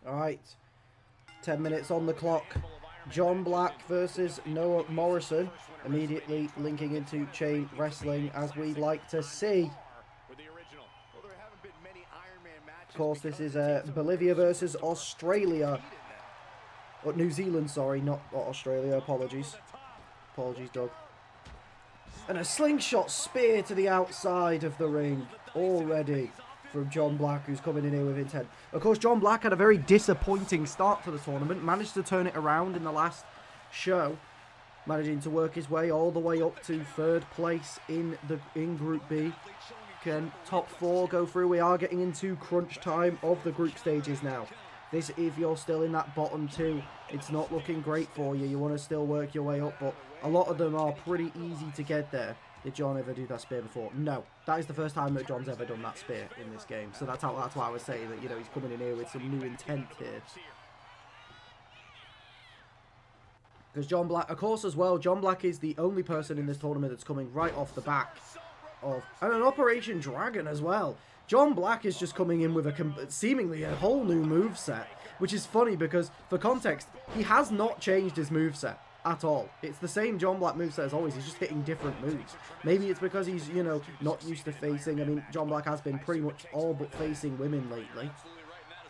Alright, 10 minutes on the clock. John Black versus Noah Morrison, immediately linking into chain wrestling as we like to see. Of course, this is Bolivia versus Australia. Or New Zealand, sorry, not Australia, apologies. Apologies, Doug. And a slingshot spear to the outside of the ring already from John Black, who's coming in here with intent. Of course, John Black had a very disappointing start to the tournament, managed to turn it around in the last show, managing to work his way all the way up to 3rd place in Group B. Can top 4 go through? We are getting into crunch time of the group stages now. This, if you're still in that bottom 2, it's not looking great for you. You want to still work your way up, but a lot of them are pretty easy to get there. Did John ever do that spear before? No. That is the first time that John's ever done that spear in this game. So that's why I was saying that, you know, he's coming in here with some new intent here. Because John Black, of course, as well, John Black is the only person in this tournament that's coming right off the back of, and an Operation Dragon as well. John Black is just coming in with seemingly a whole new moveset, which is funny because, for context, he has not changed his moveset at all. It's the same John Black moveset as always. He's just hitting different moves. Maybe it's because he's, you know, not used to facing. I mean, John Black has been pretty much all but facing women lately.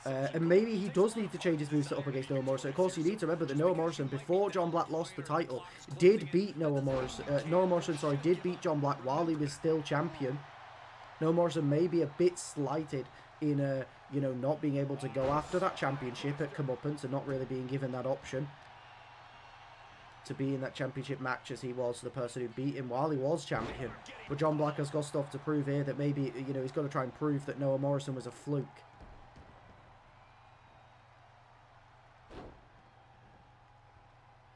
And maybe he does need to change his moveset up against Noah Morrison. Of course, you need to remember that Noah Morrison, before John Black lost the title, did beat Noah Morrison, sorry, did beat John Black while he was still champion. Noah Morrison may be a bit slighted in, you know, not being able to go after that championship at Comeuppance and not really being given that option to be in that championship match, as he was the person who beat him while he was champion. But John Black has got stuff to prove here that maybe, you know, he's got to try and prove that Noah Morrison was a fluke.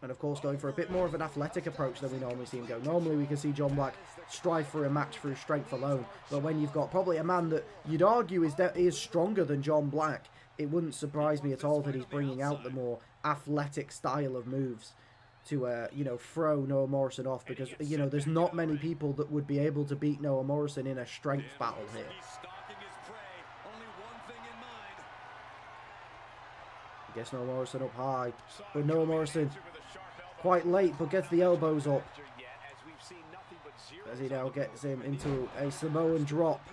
And of course, going for a bit more of an athletic approach than we normally see him go. Normally, we can see John Black strive for a match through strength alone. But when you've got probably a man that you'd argue is stronger than John Black, it wouldn't surprise me at all that he's bringing out the more athletic style of moves to, you know, throw Noah Morrison off. Because, you know, there's not many people that would be able to beat Noah Morrison in a strength battle here. I guess Noah Morrison up high. But Noah Morrison quite late, but gets the elbows up as he now gets him into a Samoan drop.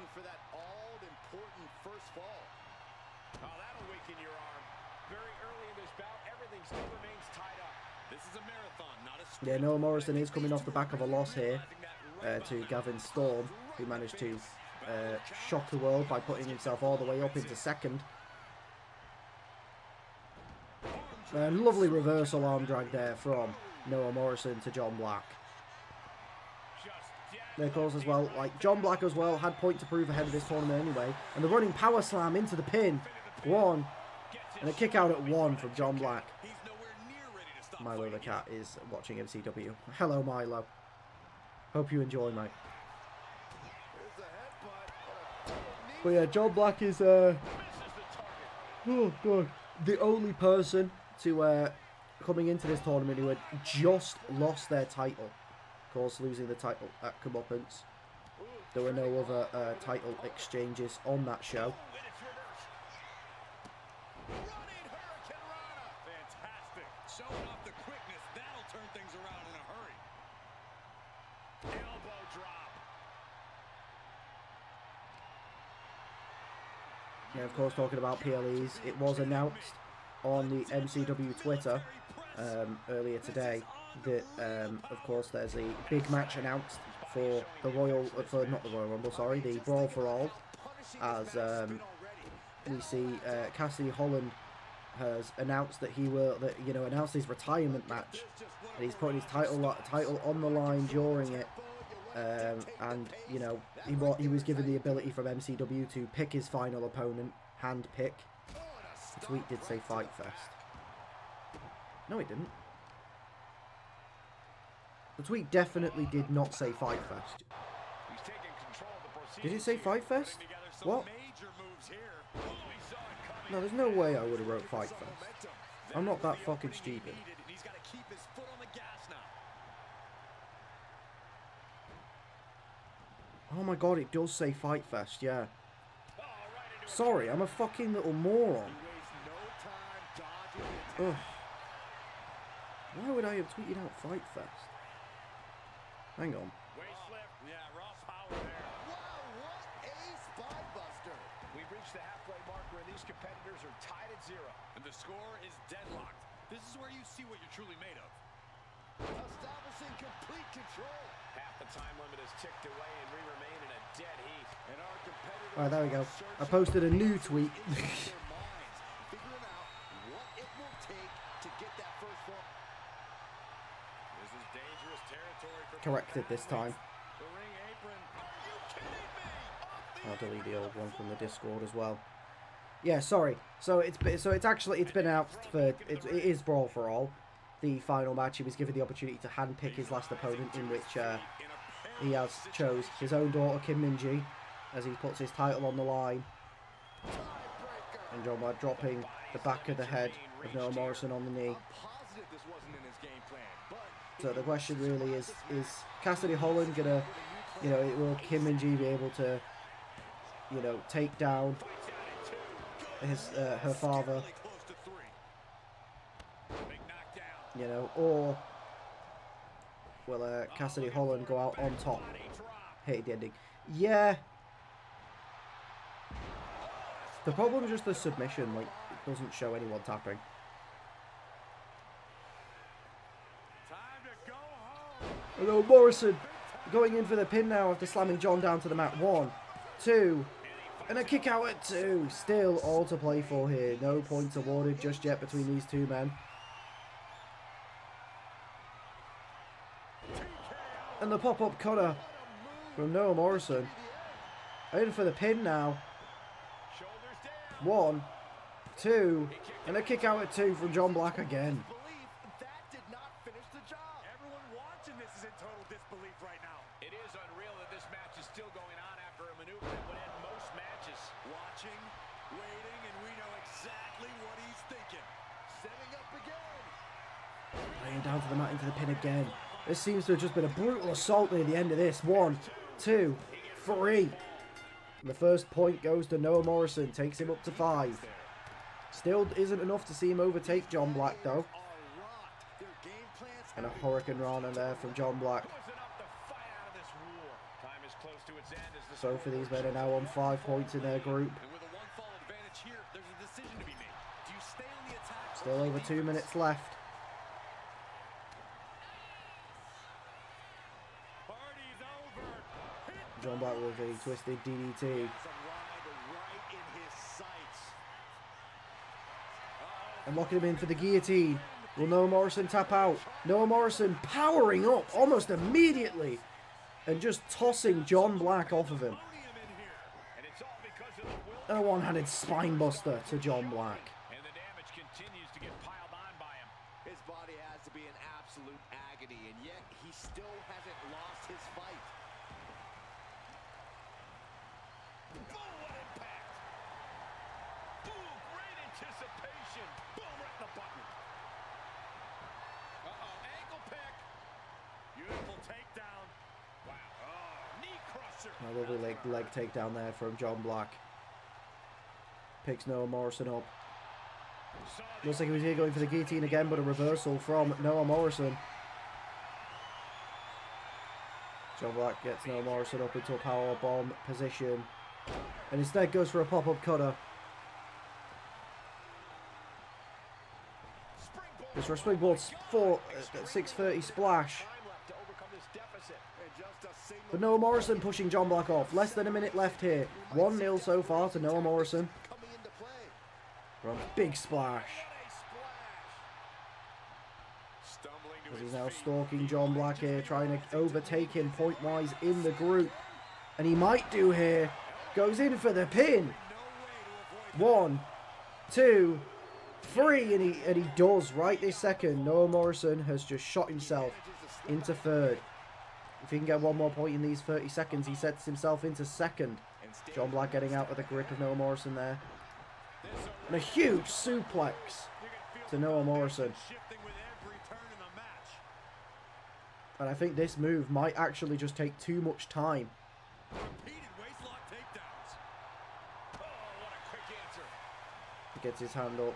Yeah, Noah Morrison is coming off the back of a loss here to Gavin Storm, who managed to shock the world by putting himself all the way up into 2nd. Lovely reversal arm drag there from Noah Morrison to John Black. And of course, as well, like John Black as well had point to prove ahead of this tournament anyway. And the running power slam into the pin. 1. And a kick out at 1 from John Black. Milo the cat is watching MCW. Hello, Milo. Hope you enjoy, mate. But yeah, John Black is oh god, the only person to coming into this tournament who had just lost their title. Of course, losing the title at Comeuppance. There were no other title exchanges on that show. Yeah, of course, talking about PLEs, it was announced on the MCW Twitter earlier today that, of course, there's a big match announced for the not the Royal Rumble, sorry, the Brawl for All, as we see Cassidy Holland has announced that he will, announced his retirement match, and he's putting his title on the line during it. And, you know, he was given the ability from MCW to pick his final opponent, hand pick. The tweet did say Fight Fest. No, it didn't. The tweet definitely did not say Fight Fest. Did it say Fight Fest? What? No, there's no way I would have wrote Fight Fest. I'm not that fucking stupid. Oh my god, it does say Fight Fest, yeah. Sorry, I'm a fucking little moron. Ugh. Why would I have tweeted out Fight Fest? Hang on. Yeah, raw power there. Wow, what a spine buster. We've reached the halfway mark where these competitors are tied at 0. And the score is deadlocked. This is where you see what you're truly made of. Establishing complete control. Half the time limit is ticked away and we remain in a dead heat. And our competitors Alright, there we go. I posted a new tweet. Figuring out what it will take to get that first one. This is dangerous territory for Corrected this time. the ring apron. Are you kidding me? I'll delete the old one from the Discord as well. Yeah, sorry. So it's been announced for it is Brawl for All, the final match. He was given the opportunity to handpick his last opponent, in which he has chose his own daughter Kim Min-ji, as he puts his title on the line. And John Black dropping the back of the head of Noah Morrison on the knee. So the question really is Cassidy Holland gonna, will Kim Min-ji be able to, take down her father, or will Cassidy Holland go out on top? Hated the ending. Yeah. The problem is just the submission, like, it doesn't show anyone tapping. Hello, Morrison going in for the pin now after slamming John down to the mat. 1, 2, and a kick out at 2. Still all to play for here. No points awarded just yet between these two men. And the pop-up cutter from Noah Morrison. In for the pin now. 1, 2, and a kick out at 2 from John Black again. Laying down to the mat into the pin again. This seems to have just been a brutal assault near the end of this. 1, 2, 3. And the first point goes to Noah Morrison. Takes him up to 5. Still isn't enough to see him overtake John Black though. And a Hurricane Rana there from John Black. So for these men are now on 5 points in their group. Still over 2 minutes left. John Black with a twisted DDT. And locking him in for the guillotine. Will Noah Morrison tap out? Noah Morrison powering up almost immediately and just tossing John Black off of him. And a one-handed spine buster to John Black. And the damage continues to get piled on by him. His body has to be in absolute agony, and yet he still hasn't lost his fight. Boom, what impact! Boom, great anticipation. Boom, right in the button. Ankle pick. Beautiful takedown. Wow. Oh, knee crusher. A lovely leg takedown there from John Black. Picks Noah Morrison up. Looks like he was here going for the guillotine again, but a reversal from Noah Morrison. John Black gets Noah Morrison up into a powerbomb position. And instead goes for a pop-up cutter. This for a springboard 630 splash. But Noah Morrison pushing John Black off. Less than a minute left here. 1-0 so far to Noah Morrison. From big splash. As he's now stalking John Black here, trying to overtake him point-wise in the group. And he might do here. Goes in for the pin. 1, 2, 3, and he does right this second. Noah Morrison has just shot himself into third. If he can get one more point in these 30 seconds, he sets himself into second. John Black getting out of the grip of Noah Morrison there. And a huge suplex to Noah Morrison. And I think this move might actually just take too much time. He gets his hand up.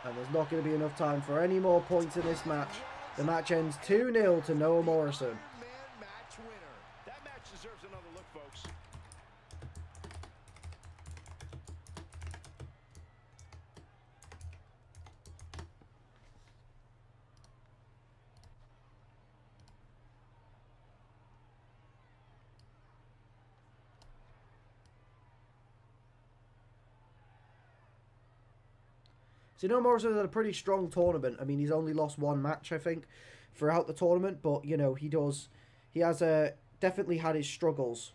And there's not going to be enough time for any more points in this match. The match ends 2-0 to Noah Morrison. That match deserves another look, folks. So Noah Morrison had a pretty strong tournament. I mean, he's only lost one match, I think, throughout the tournament. But, you know, he has definitely had his struggles.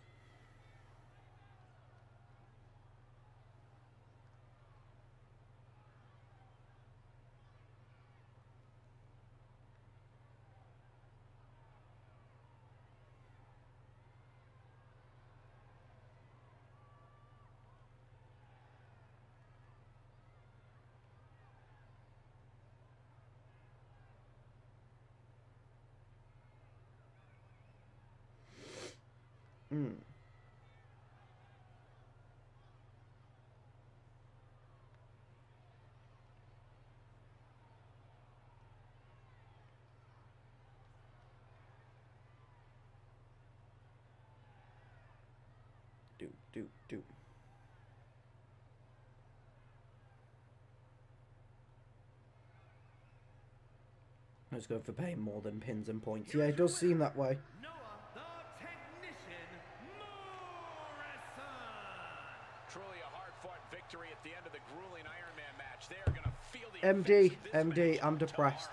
Do. I was going for paying more than pins and points. Yeah, it does seem that way. Truly a hard-fought victory at the end of the grueling Ironman match. They are going to feel the MD, I'm depressed.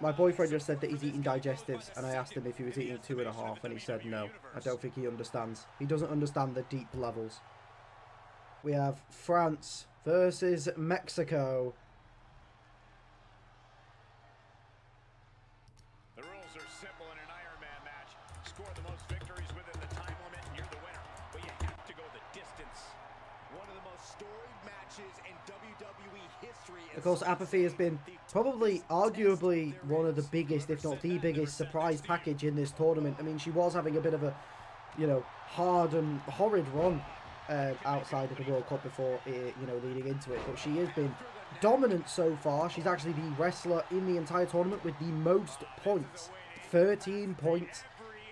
My boyfriend just said that he's eating digestives, and I asked him if he was eating 2.5, and he said no. I don't think he understands. He doesn't understand the deep levels. We have France versus Mexico. The rules are simple in an Ironman match. Score the most victories within the time limit, and you're the winner. But you have to go the distance. One of the most storied matches in WWE history. Of course, Apathy has been probably, arguably, one of the biggest, if not the biggest, surprise package in this tournament. I mean, she was having a bit of a, you know, hard and horrid run outside of the World Cup before, you know, leading into it. But she has been dominant so far. She's actually the wrestler in the entire tournament with the most points. 13 points.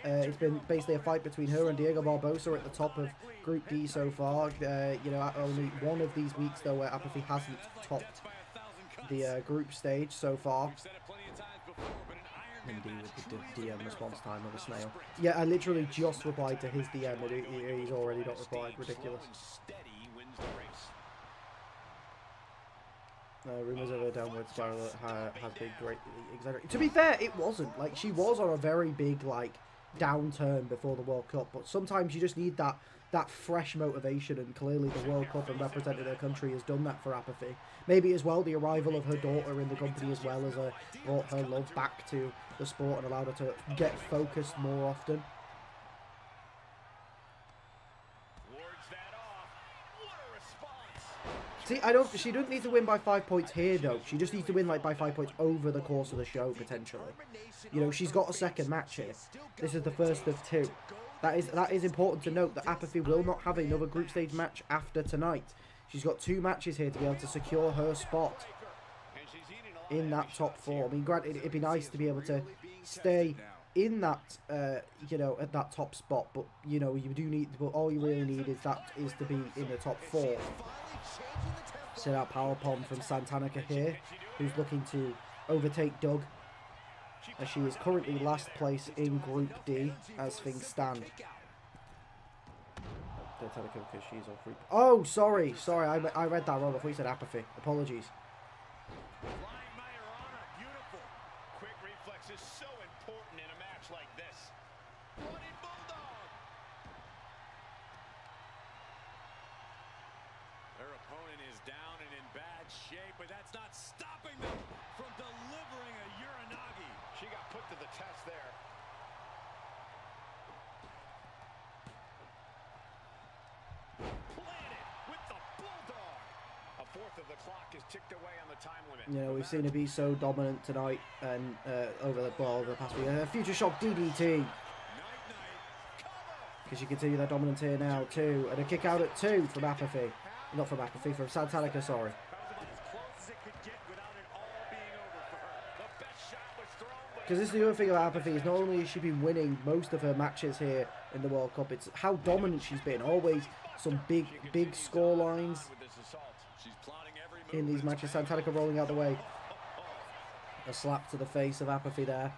It's been basically a fight between her and Diego Barbosa at the top of Group D so far. You know, only one of these weeks, though, where Apathy hasn't topped the group stage so far. Indeed, with the DM response time of a snail. Yeah, I literally just replied to his DM, and he's already not replied. Ridiculous. Rumours of a downward spiral has been greatly exaggerated. To be fair, it wasn't. Like, she was on a very big, like, downturn before the World Cup, but sometimes you just need that fresh motivation, and clearly the World Cup and representing her country has done that for Apathy. Maybe as well the arrival of her daughter in the company as well as brought her love back to the sport and allowed her to get focused more often. See, she doesn't need to win by 5 points here though. She just needs to win like by 5 points over the course of the show potentially. You know, she's got a second match here. This is the first of two. That is important to note that Apathy will not have another group stage match after tonight. She's got 2 matches here to be able to secure her spot in that top 4. I mean, granted, it'd be nice to be able to stay in that, you know, at that top spot, but you know, you do need. But all you really need is to be in the top 4. Sit out powerbomb from Santanica here, who's looking to overtake Doug, as she is currently last place in Group D as things stand. Because she's on group. Oh, sorry, I read that wrong. I thought you said Apathy. Apologies. Quick reflex is so important in a match like this. Running bulldog. Their opponent is down and in bad shape, but that's not stopping them from delivering a Uranagi. She got put to the test there. Of the clock is ticked away on the time limit. You know, we've seen her be so dominant tonight and over the past week. Future Shock DDT. Because you can see that dominance here now too. And a kick out at 2 from Apathy. Not from Apathy, from Santanica, sorry. Because this is the other thing about Apathy, is not only has she been winning most of her matches here in the World Cup, it's how dominant she's been. Always some big score lines in these matches. Santanica rolling out the way. A slap to the face of Apathy there.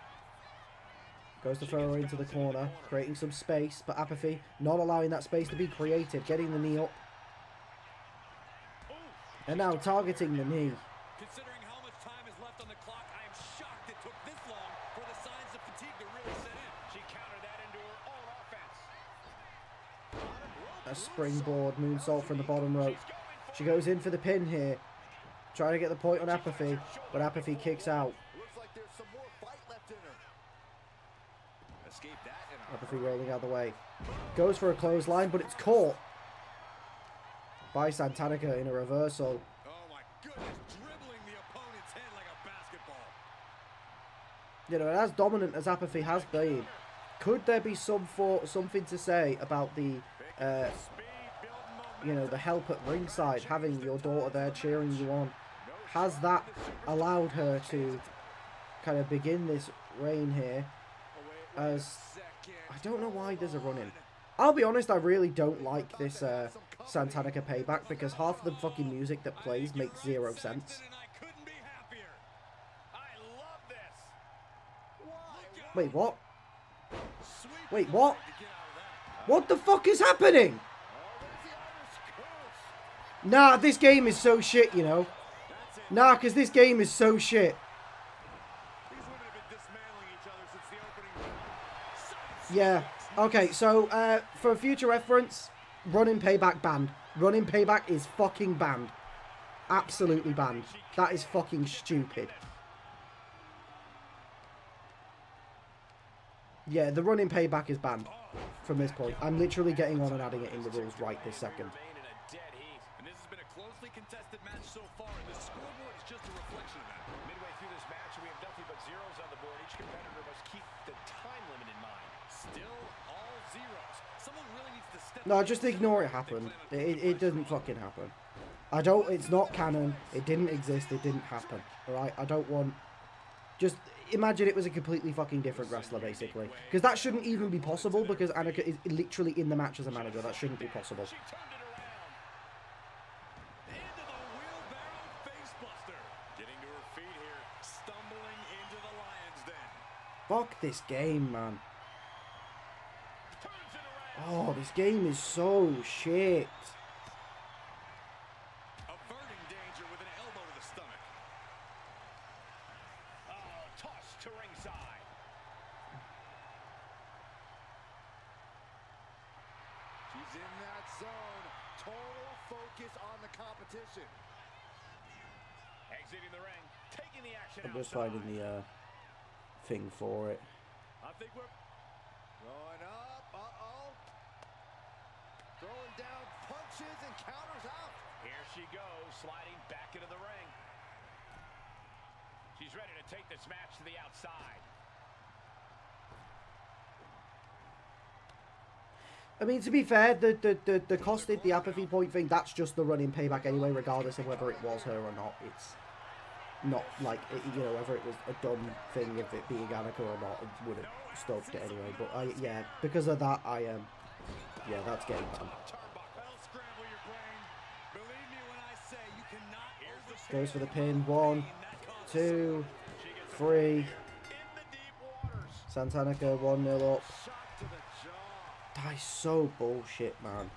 Goes to throw her into the corner, creating some space, but Apathy not allowing that space to be created, getting the knee up. And now targeting the knee. Considering how much time is left on the clock, I am shocked it took this long for the signs of fatigue to really set in. She countered that into her own offense. A springboard moonsault from the bottom rope. She goes in for the pin here. Trying to get the point on Apathy, but Apathy kicks out. Looks like there's some more fight left in her. Escape that in Apathy rolling out of the way. Goes for a clothesline, but it's caught by Santanica in a reversal. Oh my goodness, dribbling the opponent's head like a basketball. You know, and as dominant as Apathy has been, could there be something to say about the, you know, the help at ringside, having your daughter there cheering you on? Has that allowed her to kind of begin this reign here? As I don't know why there's a run-in. I'll be honest, I really don't like this Santanica payback, because half of the fucking music that plays makes 0 sense. Wait, what? Wait, what? What the fuck is happening? Nah, this game is so shit, you know. Nah, because this game is so shit. Yeah. Okay, so for future reference, running payback banned. Running payback is fucking banned. Absolutely banned. That is fucking stupid. Yeah, the running payback is banned from this point. I'm literally getting on and adding it in the rules right this second. And this has been a closely contested match so far. The scoreboard is just a reflection of that. Midway through this match, we have nothing but zeros on the board. Each competitor must keep the time limit in mind. Still all zeros. Someone really needs to step. No, just ignore it happened. It doesn't fucking happen. I don't. It's not canon. It didn't exist. It didn't happen. All right. I don't want. Just imagine it was a completely fucking different wrestler, basically. Because that shouldn't even be possible, because Annika is literally in the match as a manager. That shouldn't be possible. Fuck this game, man. Oh, this game is so shit. Averting danger with an elbow to the stomach. Oh, toss to ringside. She's in that zone. Total focus on the competition. Exiting the ring, taking the action. I'm just finding the thing for it. I think we're going up. Uh-oh. Throwing down punches and counters out. Here she goes, sliding back into the ring. She's ready to take this match to the outside. I mean, to be fair, the costed the apathy point thing, that's just the running payback anyway, regardless of whether it was her or not. It's not like, you know, whether it was a dumb thing of it being Annika or not, it would have stoked it anyway. But, yeah, because of that, yeah, that's getting banned. Goes for the pin. 1, 2, 3. Santanica 1-0 up. That is so bullshit, man.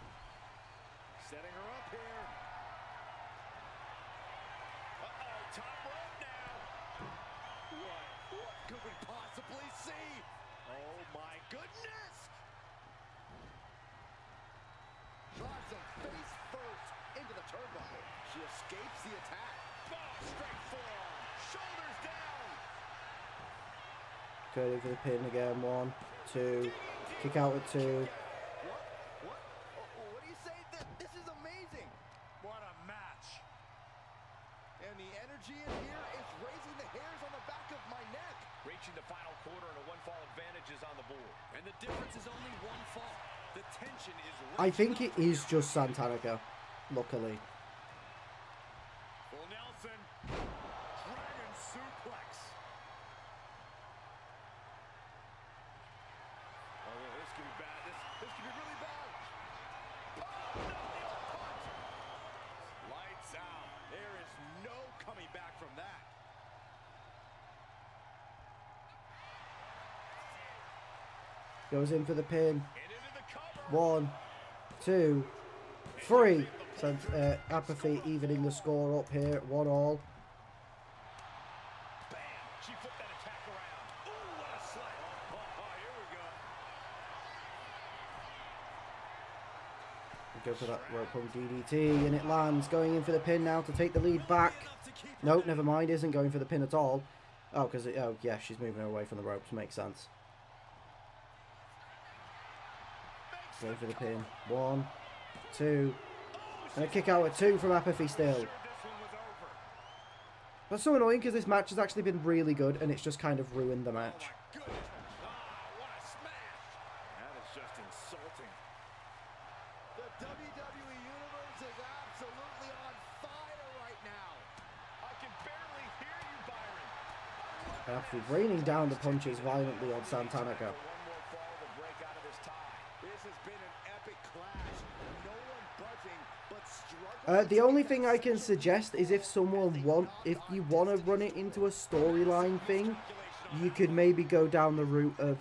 Setting her up here. Uh-oh, top rope now. What could we possibly see? Oh my goodness! Drives him face first into the turnbuckle. She escapes the attack. Oh, straight forearm. Shoulders down. Going for the pin again. 1, 2. Kick out at 2. What do you say? This is amazing. What a match. And the energy in here is raising the hairs on the back of my neck. Reaching the final quarter and a 1-fall advantage is on the board. And the difference is only 1 fall. The tension is... I think it is just Santanica, luckily. Full Nelson. Dragon suplex. Goes in for the pin. 1, 2, 3. So Apathy evening the score up here. 1-1. Go for that rope home DDT, and it lands. Going in for the pin now to take the lead back. Nope, never mind. Isn't going for the pin at all. Oh, because oh yeah, she's moving away from the ropes. Makes sense. Going for the pin. 1, 2, and a kick out at 2 from Apathy still. That's so annoying because this match has actually been really good, and it's just kind of ruined the match. Apathy raining down the punches violently on Santanaka. The only thing I can suggest is if you want to run it into a storyline thing, you could maybe go down the route of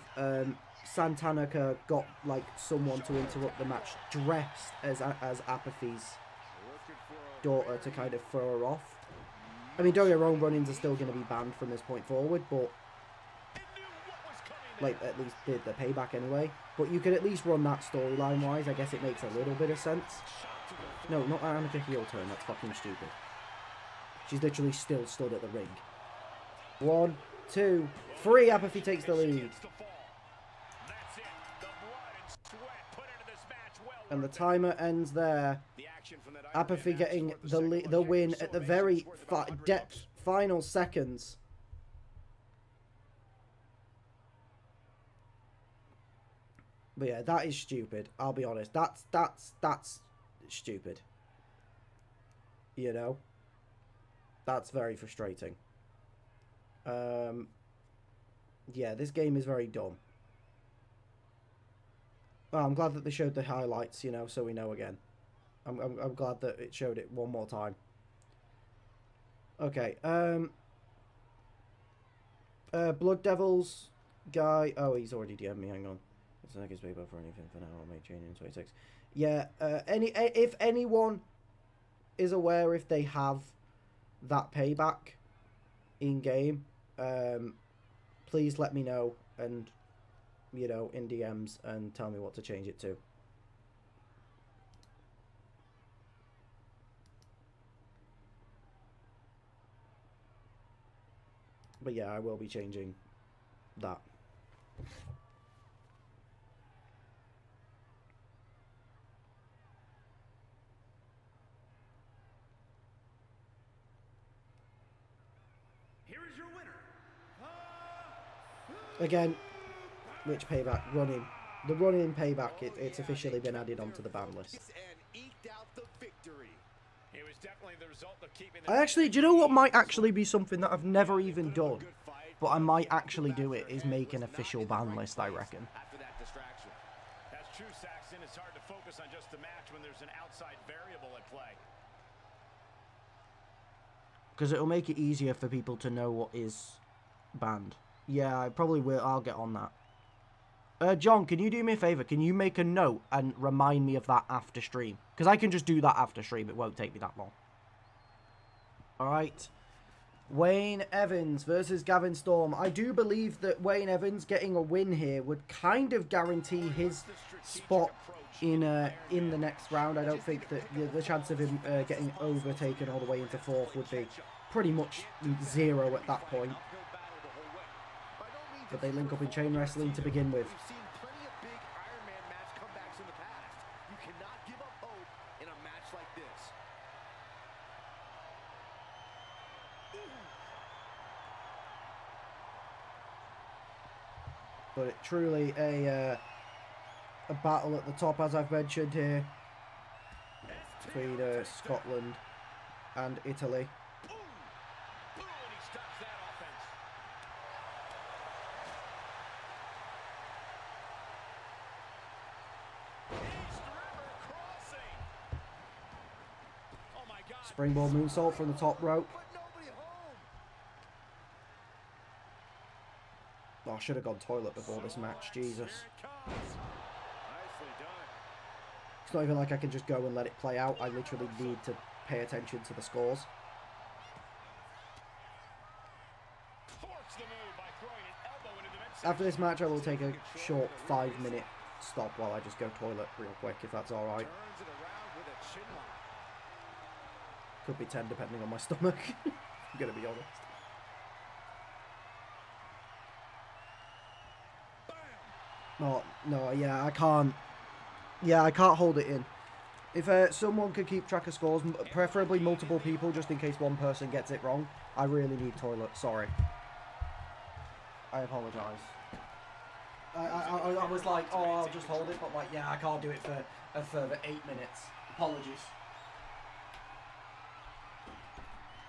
Santanaka got like someone to interrupt the match dressed as Apathy's daughter to kind of throw her off. I mean, don't get me wrong, run-ins are still going to be banned from this point forward, but like at least did the payback anyway. But you could at least run that storyline-wise. I guess it makes a little bit of sense. No, not Ananika heel turn. That's fucking stupid. She's literally still stood at the ring. 1, 2, 3. Apathy takes the lead. And the timer ends there. Apathy getting the win at the very final seconds. But yeah, that is stupid. I'll be honest. That's stupid. You know? That's very frustrating. Yeah, this game is very dumb. Well, I'm glad that they showed the highlights, you know, so we know again. I'm glad that it showed it one more time. Okay, Blood Devils guy. Oh, he's already DM'd me. Hang on. It's not his paper for anything for now. I'll make change in 26. Yeah. If anyone is aware if they have that payback in game, please let me know and you know in DMs and tell me what to change it to. But yeah, I will be changing that. Here is your winner. Again, which payback? Running. The running payback, it's officially been added onto the ban list. I actually, do you know what might actually be something that I've never even done, but I might actually do it, is make an official ban list, I reckon. That's true, Saxon. It's hard to focus on just the match when there's an outside variable at play. Because it'll make it easier for people to know what is banned. Yeah, I probably will. I'll get on that. John, can you do me a favour? Can you make a note and remind me of that after stream? Because I can just do that after stream. It won't take me that long. Alright. Wayne Evans versus Gavin Storm. I do believe that Wayne Evans getting a win here would kind of guarantee his spot in the next round. I don't think that the chance of him getting overtaken all the way into 4th would be pretty much 0 at that point. But they link up in chain wrestling to begin with. We've seen plenty of big Iron Man match comebacks in the past. You cannot give up hope in a match like this. But it truly a battle at the top, as I've mentioned here, between Scotland and Italy. Springboard moonsault from the top rope. Oh, I should have gone toilet before this match. Jesus. Nicely done. It's not even like I can just go and let it play out. I literally need to pay attention to the scores. Force the move by throwing an elbow into the midsection. After this match, I will take a short 5-minute stop while I just go toilet real quick, if that's alright. Turns it around with a chin lock. Could be 10 depending on my stomach. I'm going to be honest. Oh, no, yeah, I can't. Yeah, I can't hold it in. If someone could keep track of scores, preferably multiple people, just in case one person gets it wrong, I really need toilet. Sorry. I apologise. I was like, oh, I'll just hold it, but like, yeah, I can't do it for a further 8 minutes. Apologies.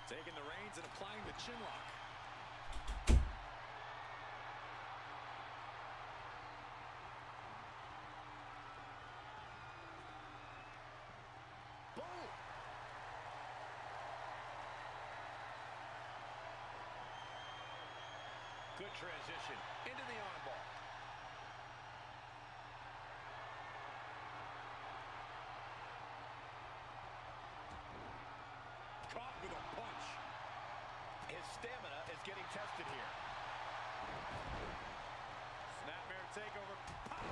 Taking the reins and applying the chin lock. Boom! Good transition into the armbar. Caught with a punch. His stamina is getting tested here. Snapmare takeover. Pow!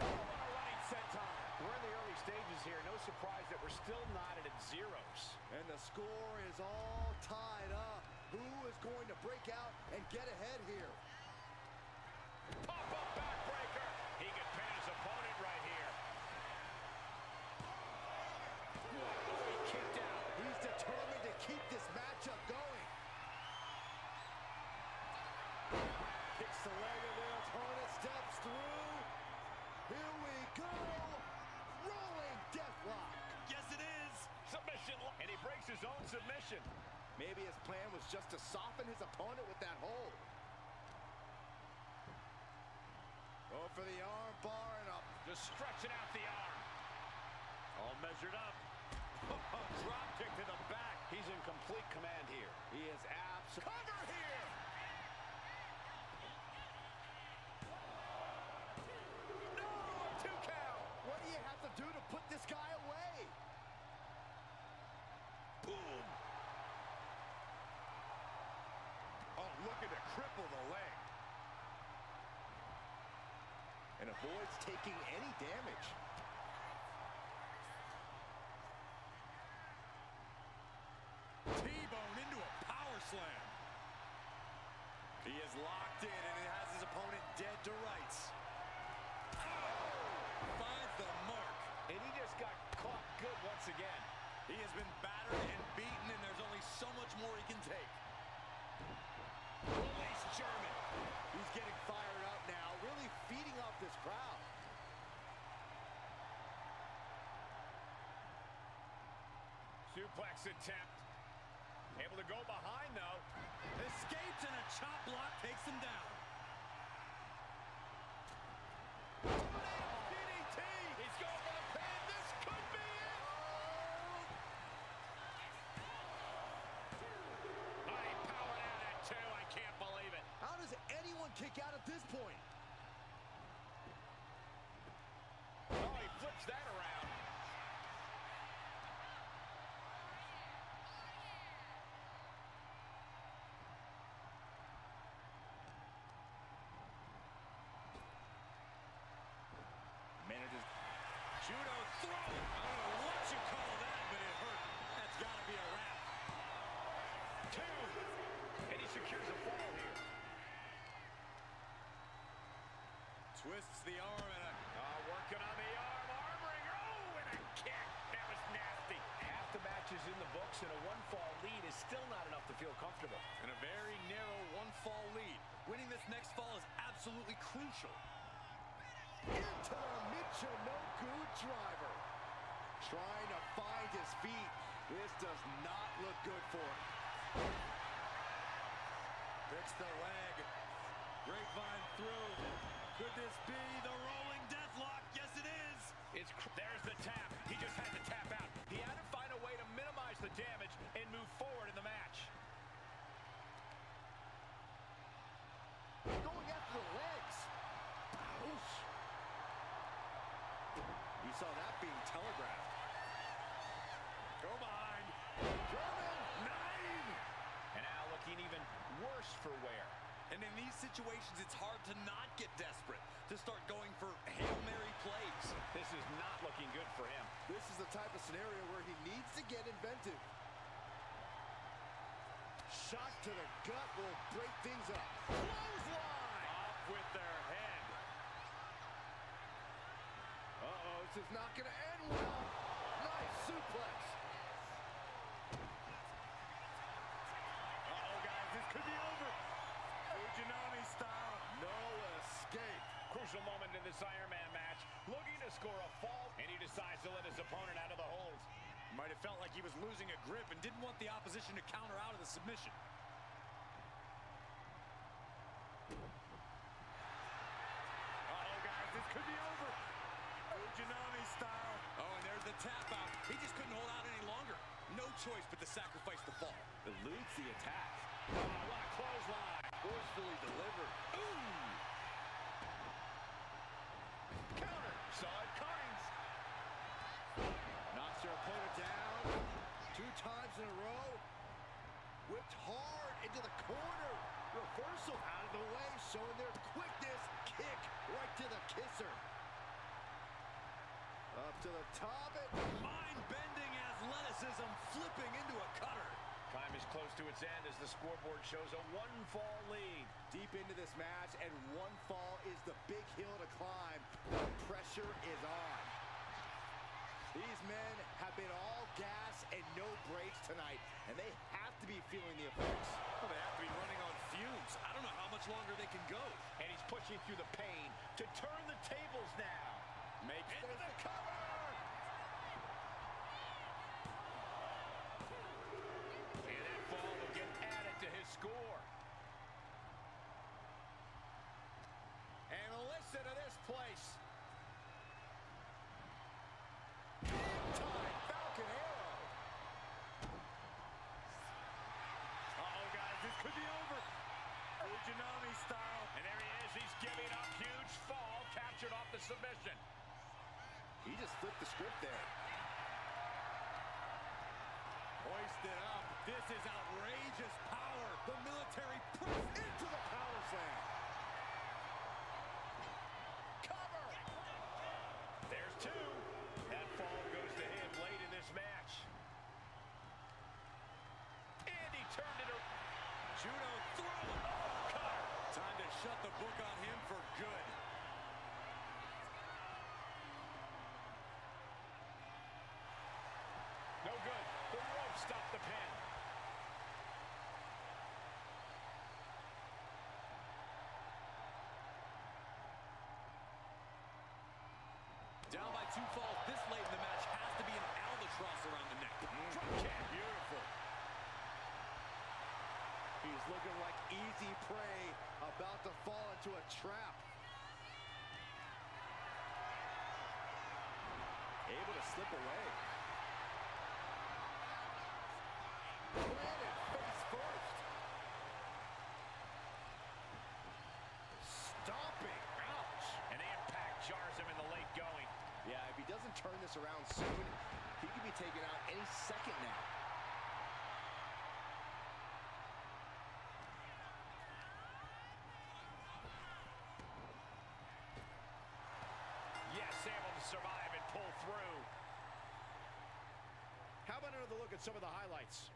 Oh, what a running senton. We're in the early stages here. No surprise that we're still knotted at zeros. And the score is all tied up. Who is going to break out and get ahead here? Pop-up backbreaker. He can pin his opponent right here. Oh, he kicked out. He's determined to keep this matchup going. Kicks the leg of their opponent, steps through. Here we go. Rolling deathlock. Yes, it is. Submission. And he breaks his own submission. Maybe his plan was just to soften his opponent with that hold. Go for the arm bar and up. Just stretching out the arm. All measured up. Drop kick to the back. He's in complete command here. He is absolutely... Cover here. No, 2 count. What do you have to do to put this guy away? Boom. Oh, looking to cripple the leg. And avoids taking any damage. T-bone into a power slam. He is locked in and he has his opponent dead to rights. Finds the mark. And he just got caught good once again. He has been battered and beaten, and there's only so much more he can take. Release German. He's getting fired up now, really feeding off this crowd. Suplex attempt. Able to go behind, though. Escapes, and a chop block takes him down. DDT! He's going for the pin. This could be it! Oh, he powered out at 2. I can't believe it. How does anyone kick out at this point? Oh, he flips that around. Manages. Judo throw. I don't know what you call that, but it hurt. That's got to be a wrap. 2. And he secures a fall here. Twists the arm and working on the arm. Armring. Oh, and a kick. That was nasty. Half the match is in the books, and a 1-fall lead is still not enough to feel comfortable. And a very narrow 1-fall lead. Winning this next fall is absolutely crucial. Into the Michinoku driver. Trying to find his feet. This does not look good for him. Fix the leg. Grapevine through. Could this be the rolling deathlock? Yes, it is. There's the tap. He just had to tap out. He had to find a way to minimize the damage and move forward in the match. Going after the legs. saw that being telegraphed. Go behind. German 9! And now looking even worse for wear. And in these situations, it's hard to not get desperate, to start going for Hail Mary plays. This is not looking good for him. This is the type of scenario where he needs to get inventive. Shot to the gut will break things up. Clothesline! Off with their head. Uh-oh, this is not going to end well. Nice suplex. Uh-oh, guys, this could be over. Fujinami style. No escape. Crucial moment in this Iron Man match. Looking to score a fall, and he decides to let his opponent out of the hold. Might have felt like he was losing a grip and didn't want the opposition to counter out of the submission. Uh-oh, guys, this could be over. Fujinami style. Oh, and there's the tap out. He just couldn't hold out any longer. No choice but to sacrifice the fall. Eludes the attack. Oh, what a clothesline. Forcefully delivered. Ooh! Counter. Saw it coming. Knocks their opponent down 2 times in a row. Whipped hard into the corner. Reversal out of the way, showing their quickness. Kick right to the kisser. Up to the top. Mind-bending athleticism flipping into a cutter. Time is close to its end as the scoreboard shows a 1-fall lead. Deep into this match, and 1 fall is the big hill to climb. The pressure is on. These men have been all gas and no brakes tonight, and they have to be feeling the effects. Well, they have to be running on fumes. I don't know how much longer they can go. And he's pushing through the pain to turn the tables now. Makes into the cover! And that fall will get added to his score. And listen to this place. Time Falcon Arrow. Uh-oh, guys, this could be over. Fujinami style. And there he is. He's giving up. Huge fall. Captured off the submission. He just flipped the script there. Hoisted up. This is outrageous power. The military press Into the power slam. cover. There's 2. That fall goes to him late in this match. And he turned it around. Judo throw. Cutter. Time to shut the book on him for good. No good. The rope stopped the pin. Down by 2 falls this late in the match has to be an albatross around the neck. Drop kick. Beautiful. He's looking like easy prey, about to fall into a trap. Able to slip away. Planted face first. Stomping. Ouch. And the impact jars him in the late going. Yeah, if he doesn't turn this around soon, he could be taken out any second now. Yes, able to survive and pull through. How about another look at some of the highlights?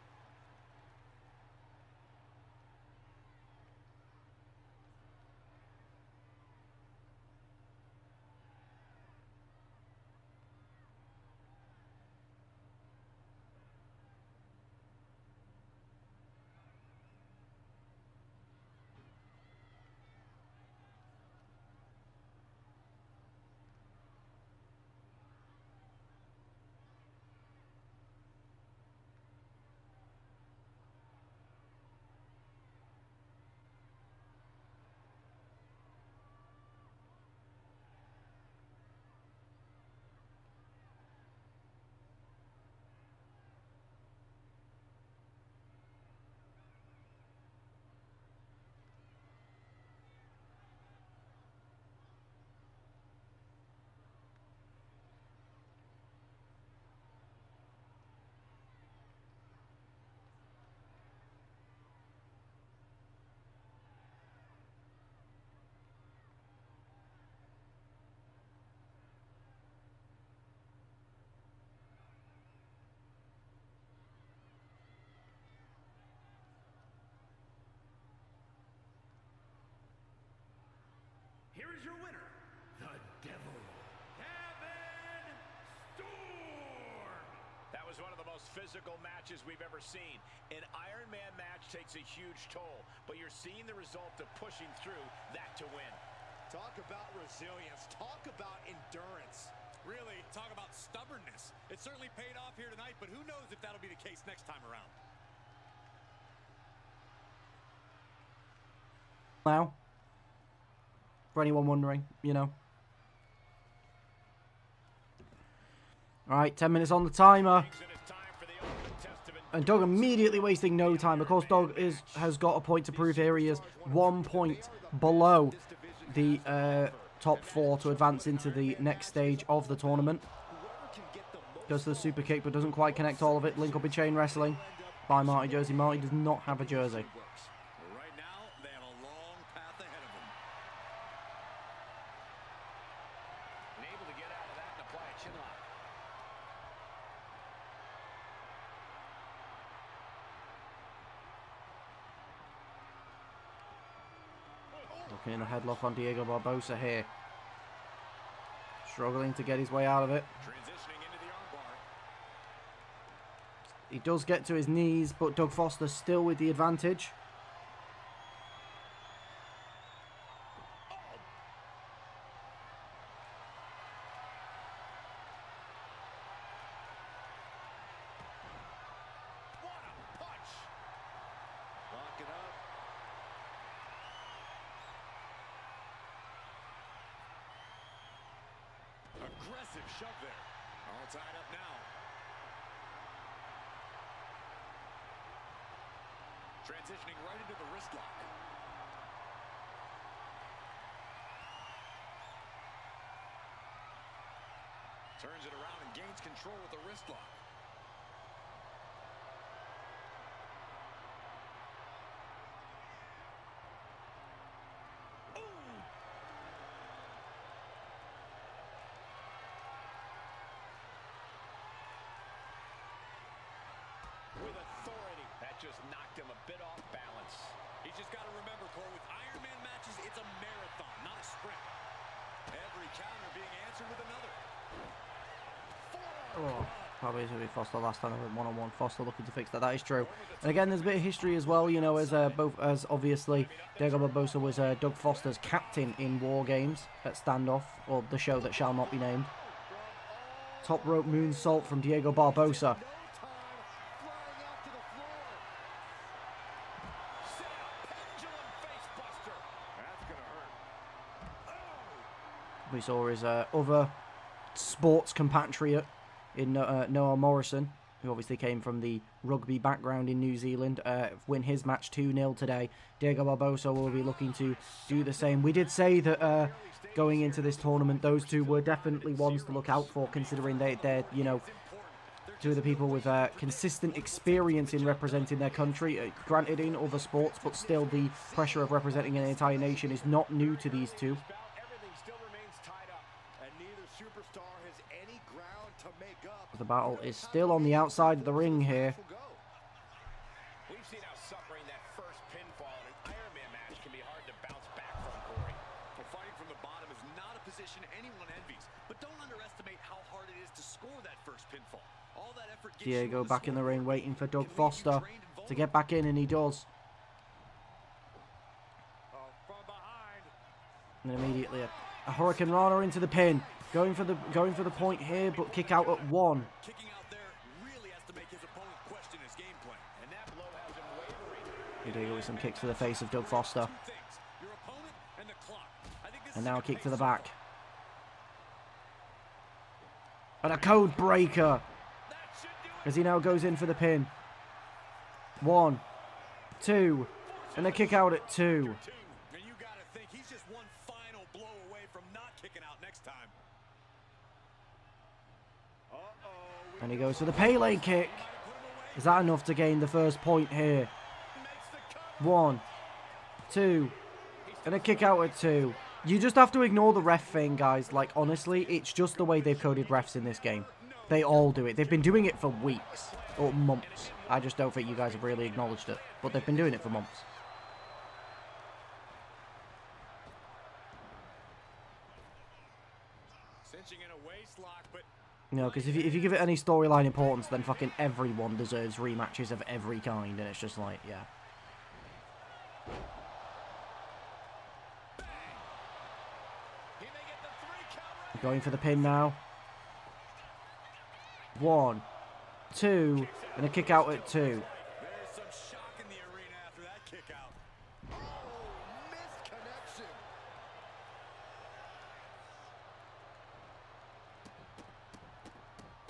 is your winner, the Devil, Kevin Storm. That was one of the most physical matches we've ever seen. An Iron Man match takes a huge toll, but you're seeing the result of pushing through that to win. Talk about resilience. Talk about endurance. Really, talk about stubbornness. It certainly paid off here tonight, but who knows if that'll be the case next time around. Now, for anyone wondering, you know. Alright, 10 minutes on the timer. And Doug immediately wasting no time. Of course, Doug has got a point to prove here. He is 1 point below the top 4 to advance into the next stage of the tournament. Goes to the super kick, but doesn't quite connect all of it. Link up in chain wrestling by Marty Jersey. Marty does not have a jersey. Right now, they have a long path ahead of them. And able to get out of that and apply a chin lock. Looking in a headlock on Diego Barbosa here. Struggling to get his way out of it. Transitioning into the armbar. He does get to his knees, but Doug Foster still with the advantage. What a punch! Lock it up. Aggressive shove there. All tied up now. Transitioning right into the wrist lock. Turns it around and gains control with the wrist lock. With authority. That just knocked him a bit off balance. He's just got to remember, Cole, with Iron Man matches, it's a marathon, not a sprint. Every counter being answered with another. Oh, probably to be Foster last time I went one-on-one. Foster looking to fix that. That is true. And again, there's a bit of history as well, you know, as obviously Diego Barbosa was Doug Foster's captain in War Games at Standoff, or the show that shall not be named. Top rope moonsault from Diego Barbosa. We saw his other sports compatriot in Noah Morrison, who obviously came from the rugby background in New Zealand, win his match 2-0 today. Diego Barbosa will be looking to do the same. We did say that going into this tournament, those two were definitely ones to look out for, considering they're you know, two of the people with consistent experience in representing their country. Granted, in other sports, but still the pressure of representing an entire nation is not new to these two. The battle is still on the outside of the ring here. We've seen how suffering that first pinfall in an Iron Man match can be hard to bounce back from, Corey. Well, fighting from the bottom is not a position anyone envies, but don't underestimate how hard it is to score that first pinfall. All that effort gets Diego back in the ring waiting for Doug Foster to get back in, and he does. From behind. And immediately a Hurricane Rana into the pin. Going for the point here, but kick out at 1. Kicking out there really has to make his opponent question his game plan. And that blow has him wavering. Diego with some kicks to the face of Doug Foster. Two things, your opponent and the clock. I think this And is now a gonna kick pay to the some- back. And a code breaker That should do it. as he now goes in for the pin. 1, 2, and a kick out at 2. And you gotta think he's just one final blow away from not kicking out next time. And he goes for the Pele kick. Is that enough to gain the first point here? 1, 2, and a kick out at 2. You just have to ignore the ref thing, guys. Like, honestly, it's just the way they've coded refs in this game. They all do it. They've been doing it for weeks or months. I just don't think you guys have really acknowledged it. But they've been doing it for months. waist lock, but You know, because if you give it any storyline importance, then fucking everyone deserves rematches of every kind, and it's just like, yeah. he may get the 3 count. Going for the pin now. 1, 2, and a kick out at 2. There's some shock in the arena after that kick out. Oh, missed connection.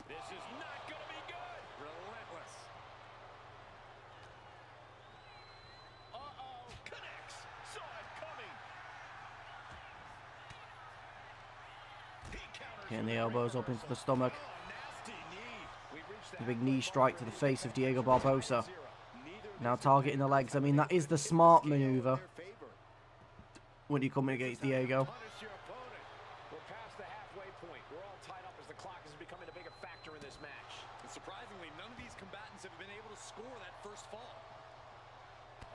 This is not going to be good. Relentless. Uh-oh. Connects. Saw it coming. He counters. Getting the elbows up into the stomach. Oh, nasty knee. We've reached The that big knee strike to the face of Diego Barbosa. Now targeting the legs. I mean, that is the smart maneuver when you come in against Diego. Punish your opponent. We're past the halfway point. We're all tied up as the clock is becoming a bigger factor in this match. And surprisingly, none of these combatants have been able to score that first fall.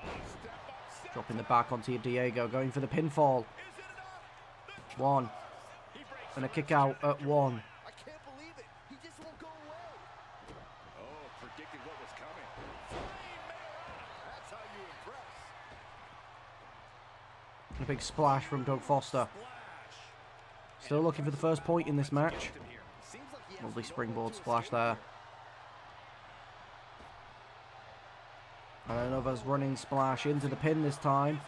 Oh, step up, step Dropping the back onto Diego. Going for the pinfall. Is it enough? 1. He breaks And a kick out at 1. I can't believe it. He just won't go away. Oh, predicted what was coming. That's how you impress. And a big splash from Doug Foster. Still looking for the first point in this match. Seems like he has Lovely no springboard one to splash escape. there. And another running splash into the pin this time.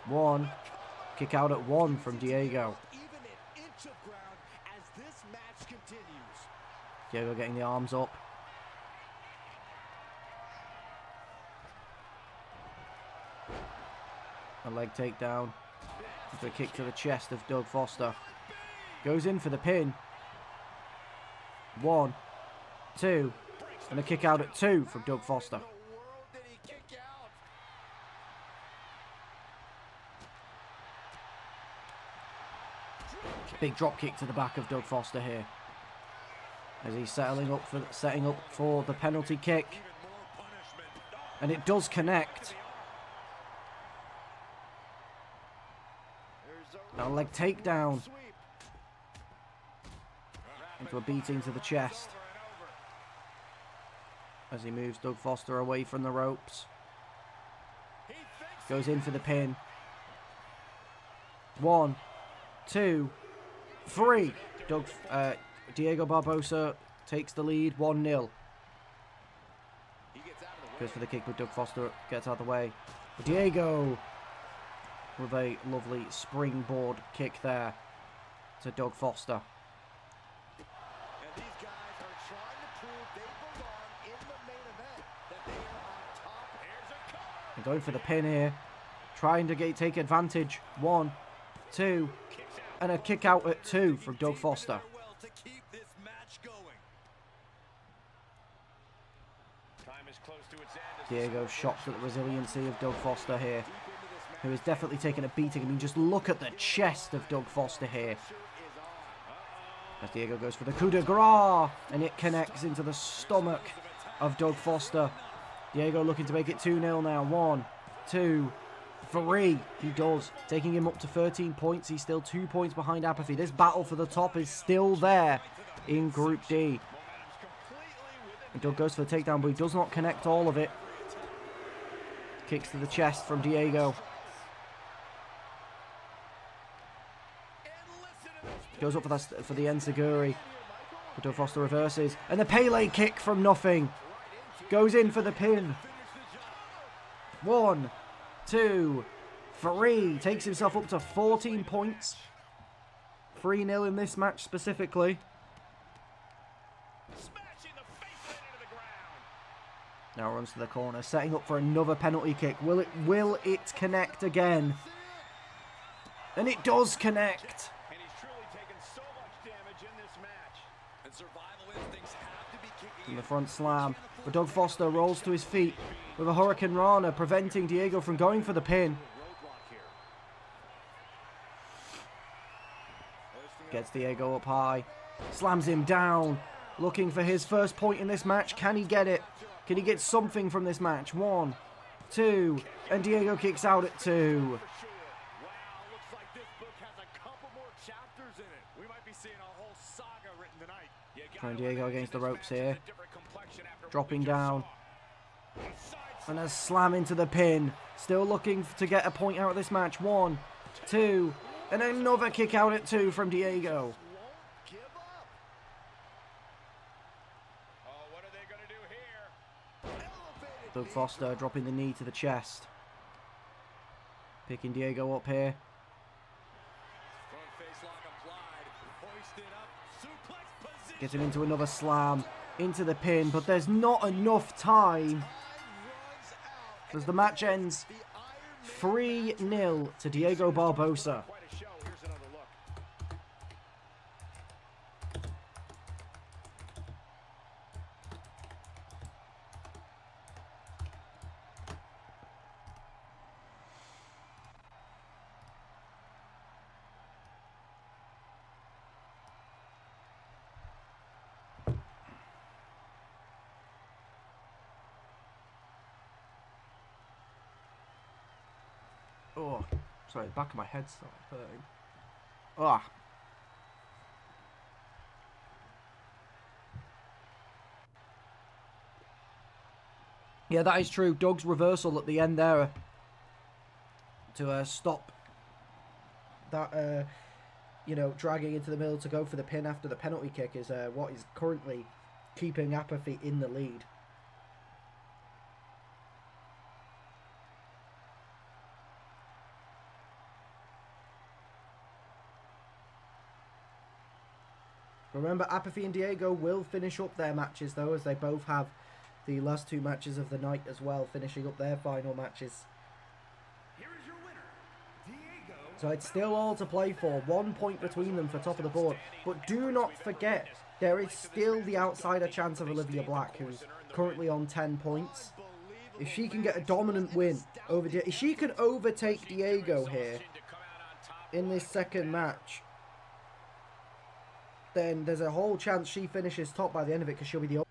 1. Kick out at 1 from Diego. Even an inch of ground as this match continues. Diego getting the arms up. A leg takedown. Into a kick to the chest of Doug Foster. Goes in for the pin. 1, 2, and a kick out at 2 from Doug Foster. In the world did he kick out? Big drop kick to the back of Doug Foster here. As he's setting up for the penalty kick. And it does connect. There's a Now a leg takedown sweep. into a beating to the chest. As he moves Doug Foster away from the ropes. Goes in for the pin. 1, 2, 3. Diego Barbosa takes the lead 1-0. He gets out of the way. Goes for the kick, but Doug Foster gets out of the way. Diego with a lovely springboard kick there to Doug Foster. And these guys are trying to prove they belong in the main event, that they are on top. Here's a cover. And going for the pin here. Trying to take advantage. 1, 2, Kicks out. and a kick out at 2 from Doug Foster. Well, to keep this match going. Time is close to its end. as Diego shocked at the resiliency of Doug Foster here, who is definitely taking a beating. I mean, just look at the chest of Doug Foster here. As Diego goes for the coup de grace, and it connects into the stomach of Doug Foster. Diego looking to make it 2-0 now. 1, 2, 3. He does, taking him up to 13 points. He's still 2 points behind Apathy. This battle for the top is still there in Group D. And Doug goes for the takedown, but he does not connect all of it. Kicks to the chest from Diego. Goes up for the enziguri. But Doug Foster reverses. And the Pele kick from nothing. Goes in for the pin. 1, 2, 3. Takes himself up to 14 points. 3-0 in this match specifically. smashing the face right into the ground. Now runs to the corner, setting up for another penalty kick. Will it connect again? And it does connect. And he's truly taken so much damage in this match. And survival instincts have to be kicking From in. the front slam. But Doug Foster rolls to his feet with a Hurricane Rana, preventing Diego from going for the pin. Roadblock here. Gets Diego up high. Slams him down. Looking for his first point in this match. Can he get it? Can he get something from this match? 1, 2. And Diego kicks out at 2. Wow, looks like this book has a couple more chapters in it. We might be seeing a whole saga written Trying Diego against the ropes here. Dropping down. And a slam into the pin. Still looking to get a point out of this match. 1, 2, and another kick out at 2 from Diego. Doug Foster dropping the knee to the chest. Picking Diego up here. Gets him into another slam. Into the pin. But there's not enough time. As the match ends 3-0 to Diego Barbosa. Oh, sorry, the back of my head started hurting. Ah. Yeah, that is true. Doug's reversal at the end there to stop that, you know, dragging into the middle to go for the pin after the penalty kick is what is currently keeping Apathy in the lead. Remember, Apathy and Diego will finish up their matches, though, as they both have the last 2 matches of the night as well, finishing up their final matches. Here is your winner, Diego. So it's still all to play for. 1 point between them for top of the board. But do not forget, there is still the outsider chance of Olivia Black, who's currently on 10 points. If she can get a dominant win over Diego, if she can overtake Diego here in this second match, then there's a whole chance she finishes top by the end of it, because she'll be the...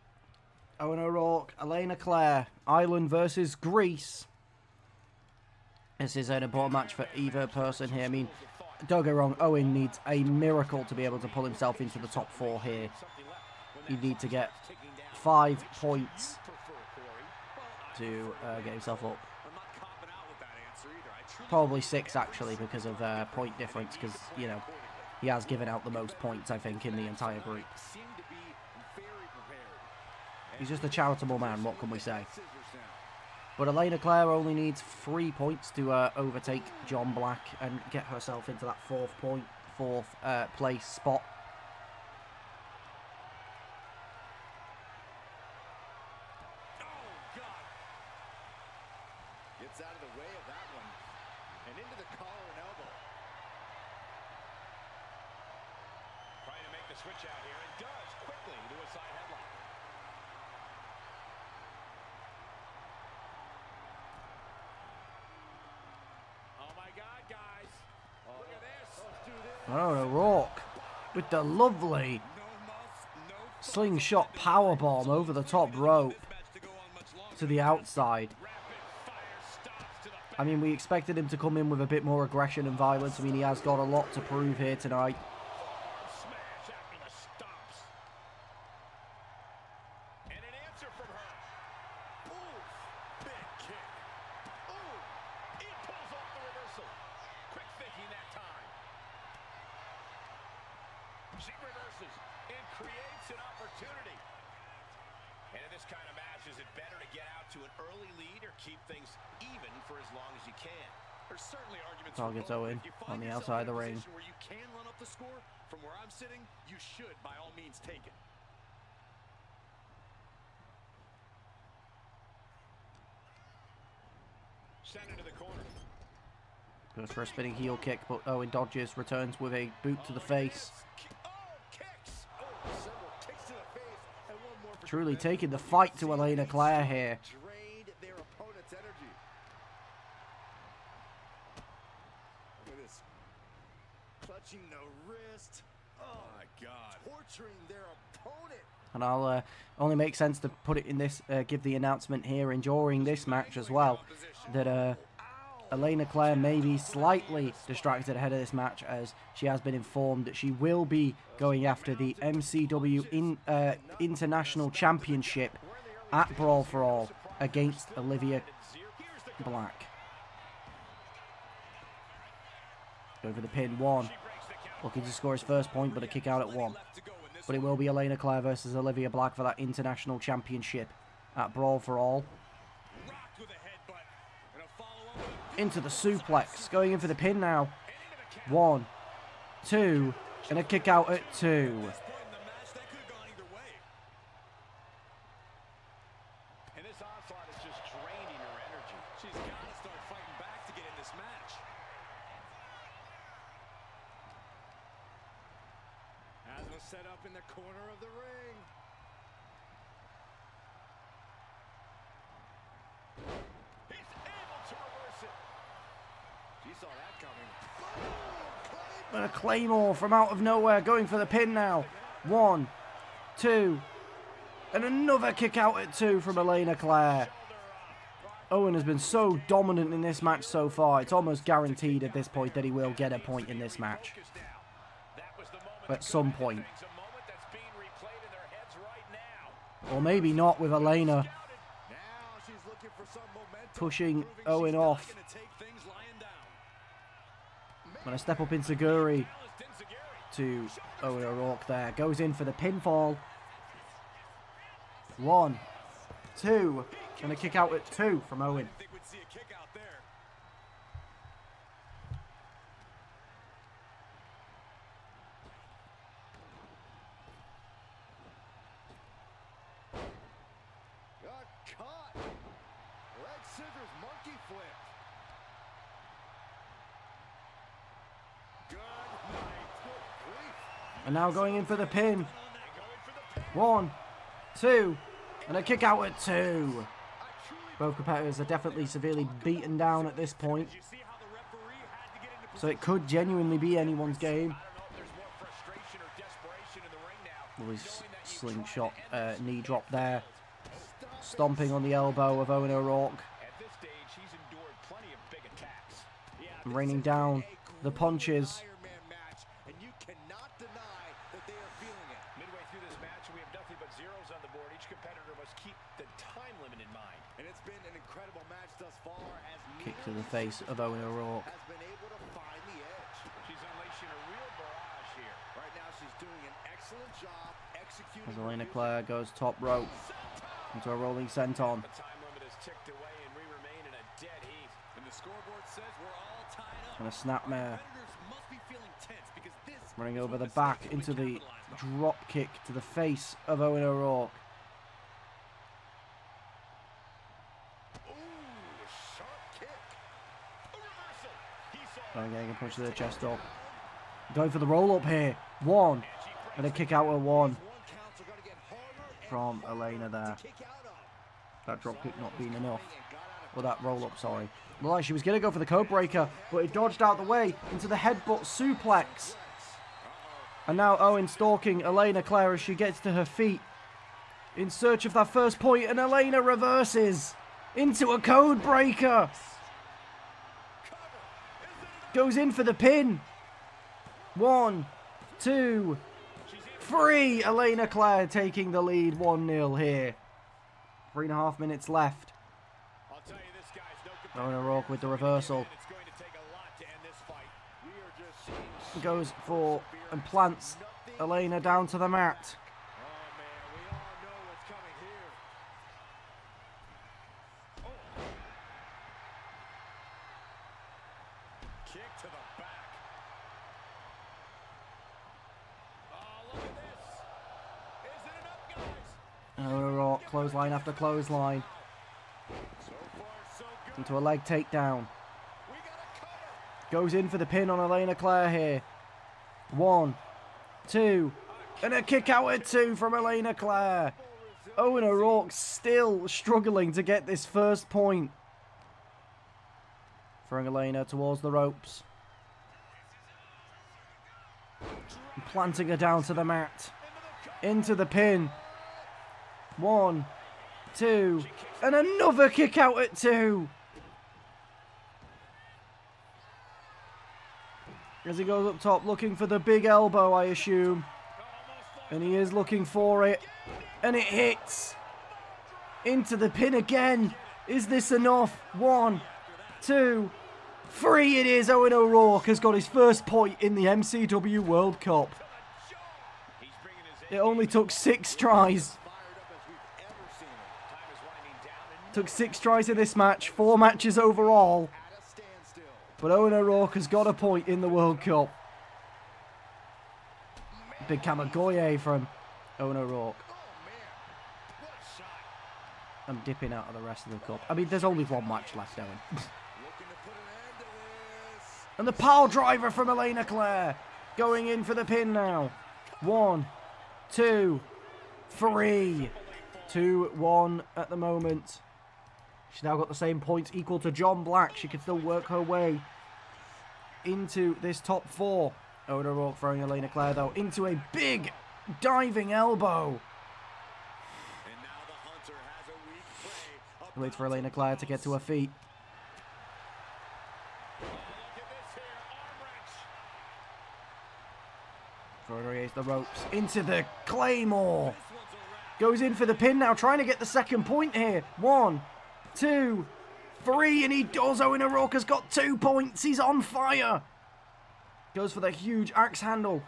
Owen O'Rourke, Elena Claire, Ireland versus Greece. This is an important match for either person here. I mean, don't get wrong, Owen needs a miracle to be able to pull himself into the top 4 here. You need to get 5 points to get himself up. Probably 6, actually, because of point difference, because, you know, he has given out the most points, I think, in the entire group. He's just a charitable man, what can we say? But Elena Claire only needs 3 points to overtake John Black and get herself into that 4th place spot. Gets out of the way of that one. And into the collar and elbow. Trying to make the switch out here, and does quickly to a side headlock. Oh my God, guys. Look at this. Let's do this. Oh, O'Rourke with the lovely slingshot powerbomb over the top rope to the outside. I mean, we expected him to come in with a bit more aggression and violence. I mean, he has got a lot to prove here tonight. Smash after the stomps. And an answer from her. Ooh, big kick. Ooh, it pulls off the reversal. Quick thinking that time. She reverses and creates an opportunity. And in this kind of match, is it better to get out to an early lead or keep things even for as long as you can? There's certainly arguments. Targets Owen on the outside of the ring. Where you can run up the score, from where I'm sitting, you should by all means take it. Send it to the corner. Goes for a spinning heel kick, but Owen dodges, returns with a boot to the face. Truly taking the fight to Elena Claire here. Drained their opponent's energy. Look at this. Clutching the wrist. Oh my God. Torturing their opponent. And I'll only make sense to put it in this, give the announcement here and during this match as well, that Elena Claire may be slightly distracted ahead of this match, as she has been informed that she will be going after the MCW International Championship at Brawl for All against Olivia Black. Go for the pin, 1. Looking to score his first point, but a kick out at 1. But it will be Elena Claire versus Olivia Black for that International Championship at Brawl for All. Into the suplex, going in for the pin now. 1, 2, and a kick out at 2. And this onslaught is just draining her energy. She's got to start fighting back to get in this match. Asma set up in the corner of the ring. He's able to reverse it. She saw that coming. And a Claymore from out of nowhere, going for the pin now. 1, 2, and another kick out at 2 from Elena Claire. Owen has been so dominant in this match so far, it's almost guaranteed at this point that he will get a point in this match. At some point. Or maybe not with Elena pushing Owen off. And a step up in Seguri to Owen O'Rourke there. Goes in for the pinfall. 1, 2, and a kick out at 2 from Owen. Got caught. Leg scissors, monkey flip. Good night. Good grief. And now going in for the pin. 1, 2, and a kick out at 2. Both competitors are definitely severely beaten down at this point. So it could genuinely be anyone's game. Always slingshot knee drop there. Stomping on the elbow of Owen O'Rourke. And raining down the punches. Kick to the face of Owen O'Rourke. As Elena Claire goes top rope into a rolling senton. And a snapmare. Running over the back into the drop kick to the face of Owen O'Rourke. Getting a punch to the chest up. Going for the roll up here. 1. And a kick out at 1. From Elena there. That drop kick not being enough. Or that roll up, sorry. Well, she was going to go for the code breaker, but it dodged out the way into the headbutt suplex. And now Owen stalking Elena Claire as she gets to her feet. In search of that first point, and Elena reverses into a code breaker. Goes in for the pin. 1, 2, 3. Elena Claire taking the lead 1-0 here. 3.5 minutes left. Owen O'Rourke with the reversal. Goes for and plants Elena down to the mat. Kick to the back. Oh, look at this. Is it enough, guys? Owen O'Rourke, clothesline after clothesline. So far, so good. Into a leg takedown. We got a cover. Goes in for the pin on Elena Claire here. 1, 2, and a kick out at 2 from Elena Claire. Owen O'Rourke still struggling to get this first point. Throwing Elena towards the ropes. And planting her down to the mat. Into the pin. 1, 2, and another kick out at 2. As he goes up top, looking for the big elbow, I assume. And he is looking for it. And it hits. Into the pin again. Is this enough? 1, 2, 3. It is. Owen O'Rourke has got his first point in the MCW World Cup. It only took 6 tries. Took 6 tries in this match. 4 matches overall. But Owen O'Rourke has got a point in the World Cup. Big Kamagoye from Owen O'Rourke. I'm dipping out of the rest of the cup. I mean, there's only 1 match left, Owen. And the pile driver from Elena Claire. Going in for the pin now. 1, 2, 3. 2-1 at the moment. She's now got the same points equal to John Black. She can still work her way into this top 4. Owen O'Rourke throwing Elena Claire, though, into a big diving elbow. Waits for Elena Claire to get to her feet. Further the ropes into the Claymore. Goes in for the pin now, trying to get the second point here. 1, 2, 3, and he does. Owen O'Rourke has got 2 points. He's on fire. Goes for the huge axe handle.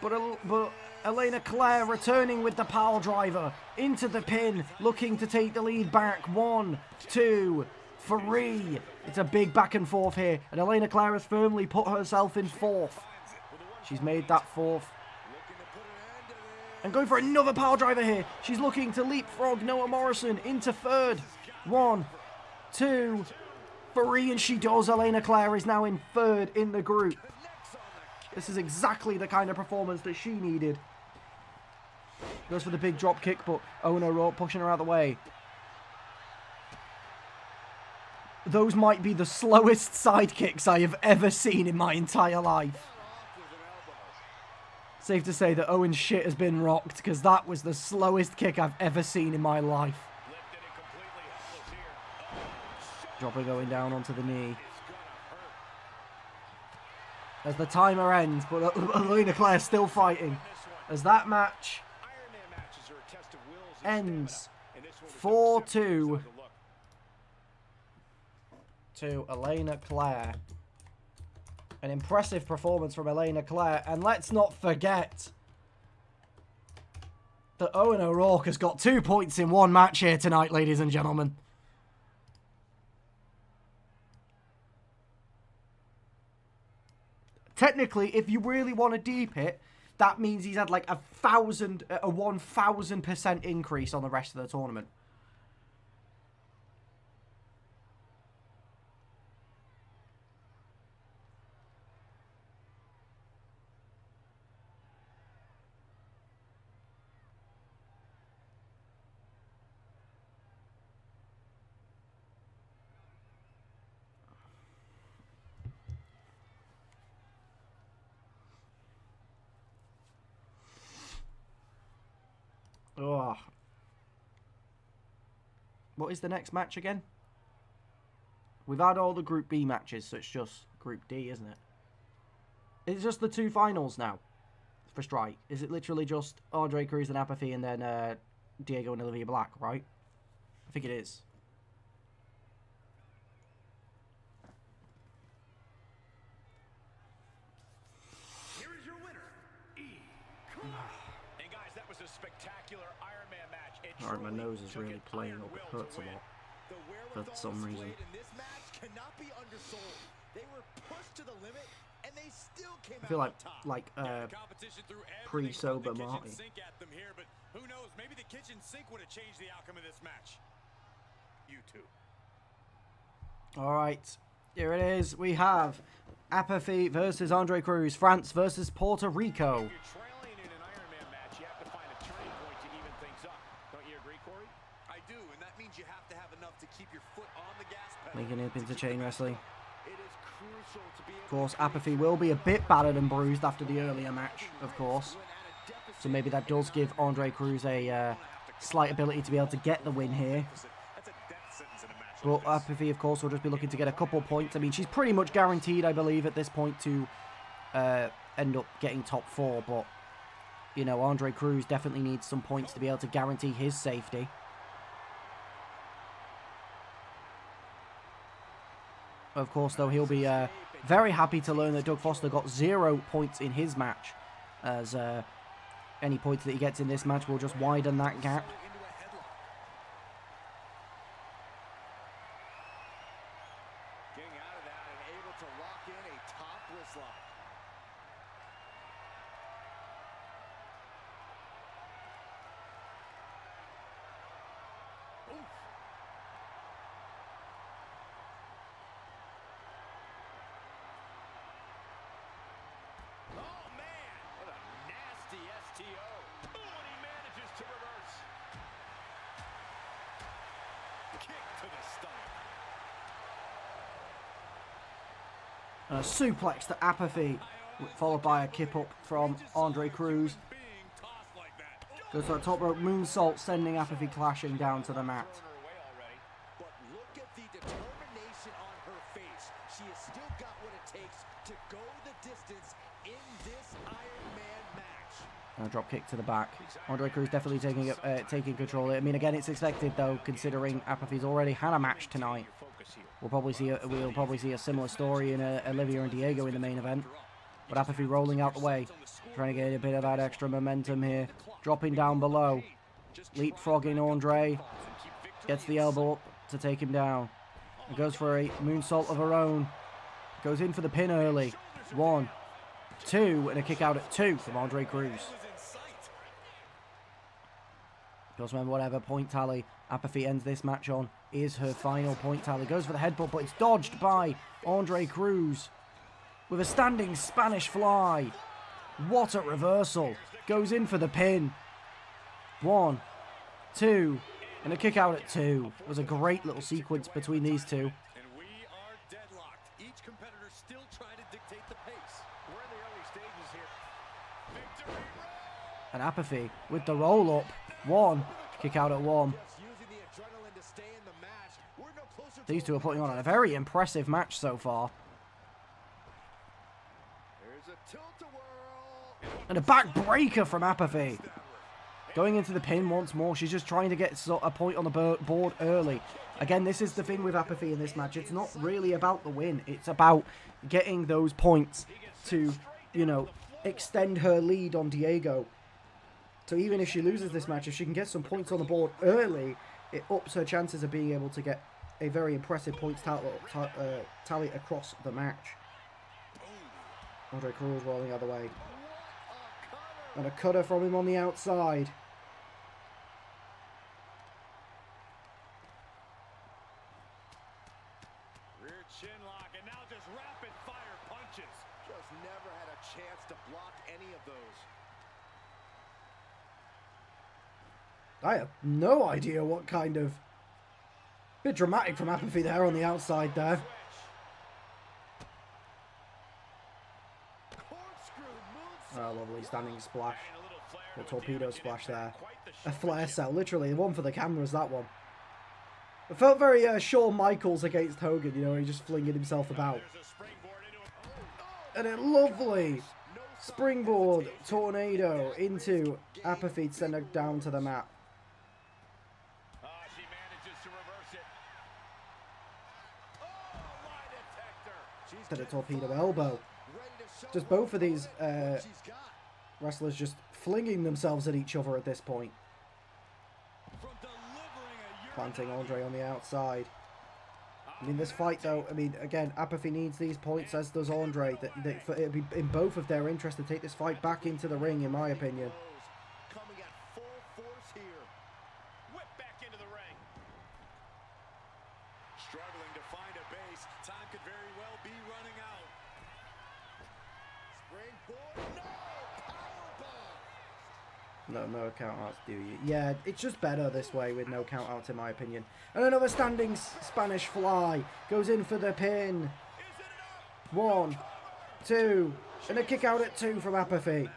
But Elena Claire returning with the power driver into the pin, looking to take the lead back. 1, 2, 3. It's a big back and forth here, and Elena Claire has firmly put herself in 4th. She's made that 4th. And going for another power driver here. She's looking to leapfrog Noah Morrison into 3rd. 1, 2, 3, and she does. Elena Claire is now in 3rd in the group. This is exactly the kind of performance that she needed. Goes for the big drop kick, but Owen O'Rourke pushing her out of the way. Those might be the slowest side kicks I have ever seen in my entire life. Safe to say that Owen's shit has been rocked, because that was the slowest kick I've ever seen in my life. Dropper going down onto the knee. As the timer ends, but Elena Claire still fighting. As that match ends 4-2 to Elena Claire. An impressive performance from Elena Claire. And let's not forget that Owen O'Rourke has got 2 points in 1 match here tonight, ladies and gentlemen. Technically, if you really want to deep it, that means he's had like a 1,000% increase on the rest of the tournament. Oh. What is the next match again? We've had all the Group B matches, so it's just Group D, isn't it? It's just the 2 finals now for Strike. Is it literally just Andre Cruz and Apathy and then Diego and Olivia Black, right? I think it is. Spectacular Iron Man match. Alright, my nose is really playing up. It hurts a lot for some reason. I feel like pre-sober Marty. Who knows? Maybe the kitchen sink would have changed the outcome of this match. You two. Alright, here it is. We have Apathy versus Andre Cruz, France versus Puerto Rico. Making it into chain wrestling. Of course, Apathy will be a bit battered and bruised after the earlier match, of course. So maybe that does give Andre Cruz a slight ability to be able to get the win here. But Apathy, of course, will just be looking to get a couple points. I mean, she's pretty much guaranteed, I believe, at this point to end up getting top 4, but, you know, Andre Cruz definitely needs some points to be able to guarantee his safety. Of course, though, he'll be very happy to learn that Doug Foster got 0 points in his match, as any points that he gets in this match will just widen that gap. Getting out of that and able to lock in a topless lock. Oh, man. What a nasty STO. Oh, and he manages to reverse. Kick to the stomach. A suplex to Apathy, followed by a kip up from Andre Cruz. Being tossed like that. Goes for a top rope moonsault, sending Apathy clashing down to the mat. But look at the determination on her face. She has still got what it takes to go the distance in this Iron Man match. And a drop kick to the back. Andre Cruz definitely taking control. I mean, again, it's expected though, considering Apathy's already had a match tonight. We'll probably see a similar story in Olivia and Diego in the main event. But Apathy rolling out the way, trying to get a bit of that extra momentum here. Dropping down below, leapfrogging Andre, gets the elbow up to take him down. And goes for a moonsault of her own. Goes in for the pin early. 1, 2, and a kick out at 2 from Andre Cruz. Just remember, whatever point tally Apathy ends this match on is her final point tally. Goes for the headbutt, but it's dodged by Andre Cruz with a standing Spanish fly. What a reversal. Goes in for the pin. 1, 2, and a kick out at 2. It was a great little sequence between these two. And we are deadlocked. Each competitor still trying to dictate the pace. We're in the early stages here. Victory roll. And Apathy with the roll up. 1, kick out at 1. Just using the adrenaline to stay in the match. We're no closer to These two are putting on a very impressive match so far. There's a tilt-a-whirl. And a backbreaker from Apathy. Going into the pin once more. She's just trying to get a point on the board early. Again, this is the thing with Apathy in this match. It's not really about the win. It's about getting those points to, you know, extend her lead on Diego. So even if she loses this match, if she can get some points on the board early, it ups her chances of being able to get a very impressive points tally across the match. Andre Cruz rolling the other way. And a cutter from him on the outside. Rear chin lock, and now just rapid fire punches. Just never had a chance to block any of those. I have no idea what kind of... Bit dramatic from Apathy there on the outside there. Oh, lovely standing splash. A torpedo splash there. A flare cell, literally. One for the cameras, that one. It felt very Shawn Michaels against Hogan, you know, he just flinging himself about. And a lovely springboard tornado into Apathy to send her down to the mat. She manages to reverse it. Oh, lie detector. To the torpedo elbow. Just both of these wrestlers just flinging themselves at each other at this point. Planting Andre on the outside. I mean, this fight, though, I mean, again, Apathy needs these points, as does Andre. It'd be in both of their interest to take this fight back into the ring, in my opinion. Coming at full force here. Whip back into the ring. Struggling to find a base. Time could very well be running out. Springboard, no! Powerbomb! No countouts, do you? Yeah, it's just better this way with no countouts, in my opinion. And another standing Spanish fly. Goes in for the pin. 1, 2, and a kick out at 2 from Apathy.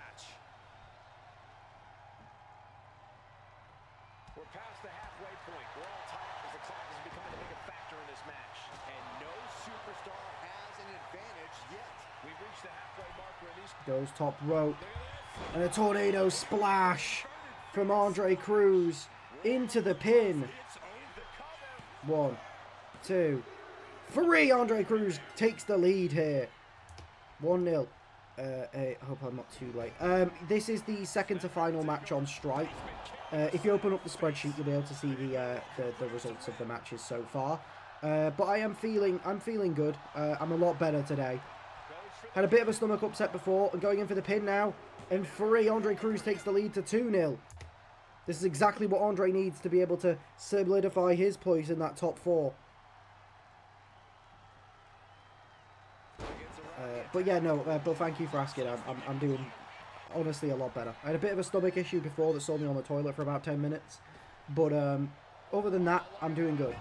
We're past the halfway point. We're all tied up as the clock is becoming a bigger factor in this match. And no superstar has an advantage yet. We've reached the halfway marker in these. Goes top rope. And a tornado splash from Andre Cruz into the pin. 1, 2, 3. Andre Cruz takes the lead here. 1-0. I hope I'm not too late. This is the second to final match on Stripe. If you open up the spreadsheet, you'll be able to see the results of the matches so far. But I'm feeling good. I'm a lot better today. Had a bit of a stomach upset before, and going in for the pin now. And 3, Andre Cruz takes the lead to 2-0. This is exactly what Andre needs to be able to solidify his place in that top 4. But yeah, no, Bill, thank you for asking. I'm doing, honestly, a lot better. I had a bit of a stomach issue before that saw me on the toilet for about 10 minutes. But other than that, I'm doing good.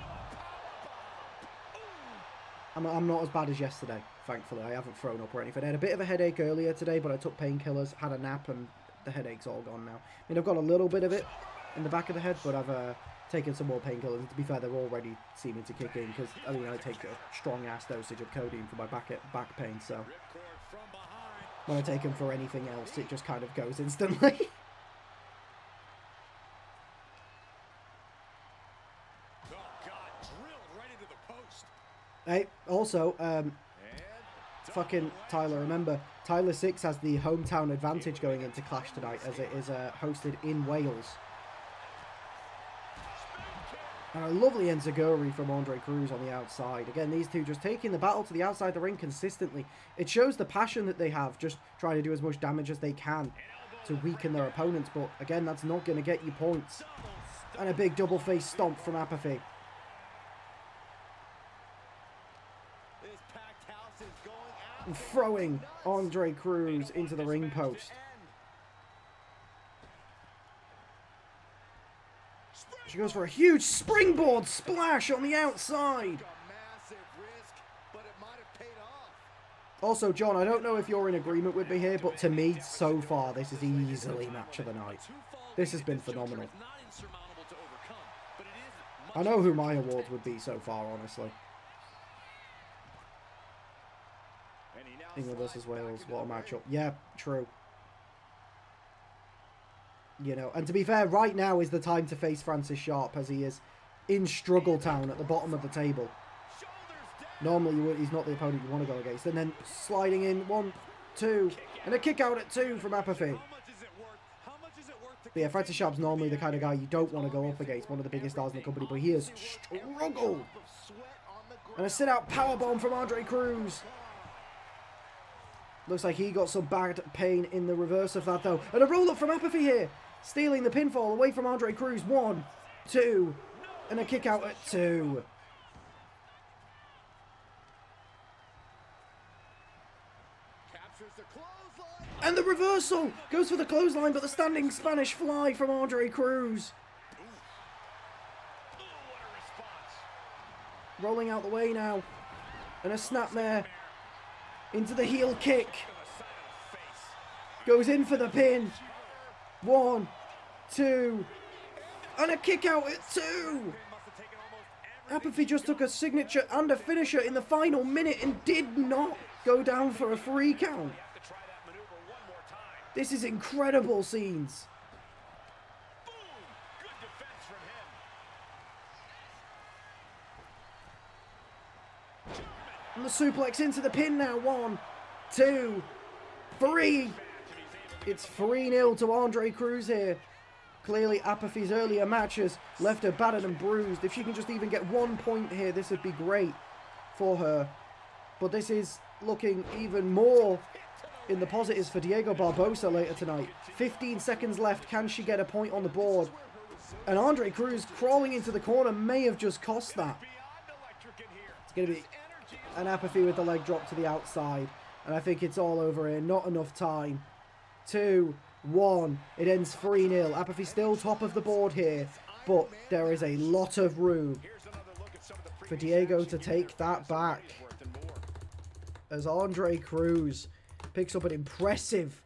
I'm not as bad as yesterday, thankfully. I haven't thrown up or anything. I had a bit of a headache earlier today, but I took painkillers, had a nap, and the headache's all gone now. I mean, I've got a little bit of it in the back of the head, but I've taken some more painkillers. And to be fair, they're already seeming to kick in because, I mean, I take a strong-ass dosage of codeine for my back pain, so when I take them for anything else, it just kind of goes instantly. Hey, also, fucking Tyler, remember, Tyler 6 has the hometown advantage going into Clash tonight as it is hosted in Wales. And a lovely enziguri from Andre Cruz on the outside. Again, these two just taking the battle to the outside the ring consistently. It shows the passion that they have, just trying to do as much damage as they can to weaken their opponents. But again, that's not going to get you points. And a big double face stomp from Apathy. And throwing Andre Cruz into the ring post. She goes for a huge springboard splash on the outside. Also, John, I don't know if you're in agreement with me here, but to me, so far, this is easily match of the night. This has been phenomenal. I know who my awards would be so far, honestly. England versus Wales, what a matchup. Yeah, true. You know, and to be fair, right now is the time to face Francis Sharp as he is in Struggle Town at the bottom of the table. Normally, he's not the opponent you want to go against. And then sliding in 1, 2, and a kick out at 2 from Apathy. But yeah, Francis Sharp's normally the kind of guy you don't want to go up against, one of the biggest stars in the company, but he has struggled. And a sit-out powerbomb from Andre Cruz. Looks like he got some bad pain in the reverse of that, though. And a roll-up from Apathy here. Stealing the pinfall away from Andre Cruz. 1, 2. And a kick out at 2. And the reversal. Goes for the clothesline, but the standing Spanish fly from Andre Cruz. Rolling out the way now. And a snapmare. Into the heel kick. Goes in for the pin. 1, 2. And a kick out at 2. Apathy just took a signature and a finisher in the final minute and did not go down for a 3 count. This is incredible scenes. And the suplex into the pin now. 1, 2, 3. It's 3-0 to Andre Cruz here. Clearly, Apathy's earlier matches left her battered and bruised. If she can just even get 1 point here, this would be great for her. But this is looking even more in the positives for Diego Barbosa later tonight. 15 seconds left. Can she get a point on the board? And Andre Cruz crawling into the corner may have just cost that. It's going to be an Apathy with the leg drop to the outside. And I think it's all over here. Not enough time. 2, 1. It ends 3-0. Apathy still top of the board here. But there is a lot of room for Diego to take that back. As Andre Cruz picks up an impressive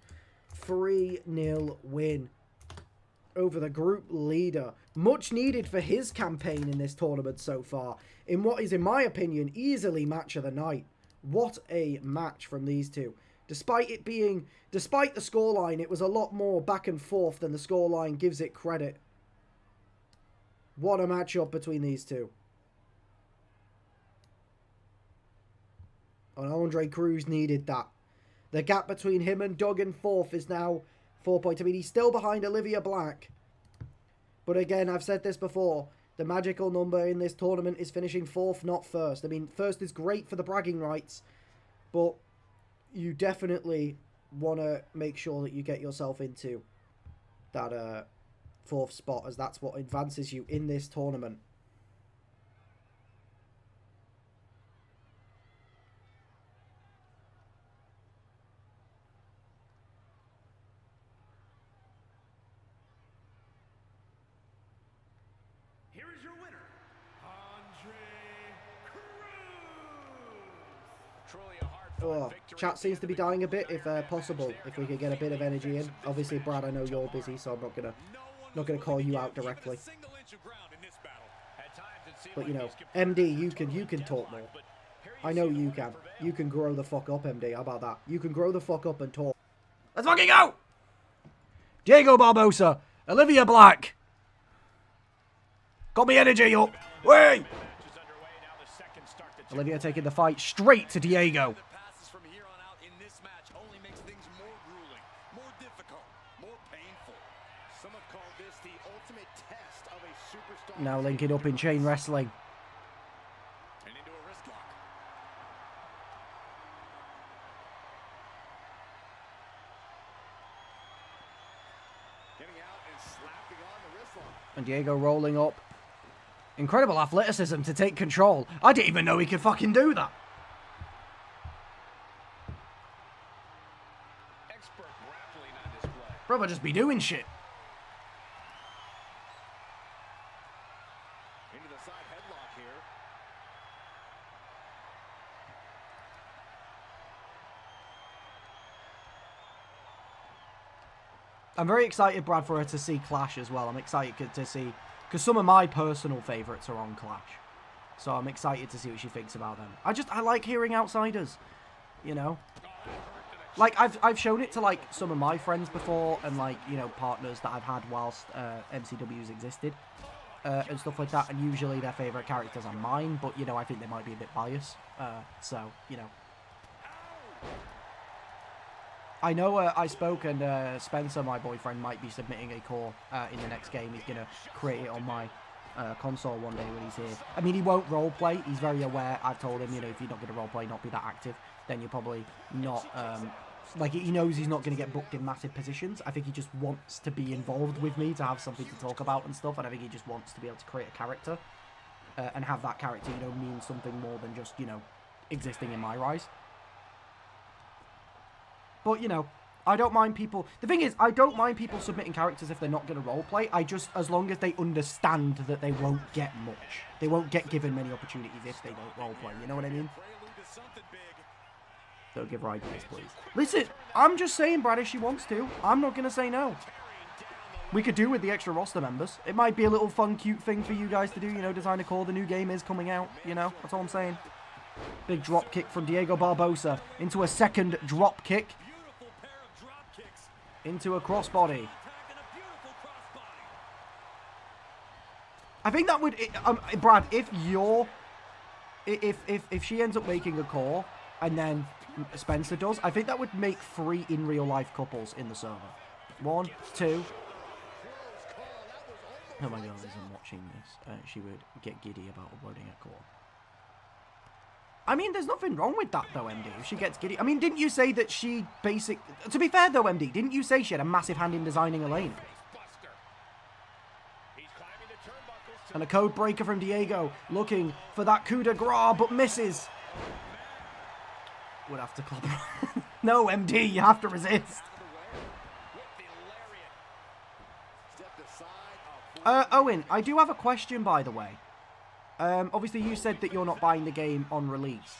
3-0 win. over the group leader. Much needed for his campaign in this tournament so far. In what is, in my opinion, easily match of the night. What a match from these two. Despite the scoreline, it was a lot more back and forth than the scoreline gives it credit. What a matchup between these two. And Andre Cruz needed that. The gap between him and Doug in fourth is now 4 points. I mean, he's still behind Olivia Black. But again, I've said this before. The magical number in this tournament is finishing fourth, not first. I mean, first is great for the bragging rights. But you definitely want to make sure that you get yourself into that fourth spot, as that's what advances you in this tournament. Here is your winner, Andre Cruz. Truly a hard-fought victory. Chat seems to be dying a bit, if possible, if we could get a bit of energy in. Obviously, Brad, I know you're busy, so I'm not gonna call you out directly. But you know, MD, you can talk more. I know you can. You can grow the fuck up, MD. How about that? You can grow the fuck up and talk. Let's fucking go! Diego Barbosa, Olivia Black. Got me energy up. Way! Olivia taking the fight straight to Diego. Now linking up in chain wrestling. And into a wrist lock. Getting out and slapping on the wrist lock. And Diego rolling up. Incredible athleticism to take control. I didn't even know he could fucking do that. Expert grappling on display. Brother just be doing shit. Into the side headlock here. I'm very excited, Brad, for her to see Clash as well. I'm excited to see, because some of my personal favourites are on Clash. So I'm excited to see what she thinks about them. I like hearing outsiders, you know? Like, I've shown it to, like, some of my friends before, and, like, you know, partners that I've had whilst MCW's existed, and stuff like that, and usually their favourite characters are mine, but, you know, I think they might be a bit biased, so, you know. I know I spoke, and Spencer, my boyfriend, might be submitting a core in the next game. He's going to create it on my console one day when he's here. I mean, he won't roleplay. He's very aware. I've told him, you know, if you're not going to roleplay, not be that active, then you're probably not... like, he knows he's not going to get booked in massive positions. I think he just wants to be involved with me to have something to talk about and stuff, and I think he just wants to be able to create a character and have that character, you know, mean something more than just, you know, existing in my rise. But, you know, I don't mind people... The thing is, I don't mind people submitting characters if they're not going to roleplay. I just, as long as they understand that they won't get much. They won't get given many opportunities if they don't roleplay. You know what I mean? Don't give her ideas, please. Listen, I'm just saying, Brad, if she wants to. I'm not going to say no. We could do with the extra roster members. It might be a little fun, cute thing for you guys to do. You know, design a core. The new game is coming out. You know, that's all I'm saying. Big drop kick from Diego Barbosa into a second drop kick. Into a crossbody. I think that would... Brad, if she ends up making a core, and then Spencer does, I think that would make 3 in real life couples in the server. 1, 2. Oh my god, as I'm watching this, she would get giddy about uploading a core. I mean, there's nothing wrong with that, though, MD, if she gets giddy. I mean, didn't you say that she To be fair, though, MD, didn't you say she had a massive hand in designing a lane? And a code breaker from Diego, looking for that coup de grace, but misses. Would have to club her. No, MD, you have to resist. Owen, I do have a question, by the way. Obviously, you said that you're not buying the game on release.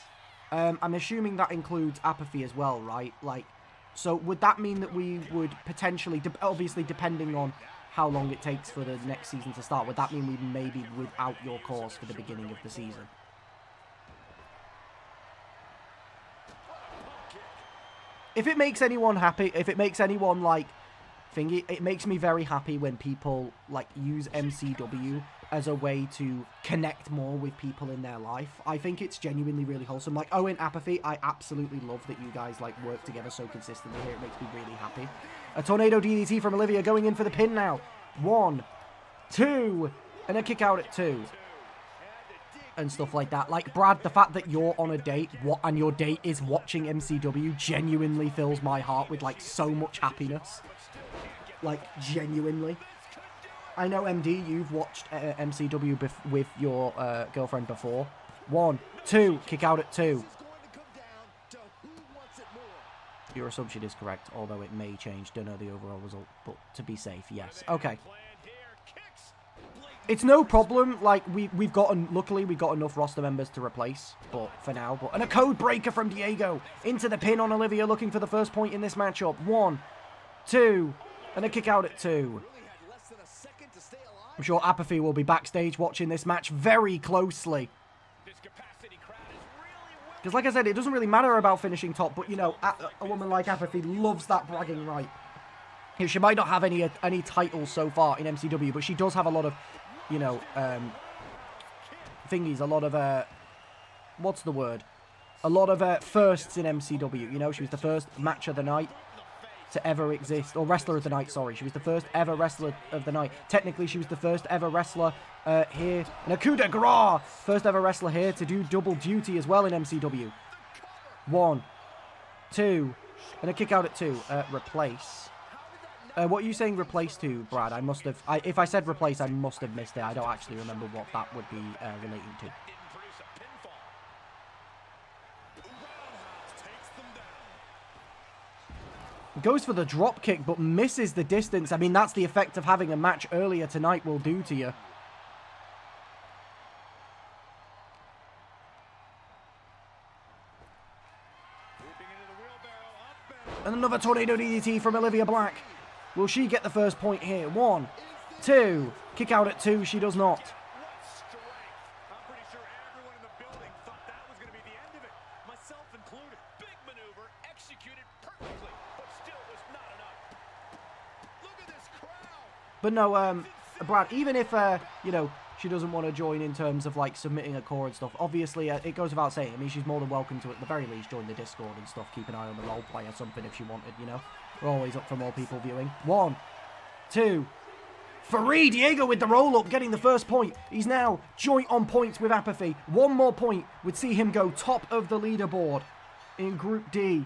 I'm assuming that includes Apathy as well, right? Like, so would that mean that we would potentially, obviously depending on how long it takes for the next season to start. Would that mean we may be without your course for the beginning of the season? If it makes anyone happy, if it makes anyone, like, thingy, it makes me very happy when people, like, use MCW as a way to connect more with people in their life. I think it's genuinely really wholesome. Like, Owen Apathy, I absolutely love that you guys, like, work together so consistently here. It makes me really happy. A tornado DDT from Olivia going in for the pin now. 1, 2, and a kick out at 2. And stuff like that. Like, Brad, the fact that you're on a date and your date is watching MCW genuinely fills my heart with, like, so much happiness. Like, genuinely. I know, MD, you've watched MCW with your girlfriend before. 1, 2, kick out at 2. Your assumption is correct, although it may change. Don't know the overall result, but to be safe, yes. Okay. It's no problem. Like, we've gotten, luckily, we got enough roster members to replace, but for now. And a code breaker from Diego into the pin on Olivia, looking for the first point in this matchup. 1, 2, and a kick out at 2. I'm sure Apathy will be backstage watching this match very closely. Because, like I said, it doesn't really matter about finishing top, but, you know, a woman like Apathy loves that bragging right. You know, she might not have any titles so far in MCW, but she does have a lot of, you know, thingies, a lot of, what's the word? A lot of firsts in MCW, you know? She was the first match of the night to ever exist, or wrestler of the night, sorry. She was the first ever wrestler of the night. Technically, she was the first ever wrestler here. And a coup de grace, first ever wrestler here to do double duty as well in MCW. 1, 2, and a kick out at 2. Replace. What are you saying replace to, Brad? I must have, if I said replace, I must have missed it. I don't actually remember what that would be relating to. Goes for the drop kick, but misses the distance. I mean, that's the effect of having a match earlier tonight will do to you. And another tornado DDT from Olivia Black. Will she get the first point here? 1, 2. Kick out at 2. She does not. I'm pretty sure everyone in the building thought that was going to be the end of it, myself included. Big maneuver, executed perfectly, but still was not enough. Look at this crowd. But no, Brad, even if, you know, she doesn't want to join in terms of, like, submitting a core and stuff, obviously, it goes without saying. I mean, she's more than welcome to, at the very least, join the Discord and stuff. Keep an eye on the roleplay or something if she wanted, you know. We're always up for more people viewing. 1, 2, 3. Diego with the roll-up, getting the first point. He's now joint on points with Apathy. One more point would see him go top of the leaderboard in Group D.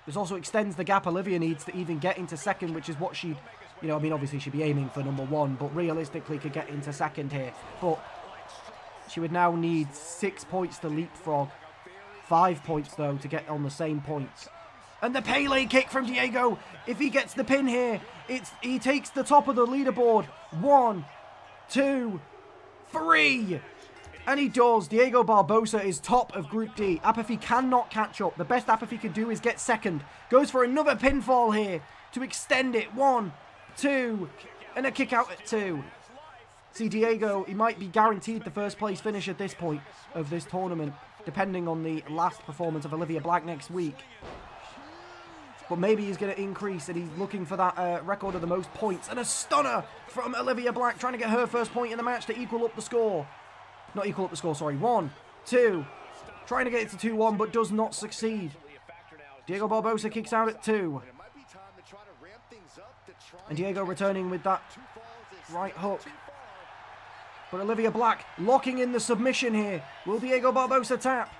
This also extends the gap Olivia needs to even get into second, which is what she, you know, I mean, obviously she'd be aiming for number 1, but realistically could get into second here. But she would now need 6 points to leapfrog. 5 points, though, to get on the same points. And the Pele kick from Diego. If he gets the pin here, he takes the top of the leaderboard. 1, 2, 3. And he does. Diego Barbosa is top of Group D. Apathy cannot catch up. The best Apathy can do is get second. Goes for another pinfall here to extend it. 1, 2, and a kick out at 2. See, Diego, he might be guaranteed the first place finish at this point of this tournament, depending on the last performance of Olivia Black next week. But maybe he's going to increase, and he's looking for that record of the most points. And a stunner from Olivia Black, trying to get her first point in the match to equal up the score. Not equal up the score, sorry. 1, 2. Trying to get it to 2-1, but does not succeed. Diego Barbosa kicks out at 2. And Diego returning with that right hook. But Olivia Black locking in the submission here. Will Diego Barbosa tap?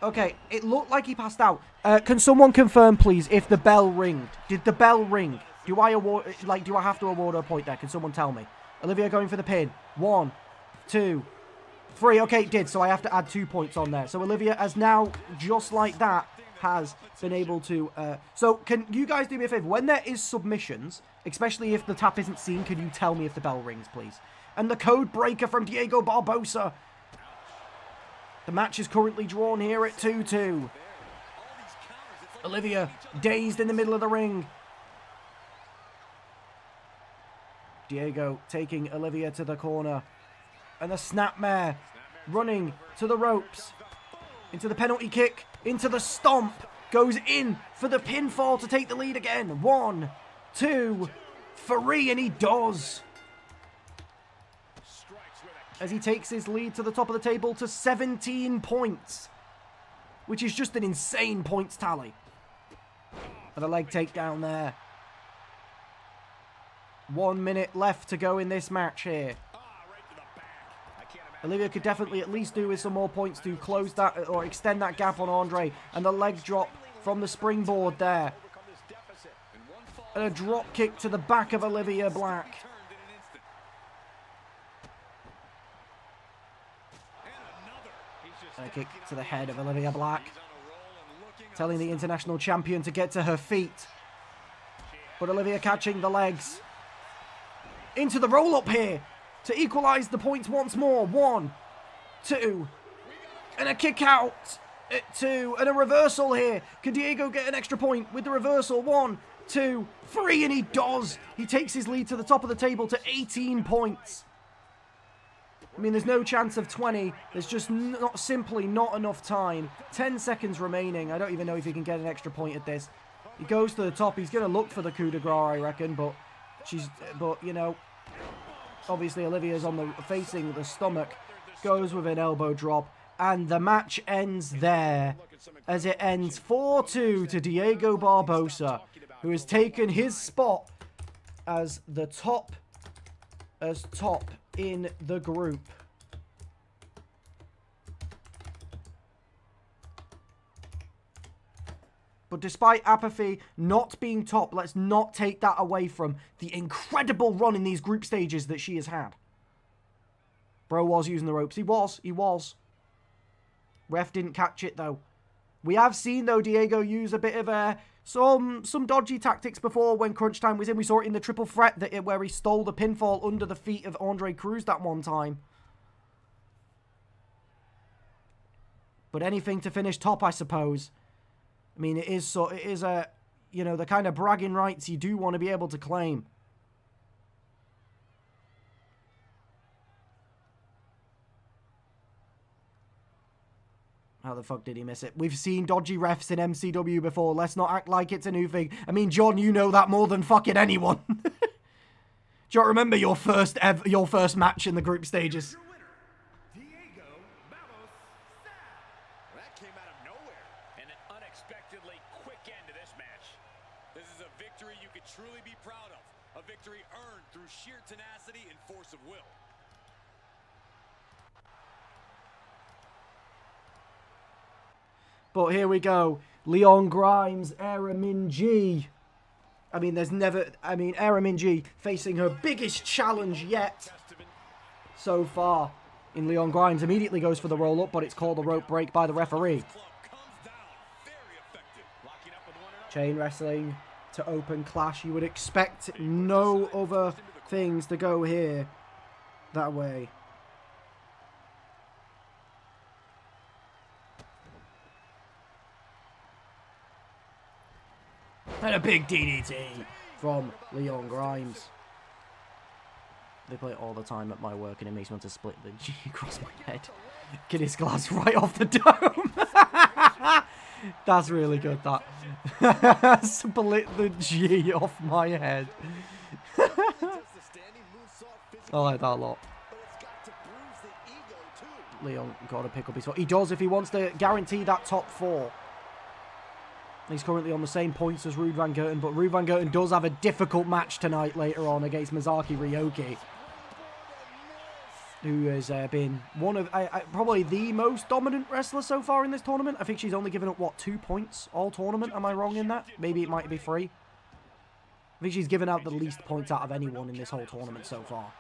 Okay, it looked like he passed out. Can someone confirm, please, if the bell ringed? Did the bell ring? Do I have to award her a point there? Can someone tell me? Olivia going for the pin. 1, 2, 3. Okay, it did, so I have to add 2 points on there. So Olivia has now, just like that, has been able to... So can you guys do me a favor? When there is submissions, especially if the tap isn't seen, can you tell me if the bell rings, please? And the code breaker from Diego Barbosa. The match is currently drawn here at 2-2. Olivia, dazed in the middle of the ring. Diego taking Olivia to the corner. And the snapmare running to the ropes. Into the penalty kick. Into the stomp. Goes in for the pinfall to take the lead again. 1, 2, 3, and he does. As he takes his lead to the top of the table to 17 points. Which is just an insane points tally. And a leg takedown there. 1 minute left to go in this match here. Olivia could definitely at least do with some more points to close that or extend that gap on Andre. And the leg drop from the springboard there. And a drop kick to the back of Olivia Black. And a kick to the head of Olivia Black. Telling the international champion to get to her feet. But Olivia catching the legs. Into the roll-up here to equalise the points once more. 1, 2, and a kick out at 2, and a reversal here. Can Diego get an extra point with the reversal? 1, 2, 3, and he does. He takes his lead to the top of the table to 18 points. I mean, there's no chance of 20. There's just simply not enough time. 10 seconds remaining. I don't even know if he can get an extra point at this. He goes to the top. He's going to look for the coup de grace, I reckon, but you know, obviously Olivia's facing the stomach, goes with an elbow drop, and the match ends there, as it ends 4-2 to Diego Barbosa, who has taken his spot as the top in the group. But despite apathy not being top, let's not take that away from the incredible run in these group stages that she has had. Bro was using the ropes. He was. Ref didn't catch it, though. We have seen, though, Diego use a bit of some dodgy tactics before when crunch time was in. We saw it in the triple threat where he stole the pinfall under the feet of Andre Cruz that one time. But anything to finish top, I suppose. I mean, it is you know, the kind of bragging rights you do want to be able to claim. How the fuck did he miss it? We've seen dodgy refs in MCW before. Let's not act like it's a new thing. I mean, John, you know that more than fucking anyone. Do you remember your first match in the group stages? Truly be proud of. A victory earned through sheer tenacity and force of will. But here we go. Leon Grimes, Era Minji. I mean, Era Minji facing her biggest challenge yet so far. In Leon Grimes immediately goes for the roll-up, but it's called a rope break by the referee. Chain wrestling to open Clash. You would expect no other things to go here that way. And a big DDT from Leon Grimes. They play it all the time at my work and it makes me want to split the G across my head. Get his glass right off the dome. That's really good, that. Split the G off my head. I like that a lot. Leon got to pick up his foot. He does if he wants to guarantee that top 4. He's currently on the same points as Rude Van Gouten, but Rude Van Gouten does have a difficult match tonight later on against Misaki Ryoki, who has been one of probably the most dominant wrestler so far in this tournament. I think she's only given up, what, 2 points all tournament? Am I wrong in that? Maybe it might be 3. I think she's given out the least points out of anyone in this whole tournament so far.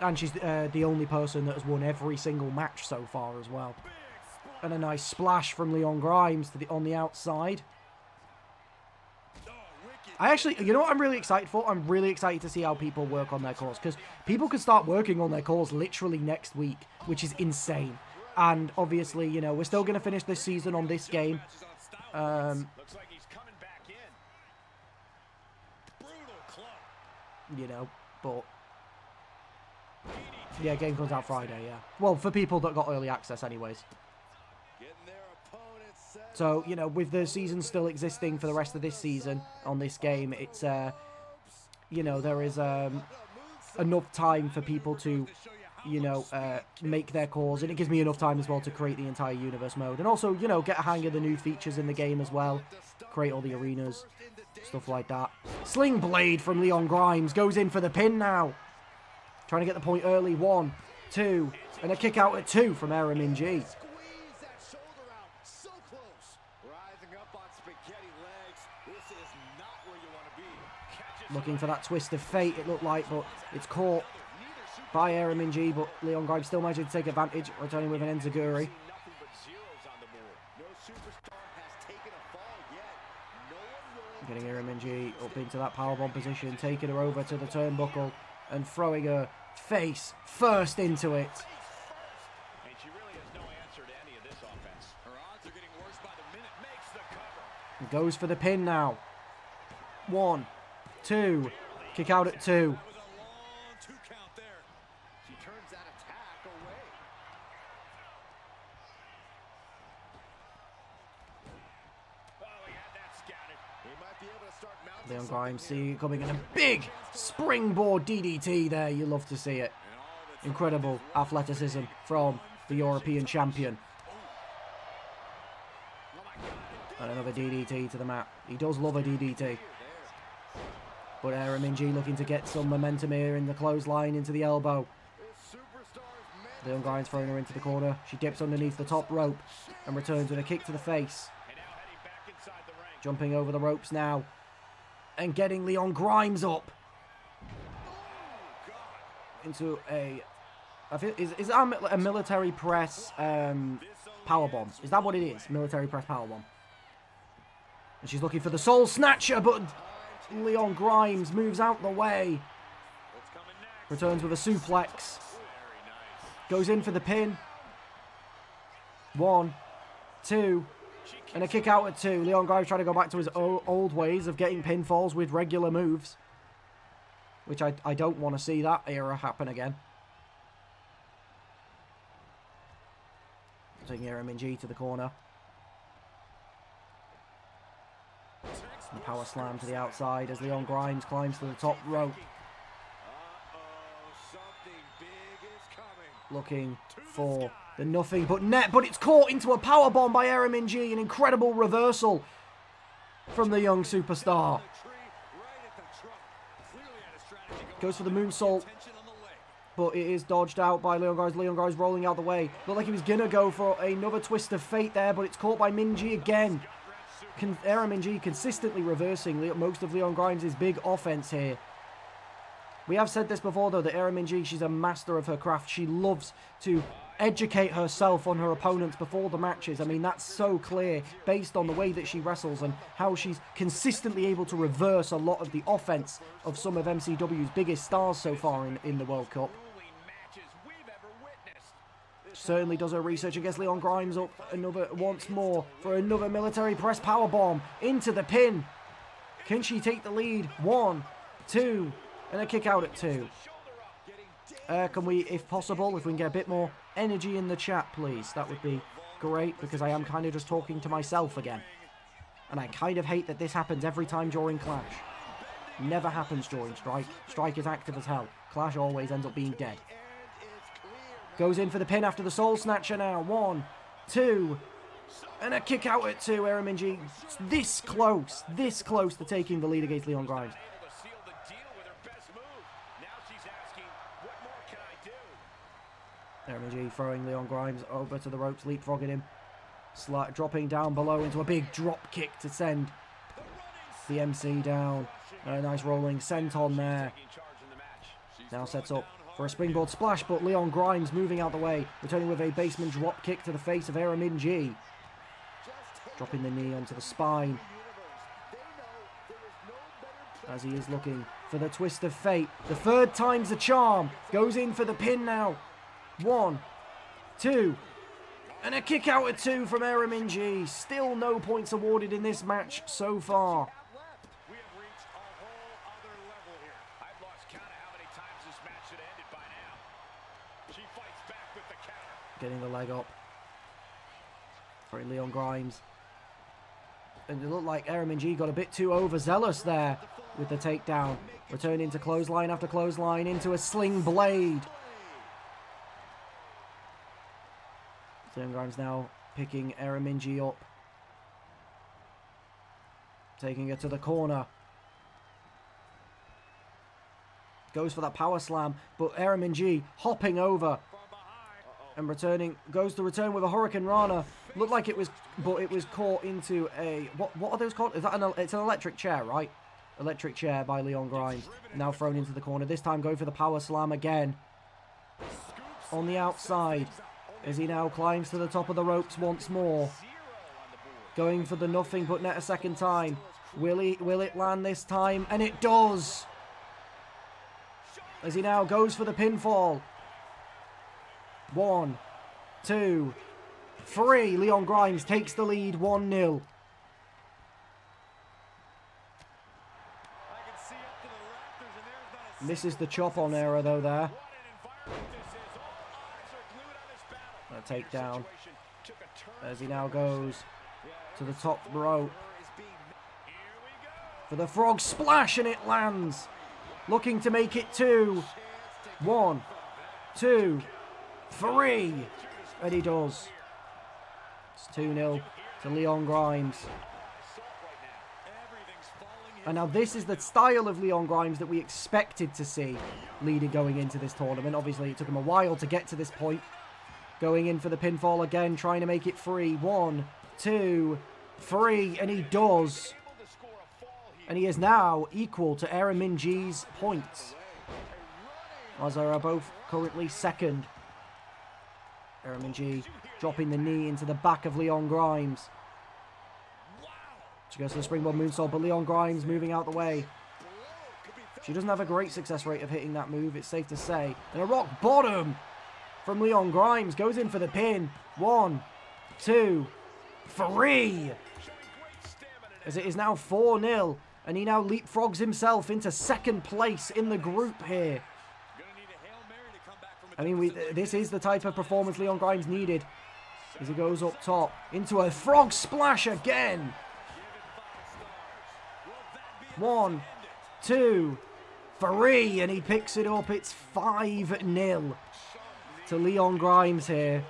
And she's the only person that has won every single match so far as well. And a nice splash from Leon Grimes on the outside. I actually, you know what I'm really excited for? I'm really excited to see how people work on their cores, because people can start working on their cores literally next week, which is insane. And obviously, you know, we're still going to finish this season on this game. Looks like he's coming back in. Brutal club. You know, but... Yeah, game comes out Friday, yeah. Well, for people that got early access anyways. So, you know, with the season still existing for the rest of this season on this game, it's, you know, there is enough time for people to, you know, make their calls. And it gives me enough time as well to create the entire universe mode. And also, you know, get a hang of the new features in the game as well. Create all the arenas, stuff like that. Sling Blade from Leon Grimes goes in for the pin now. Trying to get the point early. 1, 2, and a kick out at 2 from Aramin G. Looking for that twist of fate, it looked like, but it's caught by Aramin G, but Leon Grimes still managing to take advantage, returning with an enziguri. Getting Aramin G up into that powerbomb position, taking her over to the turnbuckle and throwing her face first into it. And she really has no answer to any of this offense. Her odds are getting worse by the minute. Makes the cover. Goes for the pin now. 1, 2, kick out at 2. That was a long 2 count there. She turns that attack away. Oh, he had that scouted. He might be able to start mounting Leon something Grimes here. see it coming in a big springboard DDT there. You love to see it. Incredible athleticism from the European champion. And another DDT to the mat. He does love a DDT. But Aramin G looking to get some momentum here in the clothesline into the elbow. Leon Grimes throwing her into the corner. She dips underneath the top rope and returns with a kick to the face. Jumping over the ropes now. And getting Leon Grimes up. Into a... I feel, is that a military press powerbomb? Is that what it is? Military press powerbomb. And she's looking for the Soul Snatcher, but Leon Grimes moves out the way. Returns with a suplex. Goes in for the pin. 1, 2, and a kick out at 2. Leon Grimes trying to go back to his old ways of getting pinfalls with regular moves. Which I don't want to see that era happen again. Taking Aramin G to the corner. And power slam to the outside as Leon Grimes climbs to the top rope. Looking for the nothing but net, but it's caught into a powerbomb by Aramin G. An incredible reversal from the young superstar. Goes for the moonsault, but it is dodged out by Leon Grimes. Leon Grimes rolling out the way. Looked like he was going to go for another twist of fate there, but it's caught by Min G again. Aramin G consistently reversing most of Leon Grimes' big offense here. We have said this before, though, that Aramin G, she's a master of her craft. She loves to educate herself on her opponents before the matches. I mean, that's so clear based on the way that she wrestles and how she's consistently able to reverse a lot of the offense of some of MCW's biggest stars so far in the World Cup. Certainly does her research against Leon Grimes up once more for another military press powerbomb into the pin. Can she take the lead? 1, 2, and a kick out at 2. Can we, if possible, if we can get a bit more energy in the chat, please? That would be great, because I am kind of just talking to myself again. And I kind of hate that this happens every time during Clash. Never happens during Strike. Strike is active as hell. Clash always ends up being dead. Goes in for the pin after the Soul Snatcher now. 1, 2, and a kick out at 2. Aramin G this close to taking the lead against Leon Grimes. Aramin G throwing Leon Grimes over to the ropes, leapfrogging him. Dropping down below into a big drop kick to send the MC down. A nice rolling senton there. Now sets up for a springboard splash, but Leon Grimes moving out the way, returning with a basement drop kick to the face of Aramin G. Dropping the knee onto the spine. As he is looking for the twist of fate. The third time's the charm. Goes in for the pin now. 1, 2, And a kick out at 2 from Eraminji. Still no points awarded in this match so far. We have reached a whole other level here. I've lost count of how many times this match should have ended by now. She fights back with the counter. Getting the leg up. Sorry, Leon Grimes. And it looked like Eraminji got a bit too overzealous there with the takedown. Returning to clothesline after clothesline into a sling blade. Leon Grimes now picking Eraminji up. Taking her to the corner. Goes for that power slam, but Eraminji hopping over and returning. Goes to return with a Hurricane Rana. Looked like it was, but it was caught into a what are those called? Is that it's an electric chair, right? Electric chair by Leon Grimes. Now thrown into the corner. This time going for the power slam again. On the outside. As he now climbs to the top of the ropes once more. Going for the nothing but net a second time. Will it land this time? And it does. As he now goes for the pinfall. 1, 2, 3. Leon Grimes takes the lead 1-0. This is the chop on error though there. A takedown. As he now goes to the top rope. For the frog splash and it lands. Looking to make it 2. 1, 2, 3. And he does. It's 2-0 to Leon Grimes. And now this is the style of Leon Grimes that we expected to see leading going into this tournament. Obviously, it took him a while to get to this point. Going in for the pinfall again, trying to make it 3. 1, 2, 3. And he does. And he is now equal to Eraminji's points. As they are both currently second. Eraminji dropping the knee into the back of Leon Grimes. She goes to the springboard moonsault, but Leon Grimes moving out the way. She doesn't have a great success rate of hitting that move, it's safe to say. And a rock bottom from Leon Grimes. Goes in for the pin. 1, 2, 3. As it is now 4-0. And he now leapfrogs himself into second place in the group here. I mean, this is the type of performance Leon Grimes needed. As he goes up top into a frog splash again. 1, 2, 3. And he picks it up. It's 5-0 to Leon Grimes here.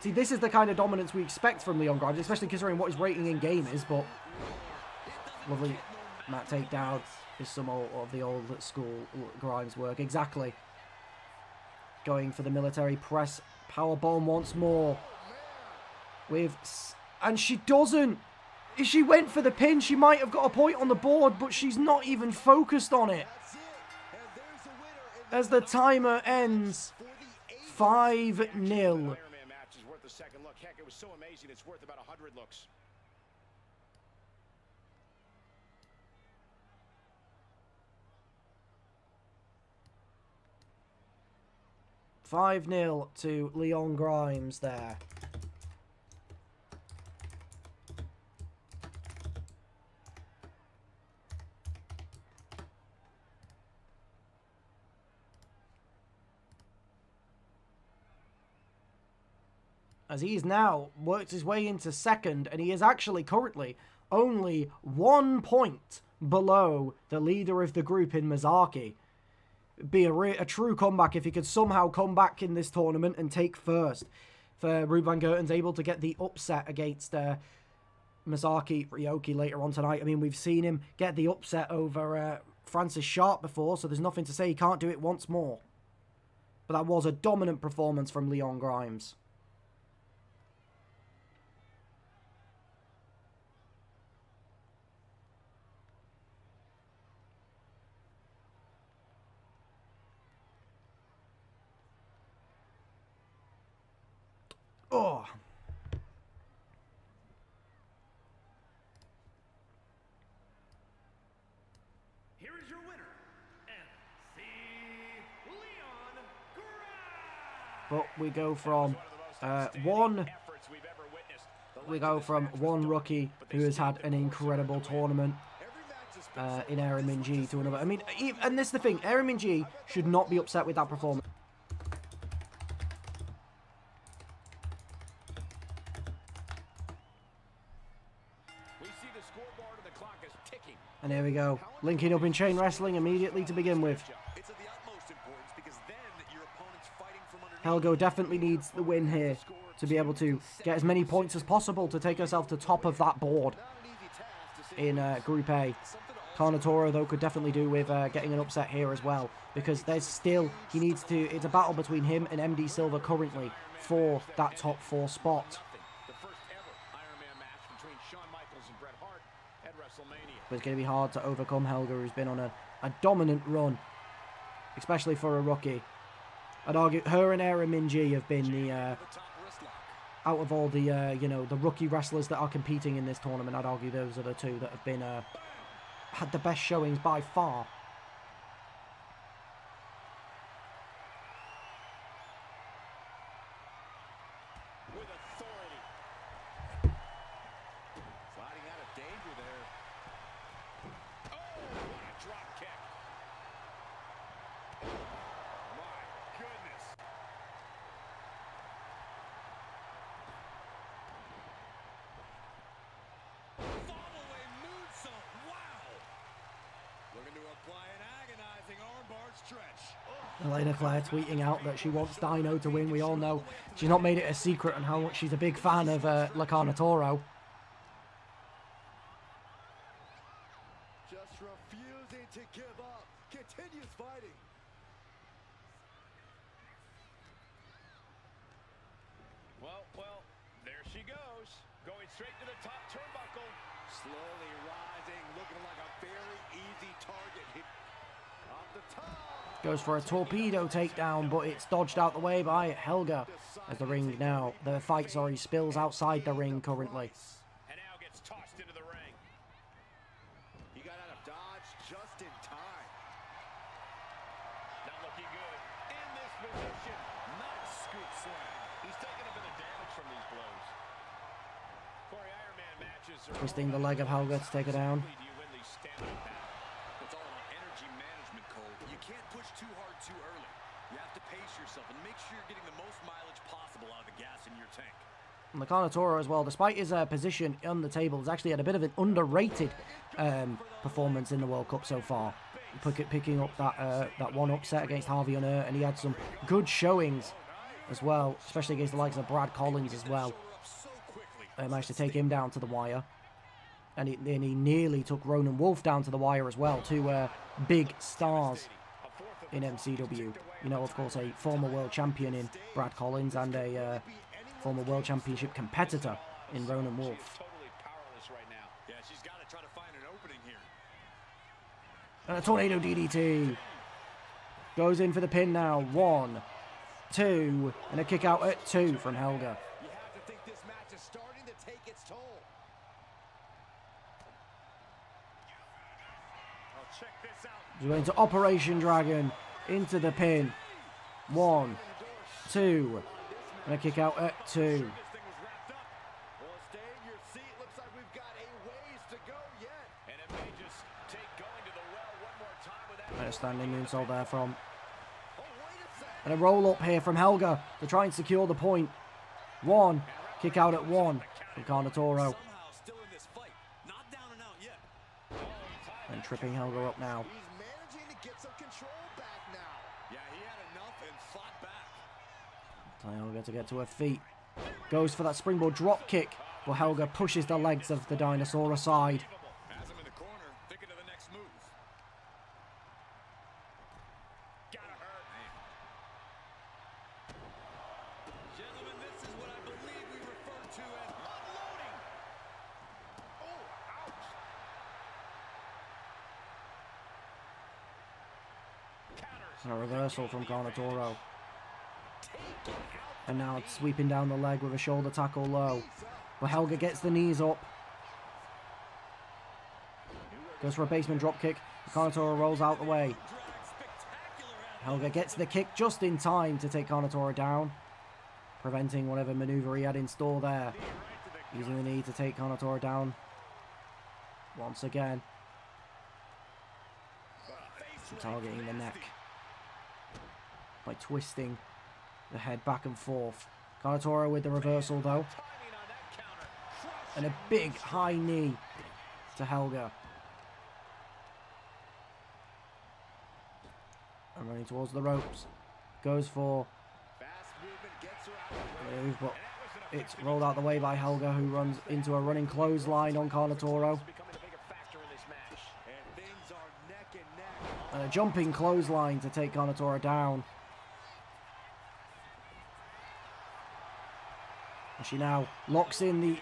See, this is the kind of dominance we expect from Leon Grimes, especially considering what his rating in game is, but lovely mat takedown is some of the old school Grimes work. Exactly. Going for the military press powerbomb once more. And she doesn't. If she went for the pin, she might have got a point on the board, but she's not even focused on it. As the timer ends, 5-0. Second look. Heck, it was so amazing, it's worth about 100 looks. $5-0 to Leon Grimes there. As he's now worked his way into second, and he is actually currently only 1 point below the leader of the group in Mizaki. It'd be a true comeback if he could somehow come back in this tournament and take first. For Ruud van Gerten's able to get the upset against Masaki Ryoki later on tonight. I mean, we've seen him get the upset over Francis Sharp before, so there's nothing to say he can't do it once more. But that was a dominant performance from Leon Grimes. Oh. Here is your winner, MC Leon Grimes. but we go from one rookie who has had an incredible tournament in Aaron Minji to another. I mean, and this is the thing, Aaron Minji should not be upset with that performance. And here we go, linking up in chain wrestling immediately to begin with. Helga definitely needs the win here to be able to get as many points as possible to take herself to top of that board in Group A. Carnotoro, though, could definitely do with getting an upset here as well, because there's still, he needs to, it's a battle between him and MD Silva currently for that top 4 spot. But it's going to be hard to overcome Helga, who's been on a dominant run, especially for a rookie. I'd argue her and Aaron Minji have been the, out of all the, you know, the rookie wrestlers that are competing in this tournament, I'd argue those are the two that have been, had the best showings by far. With authority. Sliding out of danger there. Oh, what a drop kick. My goodness. Follow-away moonsault. Wow. Looking to apply an agonizing armbar stretch. Elena Claire tweeting out that she wants Dino to win. We all know she's not made it a secret on how much she's a big fan of Carnotoro. Just refusing to give up. Continues fighting. Well, there she goes. Going straight to the top turnbuckle. Slowly rising, looking like a very easy target. Off the top. Goes for a torpedo takedown, but it's dodged out the way by Helga as the fight spills outside the ring currently. And now gets tossed into the ring. He got out of dodge just in time. Not looking good. In this position. Nice scoop slam. He's taking a bit of damage from these blows. Corey, Iron Man matches are Twisting the leg of Helga to take her down. do you win these stamina battles? It's all about energy management, Cole. You can't push too hard too early. You have to pace yourself and make sure you're getting the most mileage possible out of the gas in your tank. And the Carnotoro as well, despite his position on the table, has actually had a bit of an underrated performance in the World Cup so far. Picking up that one upset against Harvey Unner, and he had some good showings as well, especially against the likes of Brad Collins as well. Managed to take him down to the wire. And he nearly took Ronan Wolf down to the wire as well. Two big stars in MCW. You know, of course, a former world champion in Brad Collins and a former world championship competitor in Ronan Wolf. totally powerless right now. Yeah, she's got to try to find an opening here. And a tornado DDT. Goes in for the pin now. 1, 2, and a kick out at 2 from Helga. You have to think this match is starting to take its toll. Oh, check this out. He's going to Operation Dragon into the pin. 1, 2, and a kick out at 2. This thing was wrapped up. Well, stay in your seat. Looks like we've got a ways to go yet. And it may just take going to the well one more time with that. And a standing moonsault there from. Oh, wait a second. And a roll up here from Helga to try and secure the point. 1, kick out at 1 from Carnotoro. Somehow still in this fight. Not down and out yet. And tripping Helga up now. He's managing to get some control back now. Yeah, he had enough and fought back. Helga to get to her feet. Goes for that springboard drop kick, but Helga pushes the legs of the dinosaur aside. Has him in the corner, thinking of the next move. Gotta hurt. Gentlemen, this is what I believe we refer to as unloading. Oh, ouch. Counters. A reversal from Carnotoro. And now it's sweeping down the leg with a shoulder tackle low. But Helga gets the knees up. Goes for a basement drop kick. Carnotoro rolls out the way. Helga gets the kick just in time to take Carnotoro down. preventing whatever maneuver he had in store there. Using the knee to take Kanetora down once again. And targeting the neck by twisting the head back and forth. Kanetora with the reversal though. And a big high knee to Helga. And running towards the ropes. Goes for a move, but it's rolled out the way by Helga, who runs into a running clothesline on Kanetora. And a jumping clothesline to take Kanetora down. And she now locks in the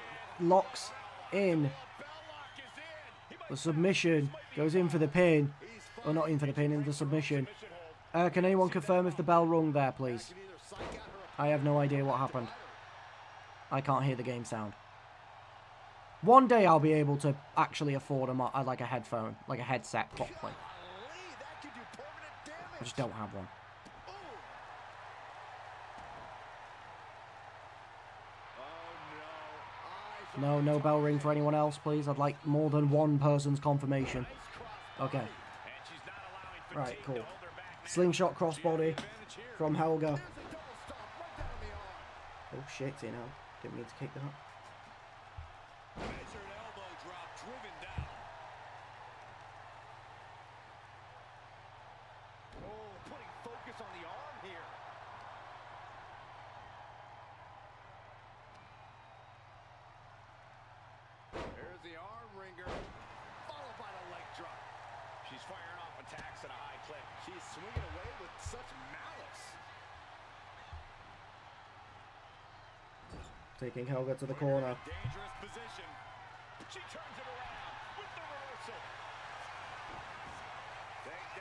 submission. Goes in for the pin. Or not in for the pin, in the submission. Can anyone confirm if the bell rung there, please? I have no idea what happened. I can't hear the game sound. One day I'll be able to actually afford like a headphone, like a headset properly. I just don't have one. No bell ring for anyone else, please. I'd like more than one person's confirmation. Okay. Right, cool. Slingshot crossbody from Helga. Oh shit, you know. Didn't mean to kick that. Measured elbow drop driven down. Oh, putting focus on the arm here. There's the arm wringer, followed by the leg drop. She's firing off attacks at a high clip. She's swinging away with such malice. Taking Helga to the corner. Dangerous position. She turns it around with the reversal. Down to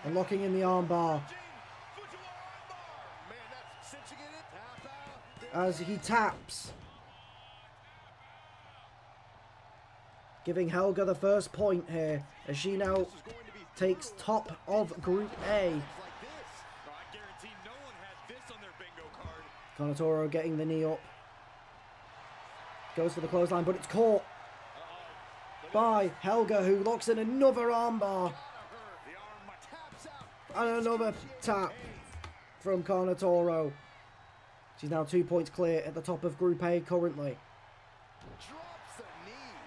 the And locking in the armbar. man, that's cinching it. Tap out. As he taps. Giving Helga the first point here. As she now takes top of Group A. Like this. I guarantee no one has this on their bingo card. Kanetora getting the knee up. Goes for the clothesline, but it's caught by Helga, who locks in another armbar. And another tap from Kanetora. She's now 2 points clear at the top of Group A currently. Drops the knee.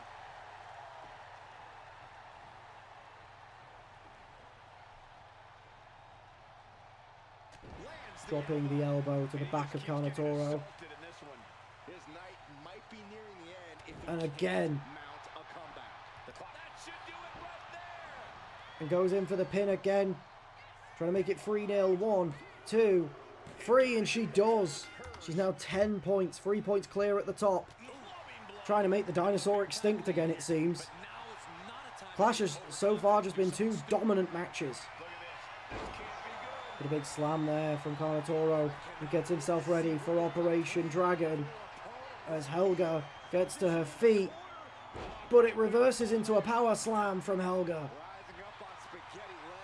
Dropping the elbow to the back of Kanetora. His night might be nearing the end if he And can't again. mount a comeback. The clock. That should do it right there. And goes in for the pin again. Trying to make it 3-0. 1, 2, 3. And she does. She's now 10 points. 3 points clear at the top. Trying to make the dinosaur extinct again, it seems. Clash has so far just been 2 dominant matches. But a big slam there from Kanetora. He gets himself ready for Operation Dragon. As Helga gets to her feet. But it reverses into a power slam from Helga.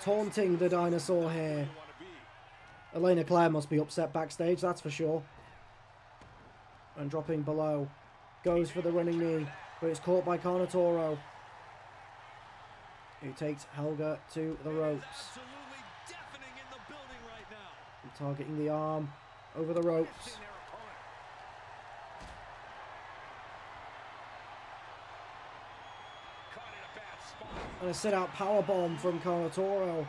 Taunting the dinosaur here. Elena Claire must be upset backstage, that's for sure. And dropping below. Goes for the running knee. But it's caught by Kanetora. Who takes Helga to the ropes. Absolutely deafening in the building right now. And targeting the arm over the ropes. And a sit-out powerbomb from Kanetora.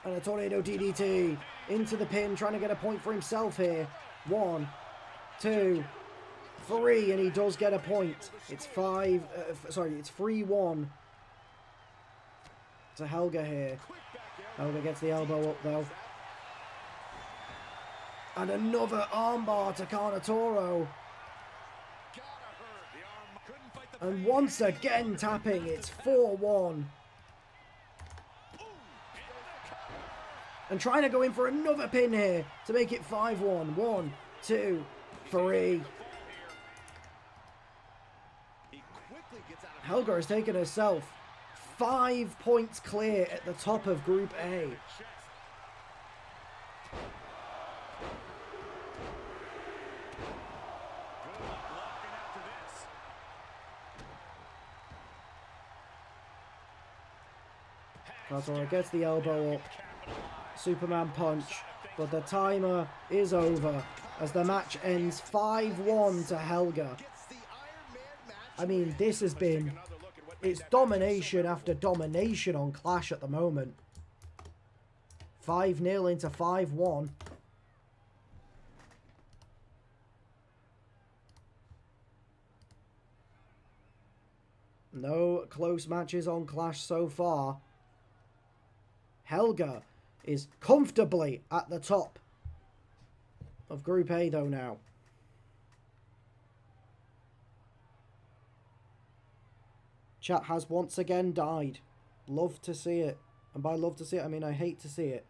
And a tornado DDT into the pin, trying to get a point for himself here. 1, 2, 3, and he does get a point. It's 3-1 to Helga here. Helga gets the elbow up though. And another armbar to Kanetora. And once again tapping, it's 4-1. And trying to go in for another pin here to make it 5-1. 1, 2, 3. Helga has taken herself 5 points clear at the top of Group A. Natora gets the elbow up. Superman punch. But the timer is over as the match ends 5-1 to Helga. I mean, this has been... It's domination after domination on Clash at the moment. 5-0 into 5-1. No close matches on Clash so far. Helga is comfortably at the top of Group A though now. Chat has once again died. Love to see it. And by love to see it, I mean I hate to see it.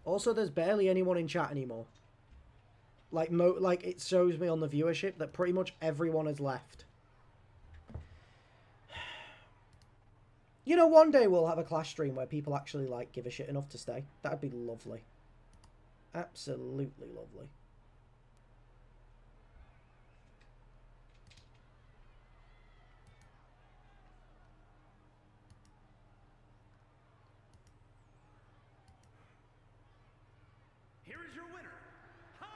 Also, there's barely anyone in chat anymore. Like it shows me on the viewership that pretty much everyone has left. You know, one day we'll have a Clash stream where people actually, like, give a shit enough to stay. That'd be lovely. Absolutely lovely. Here is your winner. Hi!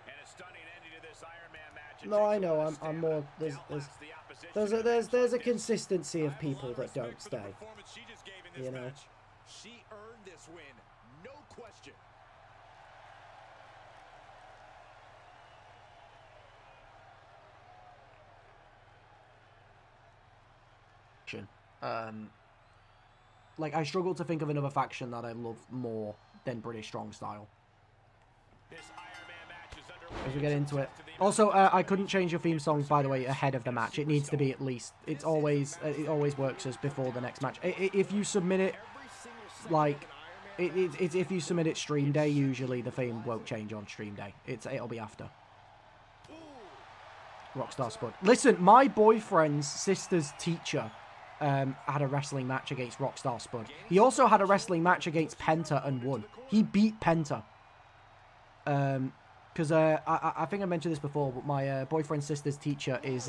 And a stunning ending to this Iron Man match. No, I know. I'm more. There's a consistency of people that don't stay. You know. She earned this win, no question. Like, I struggle to think of another faction that I love more than British Strong Style. As we get into it. Also, I couldn't change your theme song, by the way, ahead of the match. It needs to be at least. It always works as before the next match. If you submit it, like, if you submit it stream day, usually the theme won't change on stream day. It'll be after. Rockstar Spud. Listen, my boyfriend's sister's teacher had a wrestling match against Rockstar Spud. He also had a wrestling match against Penta and won. He beat Penta. Because I think I mentioned this before, but my boyfriend's sister's teacher is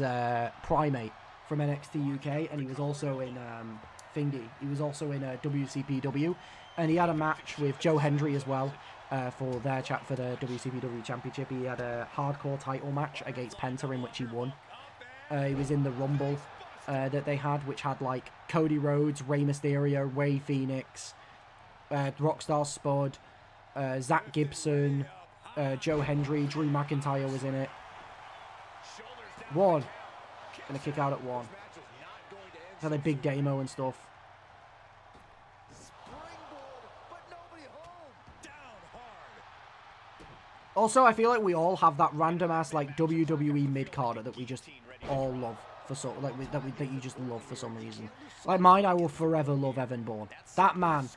Primate from NXT UK, and he was also in Thingy. He was also in WCPW, and he had a match with Joe Hendry as well for their chat for the WCPW Championship. He had a hardcore title match against Penta in which he won. He was in the Rumble that they had, which had like Cody Rhodes, Rey Mysterio, Rey Fenix, Rockstar Spud, Zach Gibson. Joe Hendry, Drew McIntyre was in it. One. Gonna kick out at one. Had a big demo and stuff. Also, I feel like we all have that random ass like WWE mid-carder that we just all love for so that you just love for some reason. Like mine, I will forever love Evan Bourne. That man.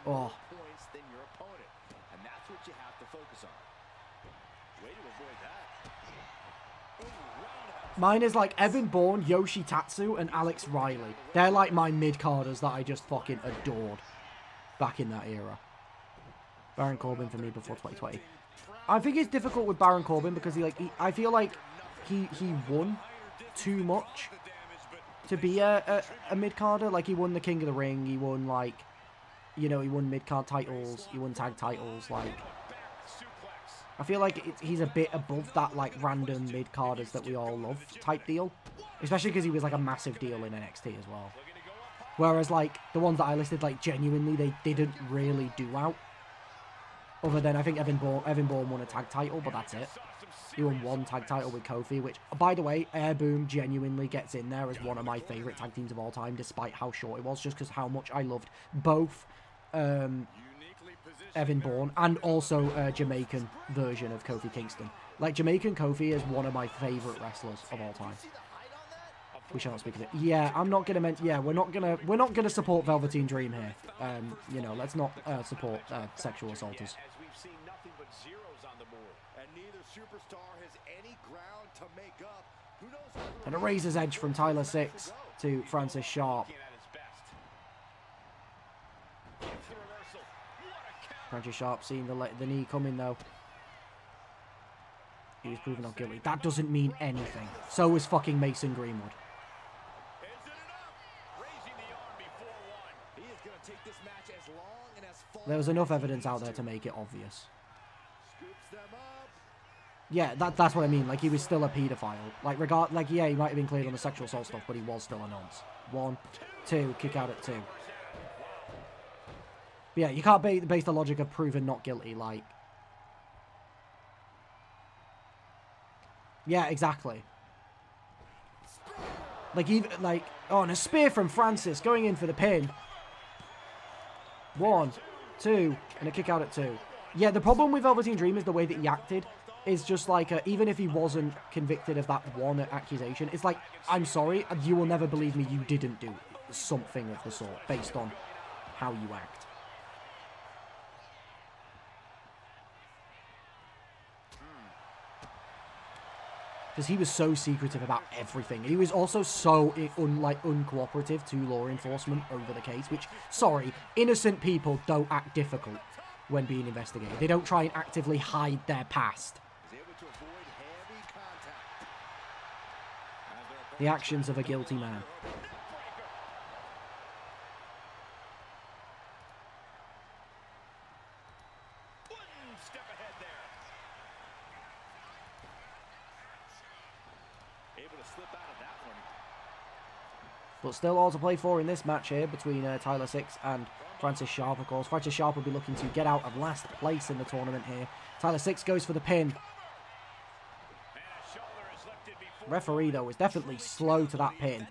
Oh. Mine is like Evan Bourne, Yoshi Tatsu, and Alex Riley. They're like my mid-carders that I just fucking adored back in that era. Baron Corbin for me before 2020. I think it's difficult with Baron Corbin because I feel like he won too much to be a mid-carder. Like, he won the King of the Ring, he won, like, you know, he won mid-card titles, he won tag titles, like... I feel like he's a bit above that, like, random mid-carders that we all love type deal. Especially because he was, like, a massive deal in NXT as well. Whereas, like, the ones that I listed, like, genuinely, they didn't really do out. Other than, I think Evan Bourne won a tag title, but that's it. He won one tag title with Kofi, which, by the way, Air Boom genuinely gets in there as one of my favourite tag teams of all time, despite how short it was, just because how much I loved both Evan Bourne and also a Jamaican version of Kofi Kingston. Like, Jamaican Kofi is one of my favourite wrestlers of all time. We shall not speak of it. Yeah, I'm not gonna mention. Yeah, we're not gonna support Velveteen Dream here. You know, let's not support sexual assaulters. As we've seen nothing but zeros on the board. And neither superstar has any ground to make up. Who knows? And a razor's edge from Tyler 6 to Francis Sharp. Francis Sharp seeing the knee coming though. He was proven not guilty. That doesn't mean anything. So is fucking Mason Greenwood. There was enough evidence out there to make it obvious. Yeah, that's what I mean. Like, he was still a paedophile. Like, yeah, he might have been cleared on the sexual assault stuff, but he was still a nonce. 1, 2, kick out at 2. But yeah, you can't base the logic of proven not guilty, like... Yeah, exactly. Like, even, like... Oh, and a spear from Francis, going in for the pin. 1, 2, and a kick out at 2. Yeah, the problem with Velveteen Dream is the way that he acted. Is just like, even if he wasn't convicted of that one accusation, it's like, I'm sorry, you will never believe me, you didn't do something of the sort, based on how you act. Because he was so secretive about everything. He was also so uncooperative to law enforcement over the case, which, sorry, innocent people don't act difficult when being investigated. They don't try and actively hide their past. The actions of a guilty man. But still all to play for in this match here between Tyler 6 and Francis Sharp, of course. Francis Sharp will be looking to get out of last place in the tournament here. Tyler 6 goes for the pin. Referee, though, is definitely slow to that pin.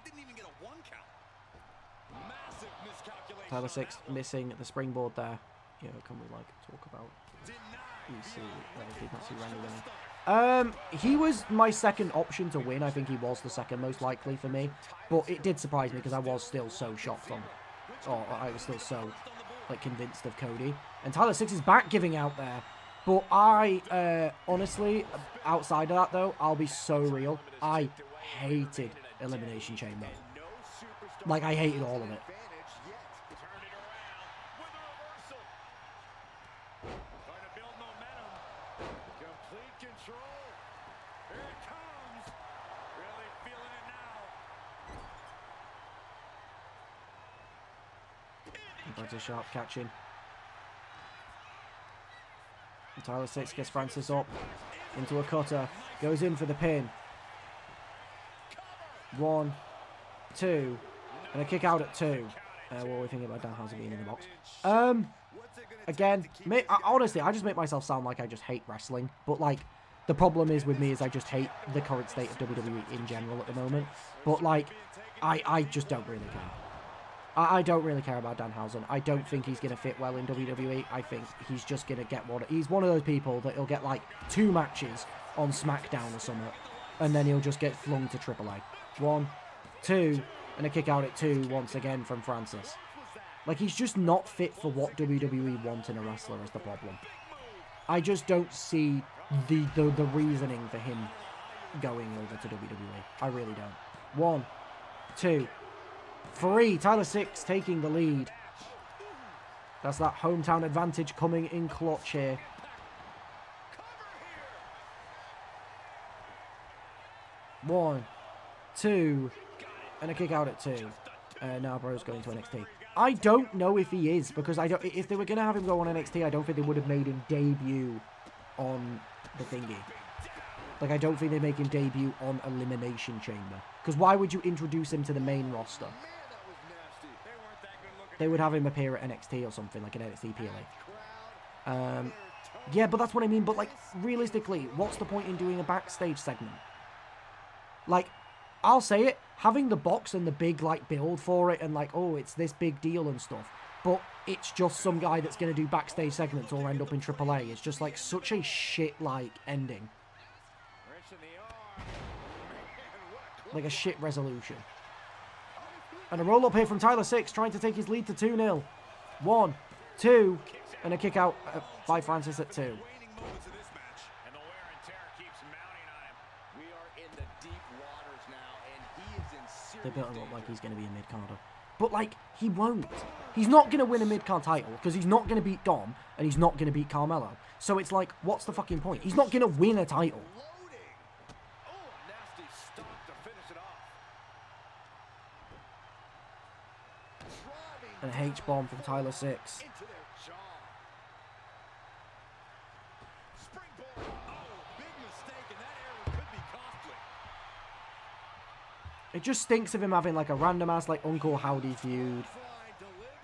Tyler 6 missing the springboard there. Yeah, can we, like, talk about... did not see Randy winning. He was my second option to win. I think he was the second most likely for me. But it did surprise me because I was still so shocked on... Or I was still so, like, convinced of Cody. And Tyler 6 is back giving out there. But I, honestly, outside of that, though, I'll be so real. I hated Elimination Chamber. Like, I hated all of it. That's a sharp catching. Tyler 6 gets Francis up into a cutter. Goes in for the pin. 1, 2, and a kick out at 2. What are we thinking about Danhausen being in the box? Again, honestly, I just make myself sound like I just hate wrestling. But, like, the problem is with me is I just hate the current state of WWE in general at the moment. But, like, I just don't really care. I don't really care about Danhausen. I don't think he's going to fit well in WWE. I think he's just going to get one. He's one of those people that he'll get like 2 matches on SmackDown or something, and then he'll just get flung to AAA. 1, 2, and a kick out at 2 once again from Francis. Like, he's just not fit for what WWE want in a wrestler is the problem. I just don't see the reasoning for him going over to WWE. I really don't. 1, 2, 3. Tyler 6 taking the lead. That's that hometown advantage coming in clutch here. One, 2, and a kick out at 2. Now Bro's going to NXT. I don't know if he is, because if they were going to have him go on NXT, I don't think they would have made him debut on the thingy. Like, I don't think they make him debut on Elimination Chamber. Because why would you introduce him to the main roster? They would have him appear at NXT or something, like an NXT PLA. Yeah, but that's what I mean. But, like, realistically, what's the point in doing a backstage segment? Like, I'll say it, having the box and the big, like, build for it and, like, oh, it's this big deal and stuff. But it's just some guy that's going to do backstage segments or end up in AAA. It's just, like, such a shit, like, ending. like a shit resolution. And a roll-up here from Tyler 6, trying to take his lead to 2-0. 1, 2, and a kick out by Francis at 2. They're building up like he's going to be a mid-carder. But, like, he won't. He's not going to win a mid-card title because he's not going to beat Dom and he's not going to beat Carmelo. So it's like, what's the fucking point? He's not going to win a title. And a H-bomb from Tyler 6. It just stinks of him having like a random ass like Uncle Howdy feud.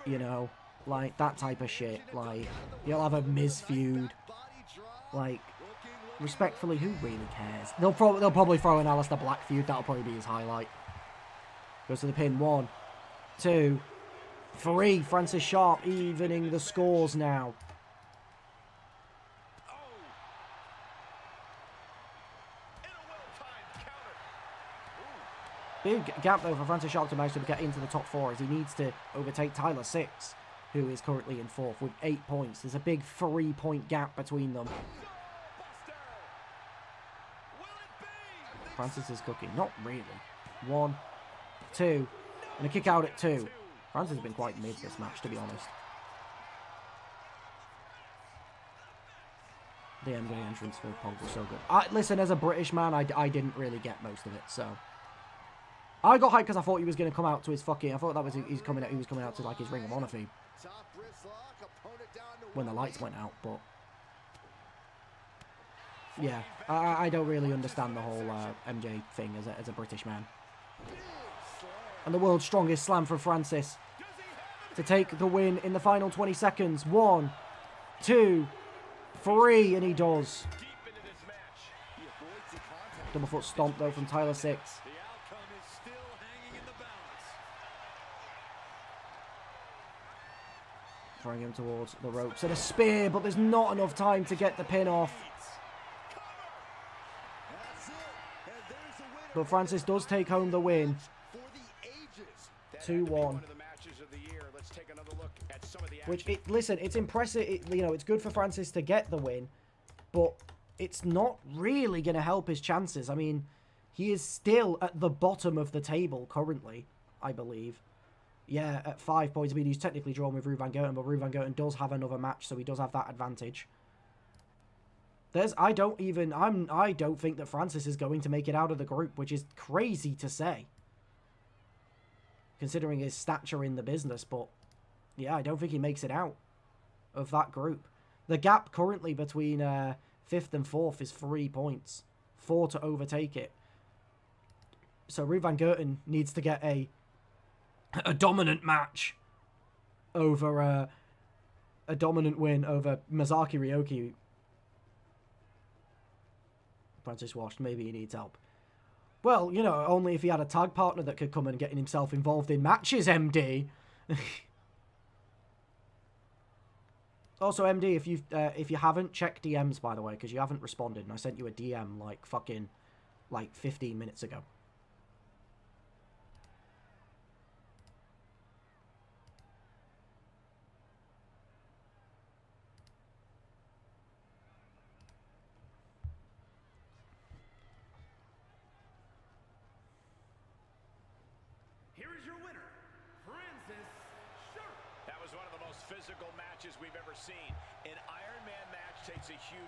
You know, like that type of shit. Like, he'll have a Miz feud. Like, respectfully, who really cares? They'll probably throw an Aleister Black feud. That'll probably be his highlight. Goes to the pin. 1, 2, 3. Francis Sharp evening the scores now. Big gap though for Francis Sharp to manage to get into the top 4 as he needs to overtake Tyler 6, who is currently in 4th with 8 points. There's a big 3-point gap between them. Francis is cooking. Not really. 1, 2, and a kick out at 2. Francis has been quite mid this match, to be honest. The MJ entrance for Punk was so good. Listen, as a British man, I didn't really get most of it, so... I got hyped because I thought he was going to come out to his fucking... I thought that was he was coming out to like his Ring of Honor feed when the lights went out, but yeah, I don't really understand the whole MJ thing as a British man. And the world's strongest slam from Francis to take the win in the final 20 seconds. 1, 2, 3, and he does. Double foot stomp though from Tyler 6. Throwing him towards the ropes and a spear, but there's not enough time to get the pin off. But Francis does take home the win. 2-1. Which, listen, it's impressive. You know, it's good for Francis to get the win, but it's not really going to help his chances. I mean, he is still at the bottom of the table currently, I believe. Yeah, at 5 points. I mean, he's technically drawn with Ruud van Goten, but Ruud van Goten does have another match, so he does have that advantage. I don't think that Francis is going to make it out of the group, which is crazy to say, considering his stature in the business. But yeah, I don't think he makes it out of that group. The gap currently between 5th and 4th is 3 points, 4 to overtake it. So Ruud van Goten needs to get a dominant match over a dominant win over Masaaki Ryoki. Francis washed. Maybe he needs help. Well, you know, only if he had a tag partner that could come and get himself involved in matches, MD. Also, MD, if you haven't, check DMs, by the way, because you haven't responded, and I sent you a DM like fucking 15 minutes ago.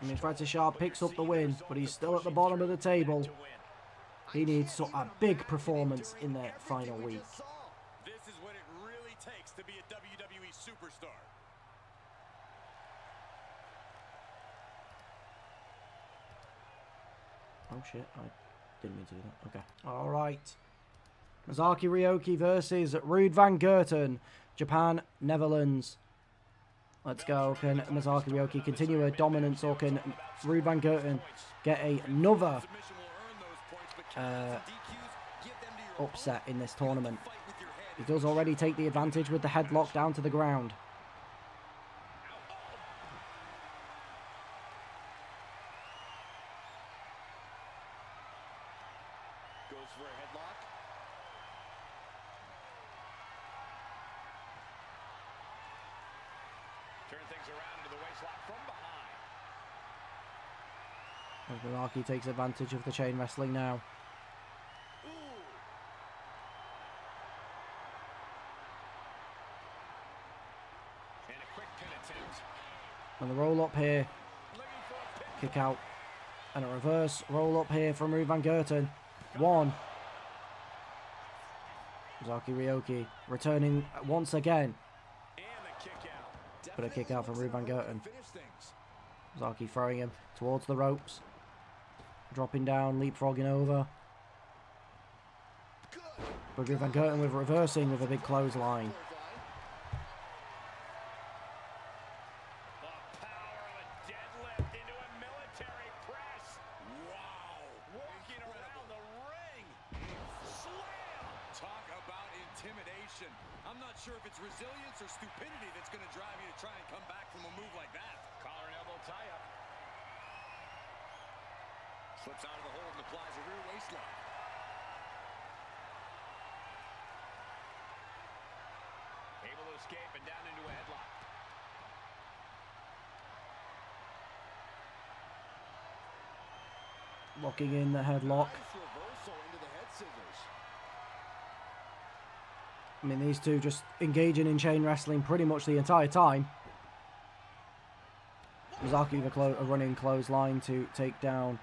I mean, Francis Sharp picks up the win, but he's still at the bottom of the table. He needs a big performance in their final week. This is what it really takes to be a WWE superstar. Oh shit, I didn't mean to do that. Okay. Alright. Masaaki Ryoki versus Ruud van Goten. Japan, Netherlands. Let's go. Can Masaaki Ryoki continue her dominance, or can Ruud van Goten get another upset in this tournament? He does already take the advantage with the headlock down to the ground. Goes for a headlock. Turn things around into the waistlock from behind. As Mizaki takes advantage of the chain wrestling now. And a quick pin attempt. And the roll up here. Kick out. And a reverse roll up here from Ruud van Gerten. 1. Mizaki Ryoki returning once again. And the kick out. But a kick out from Ruud van Gerten. Finish things. Mizaki throwing him towards the ropes. Dropping down, leapfrogging over. But Ruud van Gerten with reversing with a big clothesline. The power of a deadlift into a military press. Wow. Walking around the ring. Slam. Talk about intimidation. I'm not sure if it's resilience or stupidity that's going to drive you to try and come back from a move like that. Collar and elbow tie-up. Slips out of the hold and applies a rear waistlock. Able to escape and down into a headlock. Locking in the headlock. Nice reversal into the head scissors. I mean, these two just engaging in chain wrestling pretty much the entire time. Mizaki with a running clothesline to take down.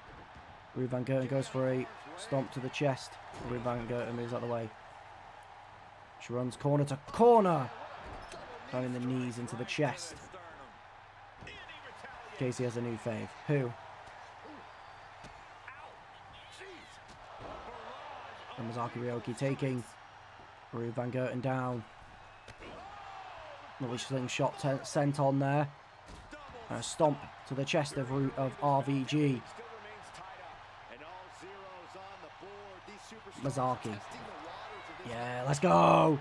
Ruud van Gerten goes for a stomp to the chest. Ruud van Gerten moves out of the way. She runs corner to corner. Down in the knees into the chest. Casey has a new fave. Who? And Mizaki Ryoki taking Ruud van Gerten down. Lovely slingshot sent on there. And a stomp to the chest of RVG. Mizaki. Yeah, let's go.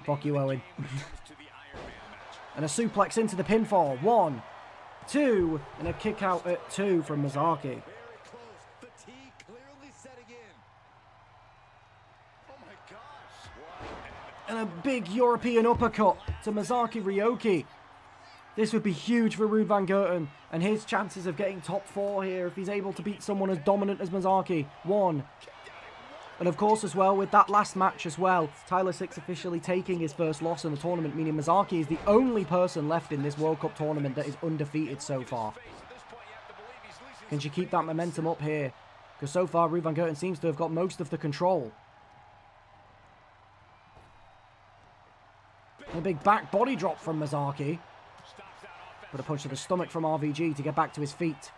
Fuck you, Owen. And a suplex into the pinfall. 1, 2, and a kick out at 2 from Mizaki. And a big European uppercut to Mizaki Ryoki. This would be huge for Ruud van Gerten and his chances of getting top 4 here if he's able to beat someone as dominant as Mizaki. 1. And of course as well with that last match as well, Tyler 6 officially taking his first loss in the tournament, meaning Mizaki is the only person left in this World Cup tournament that is undefeated so far. Can she keep that momentum up here? Because so far Ruud van Gerten seems to have got most of the control. And a big back body drop from Mizaki. But a punch to the stomach from RVG to get back to his feet.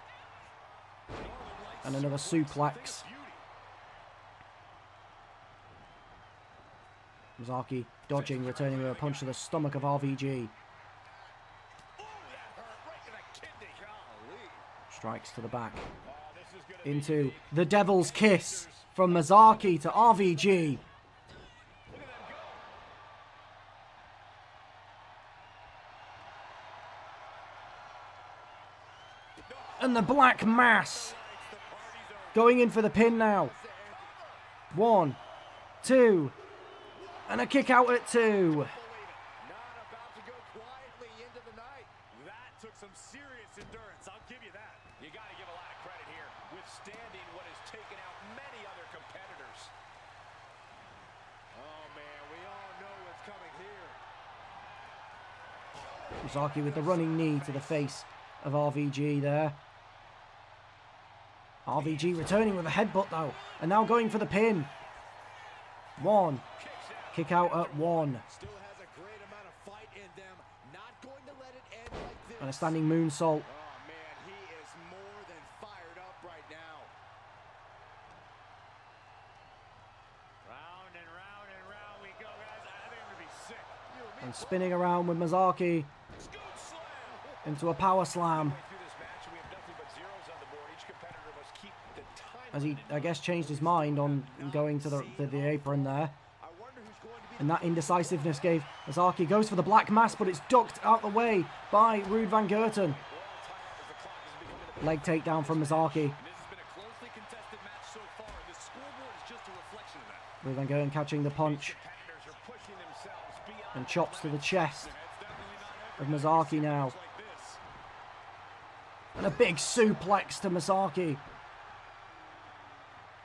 And another suplex. Mizaki dodging, returning with a punch to the stomach of RVG. Strikes to the back. Into the Devil's Kiss from Mizaki to RVG. And the Black Mass going in for the pin now. 1, 2, and a kick out at 2. Not about to go quietly into the night. That took some serious endurance, I'll give you that. You got to give a lot of credit here, withstanding what has taken out many other competitors. Oh man, we all know what's coming here. Mizaki with the running knee to the face of RVG there. RVG returning with a headbutt though, and now going for the pin. 1. Kick out at 1. Still has a great amount of fight in them. Not going to let it end like this. And a standing moonsault. Oh man, he is more than fired up right now. Round and round we go, guys. I think I'm going to be sick. And spinning around with Mizaki into a power slam. As he, I guess, changed his mind on going to the apron there. And that indecisiveness gave Mizaki, goes for the Black Mass, but it's ducked out the way by Ruud van Gerten. Leg takedown from Mizaki. This has been a closely contested match so far, Ruben Gerten catching the punch. And chops to the chest of Masaaki now. And a big suplex to Masaaki.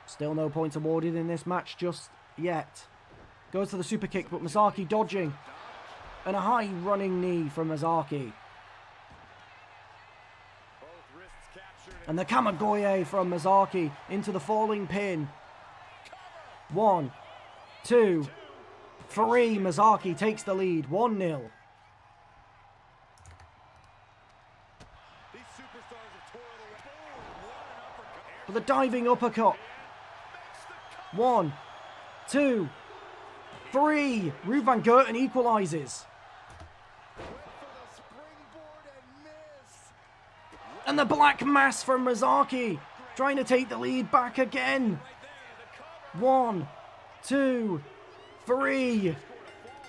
Still no points awarded in this match just yet. Goes for the super kick, but Masaaki dodging. And a high running knee from Masaaki. And the Kamigoye from Masaaki into the falling pin. 1, 2, 3. Masaaki takes the lead. 1-0. With a diving uppercut. 1, 2, 3. Ruben Gerten equalizes. And the black mass from Masaaki. Trying to take the lead back again. 1, 2, 3.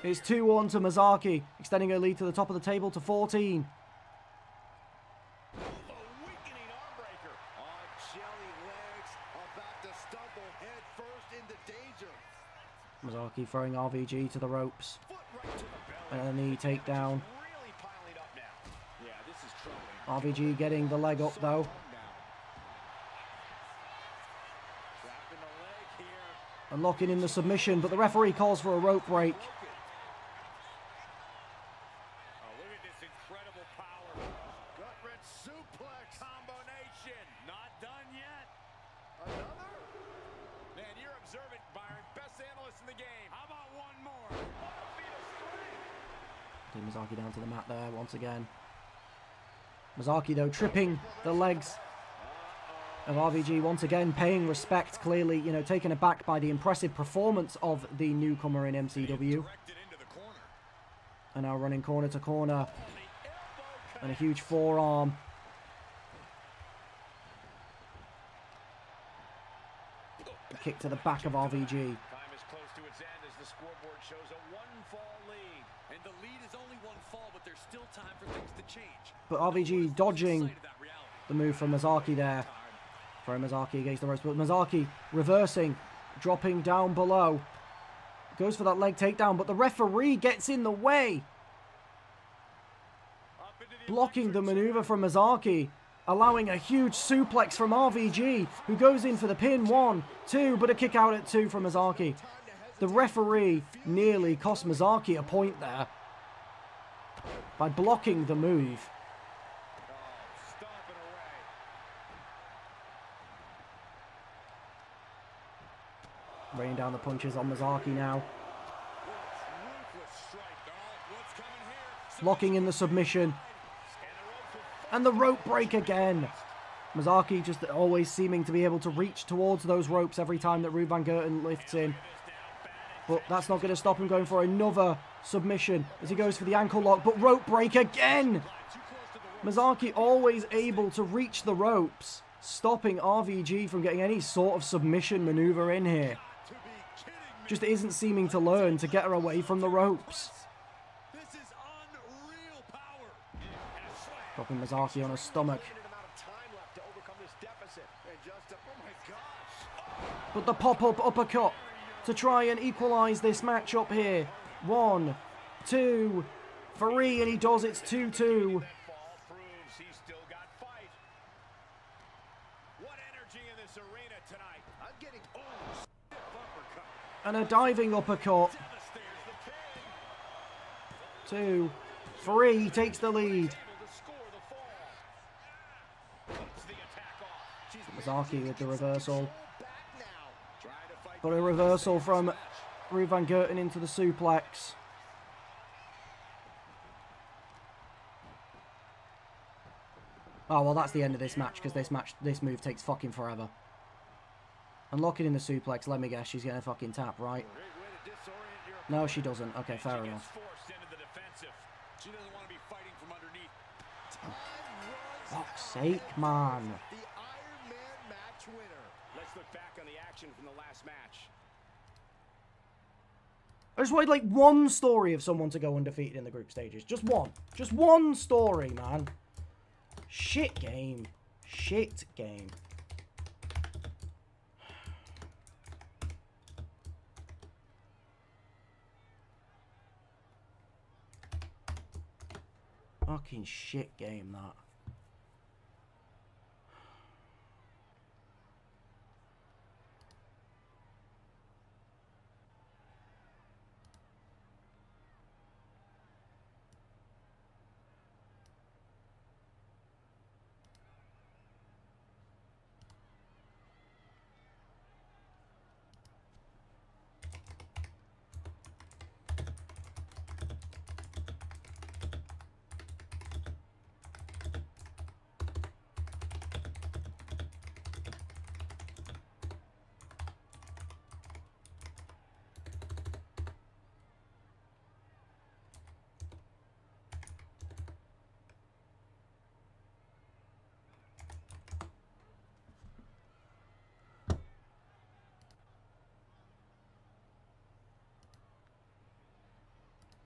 It's 2-1 to Masaaki. Extending her lead to the top of the table to 14. Masaaki throwing RVG to the ropes. And a knee takedown. RVG getting the leg up though. And locking in the submission, but the referee calls for a rope break. Masaaki down to the mat there once again. Masaaki though tripping the legs of RVG once again, paying respect, clearly, you know, taken aback by the impressive performance of the newcomer in MCW. And now running corner to corner. And a huge forearm. A kick to the back of RVG. Time is close to its end as the scoreboard shows a one-fall lead. And the lead is only one fall, but there's still time for things to change. But RVG dodging the move from Masaaki there. Throwing Masaaki against the ropes, but Masaaki reversing, dropping down below. Goes for that leg takedown, but the referee gets in the way. Blocking the maneuver from Masaaki, allowing a huge suplex from RVG, who goes in for the pin. 1, 2, but a kick out at 2 from Masaaki. The referee nearly cost Masaaki a point there by blocking the move. Raining down the punches on Masaaki now. Locking in the submission. And the rope break again. Masaaki just always seeming to be able to reach towards those ropes every time that Ruben Gerten lifts in. But that's not going to stop him going for another submission as he goes for the ankle lock. But rope break again. Masaaki always able to reach the ropes, stopping RVG from getting any sort of submission maneuver in here. Just isn't seeming to learn to get her away from the ropes. Dropping Masaaki on her stomach. But the pop-up uppercut to try and equalise this matchup here. 1, 2, 3, and he does. It's 2-2. And a diving uppercut. 2, 3, takes the lead. Masaaki with the reversal. But a reversal from Ruben Gerten into the suplex. Oh, well, that's the end of this match, because this move takes fucking forever. And locking in the suplex, let me guess, she's going to fucking tap, right? No, she doesn't. Okay, fair enough. Oh, fuck's sake, man. Let's look back on the action from the last match. I just wanted like one story of someone to go undefeated in the group stages. Just one. Just one story, man. Shit game. Shit game. Fucking shit game, that.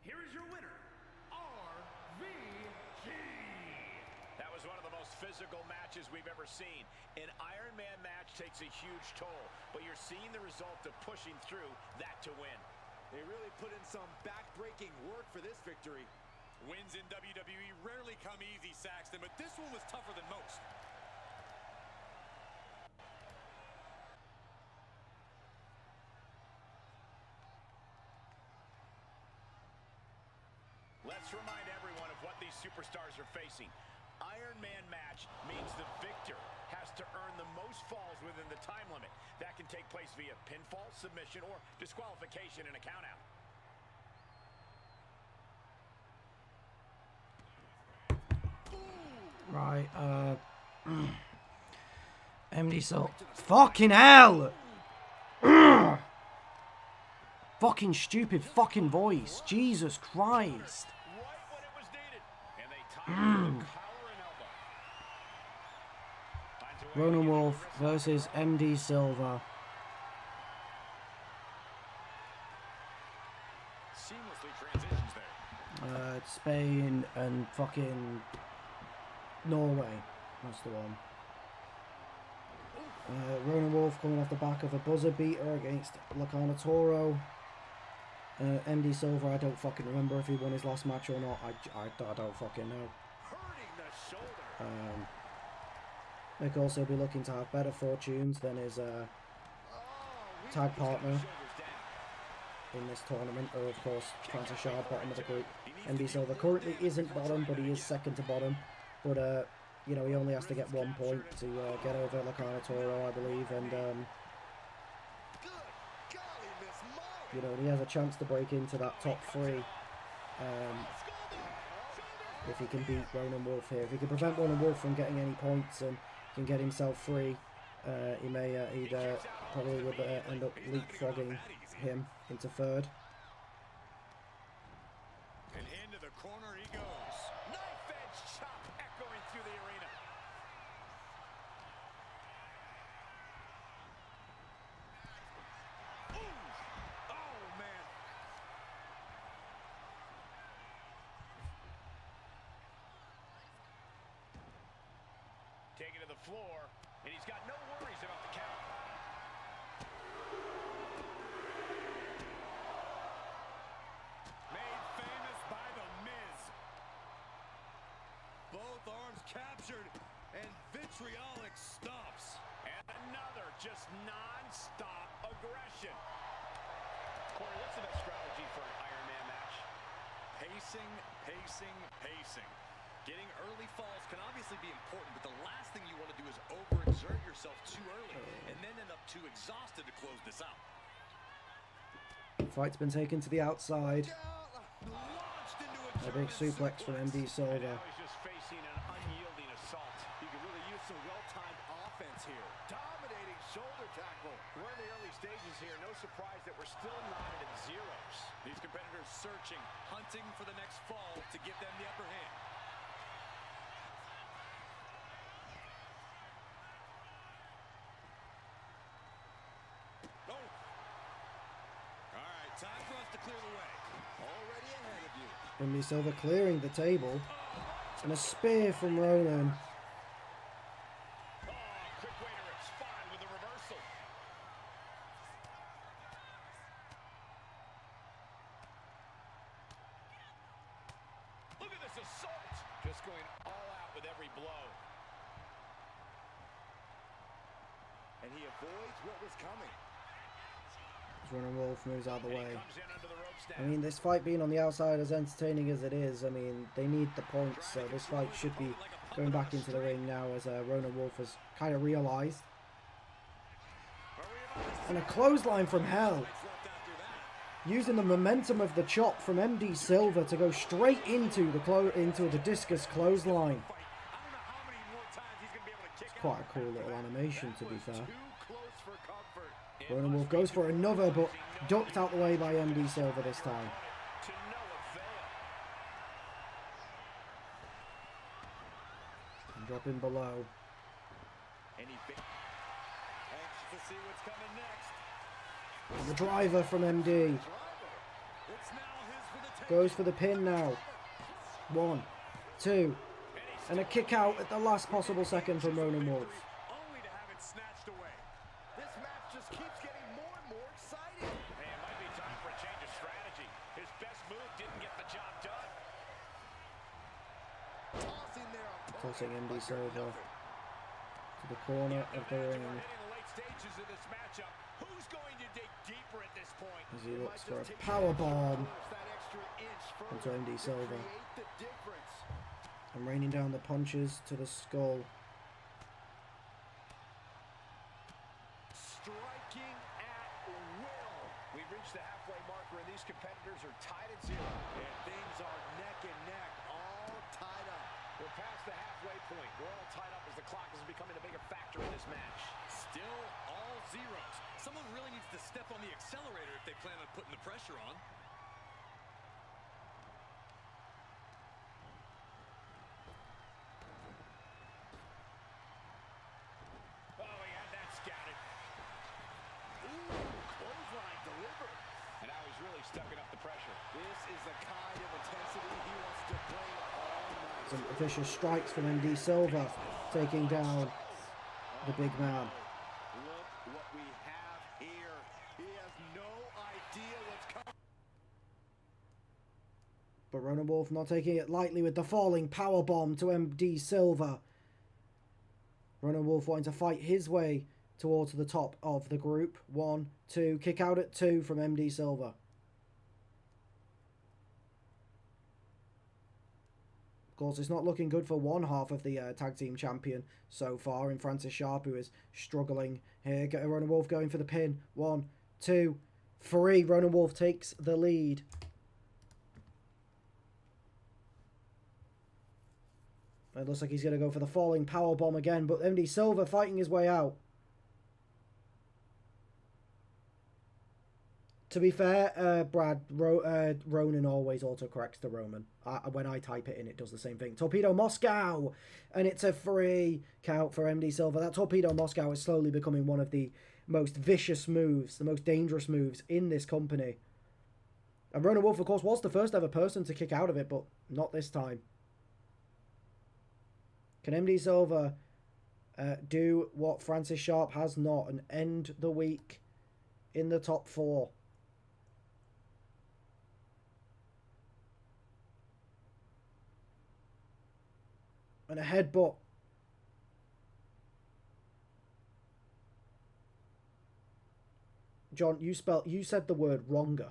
Here is your winner, RVG. That was one of the most physical matches we've ever seen. An Iron Man match takes a huge toll, but you're seeing the result of pushing through that to win. They really put in some back-breaking work for this victory. Wins in WWE rarely come easy, Saxton, but this one was tougher than most. Let's remind everyone of what these superstars are facing. Iron Man match means the victor has to earn the most falls within the time limit. That can take place via pinfall, submission, or disqualification in a countout. Right, MD so fucking hell! Fucking stupid fucking voice. Jesus Christ. Right when it was needed. And they tied with a collar and elbow. Finds a way to Ronan get Wolf the wrist versus MD Silva. Seamlessly transitions there. Spain and fucking Norway. That's the one. Ronan Wolf coming off the back of a buzzer beater against Lacana Toro. MD Silva, I don't fucking remember if he won his last match or not. I don't fucking know. Hurting the shoulder. They could also be looking to have better fortunes than his tag partner in this tournament, or of course Francis Shaw, bottom of the group. MD Silva currently isn't bottom, but he is second to bottom. But you know, he only has to get 1 point to get over Lacana Toro, I believe, and you know, he has a chance to break into that top 3 if he can beat Ronan Wolf here. If he can prevent Ronan Wolf from getting any points and can get himself free, he may either probably would end up leapfrogging him into 3rd. And into the corner he goes. Knife edge chop echoing through the arena. Ooh. Oh, man. Taken to the floor, and he's got no worries about the count. Made famous by the Miz. Both arms captured, and vitriolic stops. And another just non-stop aggression. Corey, what's the best strategy for an Iron Man match? Pacing, pacing, pacing. Getting early falls can obviously be important, but the last thing you want to do is overexert yourself too early and then end up too exhausted to close this out. Fight's been taken to the outside. Launched into A big suplex from MD Silva. Now he's just facing an unyielding assault. He could really use some well-timed offense here. Dominating shoulder tackle. We're in the early stages here. No surprise that we're still knotted at zeros. These competitors searching, hunting for the next fall to give them the upper hand. Oh. All right, time for us to clear the way. Already ahead of you. MD Silva clearing the table. And a spear from Ronan. Oh, quick way to respond with a reversal. Look at the assault. Just going all out with every blow. And he avoids what was coming. Ronan Wolf moves out of the way. I mean, this fight being on the outside, as entertaining as it is, I mean, they need the points, so this fight should be going back into the ring now, as Ronan Wolf has kind of realised. And a clothesline from hell. Using the momentum of the chop from MD Silva to go straight into the discus clothesline. It's quite a cool little animation, to be fair. Ronan Wolf goes for another, but ducked out the way by MD Silva this time. And dropping below. And the driver from MD. Goes for the pin now. 1, 2. And a kick out at the last possible second from Ronan Wolf. Tossing MD Silva to the corner of the ring as he looks for a power bomb onto MD Silva, and raining down the punches to the skull. Striking at will. We've reached the halfway marker, and these competitors are tied at 0. And things are neck and neck, all tied up. We're past the halfway point. We're all tied up as the clock is becoming a bigger factor in this match. Still all zeros. Someone really needs to step on the accelerator if they plan on putting the pressure on. Oh, he had that scouted. Ooh, clothesline delivered. And now he's really stepping up the pressure. This is the kind of intensity he wants to bring all night. Some vicious strikes from MD Silva, taking down the big man. Look what we have here. He has no idea what's coming. But Ronan Wolf not taking it lightly with the falling powerbomb to MD Silva. Ronan Wolf wanting to fight his way towards the top of the group. 1, 2, kick out at 2 from MD Silva. Of course, it's not looking good for one half of the tag team champion so far in Francis Sharp, who is struggling here. Ronan Wolf going for the pin. 1, 2, 3. Ronan Wolf takes the lead. It looks like he's going to go for the falling powerbomb again, but MD Silva fighting his way out. To be fair, Ronan always autocorrects the Roman. When I type it in, it does the same thing. Torpedo Moscow! And it's a free count for MD Silva. That Torpedo Moscow is slowly becoming one of the most vicious moves, the most dangerous moves in this company. And Ronan Wolf, of course, was the first ever person to kick out of it, but not this time. Can MD Silva do what Francis Sharp has not and end the week in the top 4? And a headbutt. John, you said the word wronger.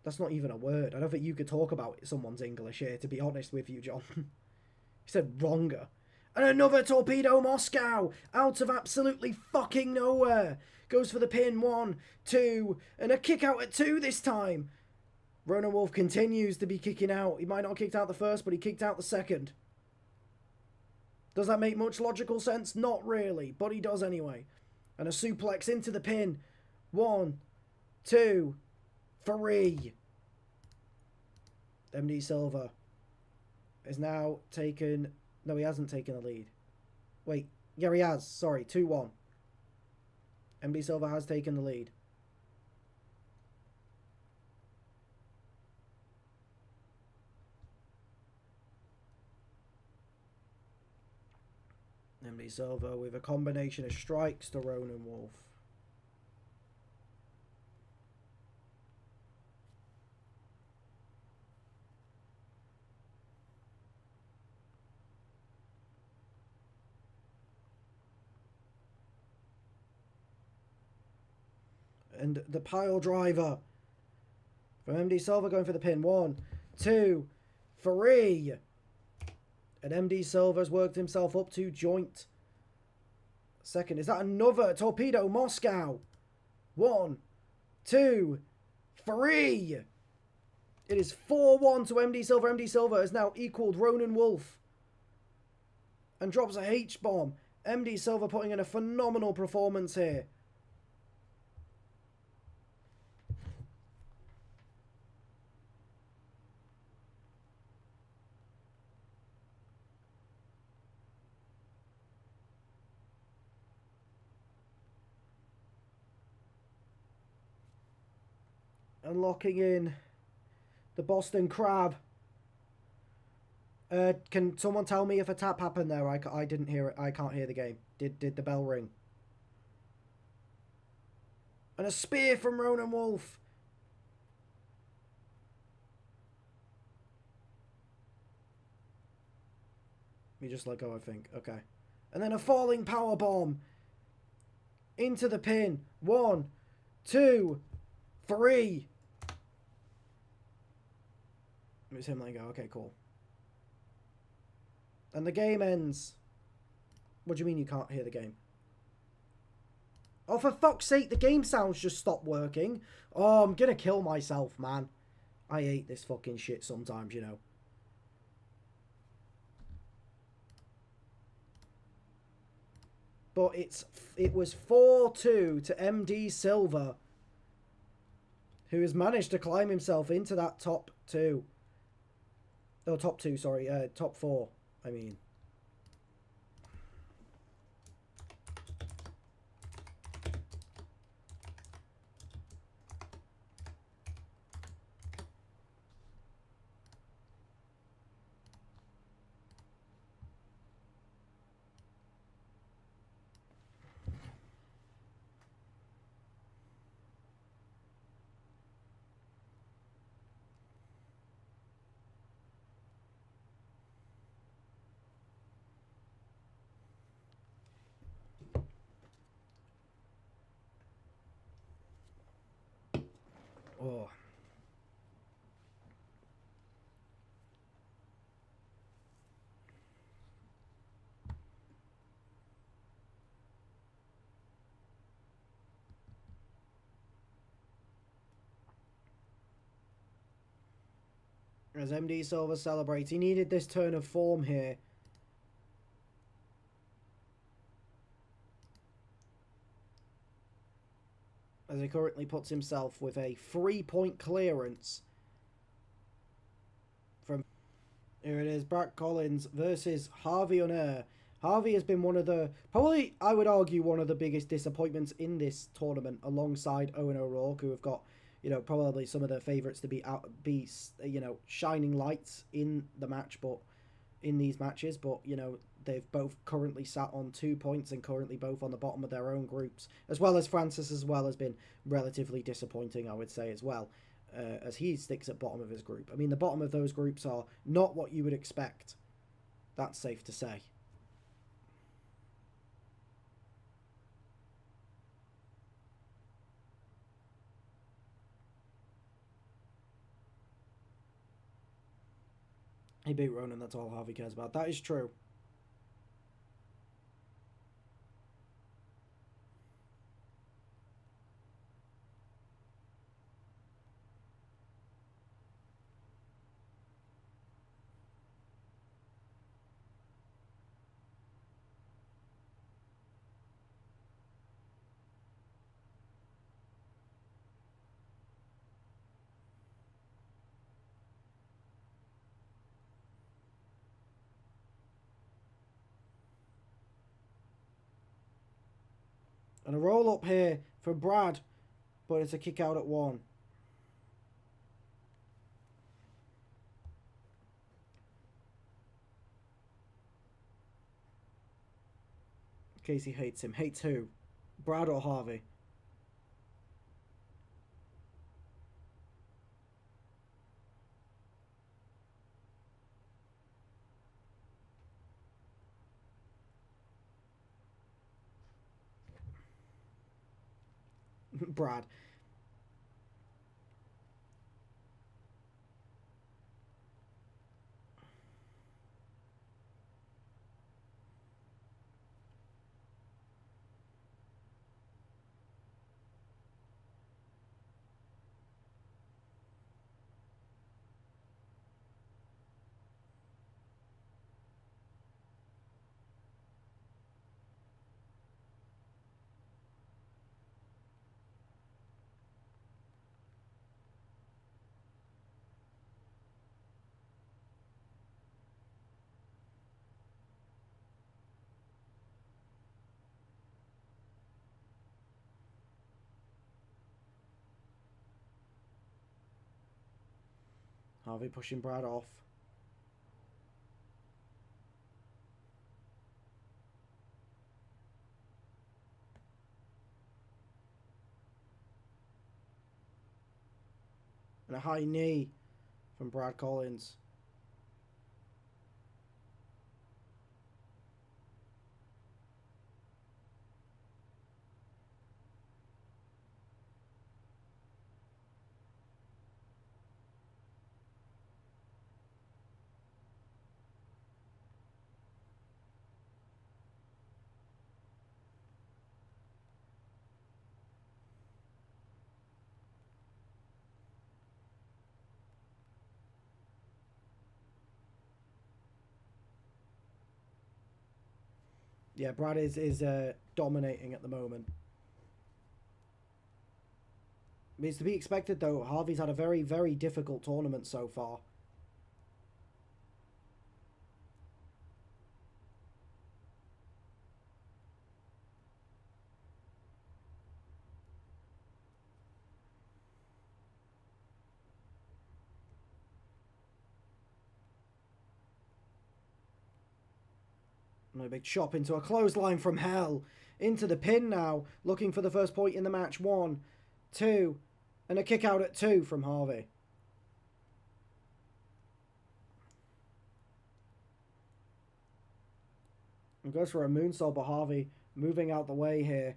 That's not even a word. I don't think you could talk about someone's English here, to be honest with you, John. You said wronger. And another Torpedo Moscow out of absolutely fucking nowhere. Goes for the pin. 1, 2, and a kick out at 2 this time. Ronan Wolf continues to be kicking out. He might not have kicked out the first, but he kicked out the second. Does that make much logical sense? Not really, but he does anyway. And a suplex into the pin. 1, 2, 3. MD Silva is now taken... No, he hasn't taken the lead. Wait. Yeah, he has. Sorry, 2-1. MD Silva has taken the lead. MD Silva with a combination of strikes to Ronan Wolf. And the pile driver from MD Silver going for the pin. 1, 2, 3. And MD Silver's worked himself up to joint. Second. Is that another Torpedo Moscow? 1, 2, 3. It is 4-1 to MD Silver. MD Silver has now equaled Ronan Wolf. And drops a H-bomb. MD Silver putting in a phenomenal performance here. And locking in the Boston Crab. Can someone tell me if a tap happened there? I didn't hear it. I can't hear the game. Did the bell ring? And a spear from Ronan Wolf. You just let go, I think. Okay. And then a falling power bomb into the pin. 1, 2, 3. It's him letting go. Okay, cool. And the game ends. What do you mean you can't hear the game? Oh, for fuck's sake, the game sounds just stopped working. Oh, I'm gonna kill myself, man. I hate this fucking shit sometimes, you know. But it was 4-2 to MD Silver, who has managed to climb himself into that top 2. Oh, top 2, sorry. Top 4, I mean. Oh. As MD Silver celebrates, he needed this turn of form here. As he currently puts himself with a 3-point clearance from... Here it is, Brad Collins versus Harvey Unair. Harvey has been one of the, probably, I would argue, one of the biggest disappointments in this tournament, alongside Owen O'Rourke, who have got, you know, probably some of their favourites to be you know, shining lights in the match, but in these matches, but, you know, they've both currently sat on 2 points and currently both on the bottom of their own groups, as well as Francis as well has been relatively disappointing, I would say, as well, as he sticks at bottom of his group. I mean, the bottom of those groups are not what you would expect. That's safe to say. He beat Ronan, that's all Harvey cares about. That is true. And a roll up here for Brad, but it's a kick out at 1. Casey hates him. Hates who? Brad or Harvey? Brad. Harvey pushing Brad off. And a high knee from Brad Collins. Yeah, Brad is dominating at the moment. It's to be expected, though. Harvey's had a very, very difficult tournament so far. And a big chop into a clothesline from hell. Into the pin now. Looking for the first point in the match. 1, 2. And a kick out at 2 from Harvey. And goes for a moonsault, but Harvey moving out the way here.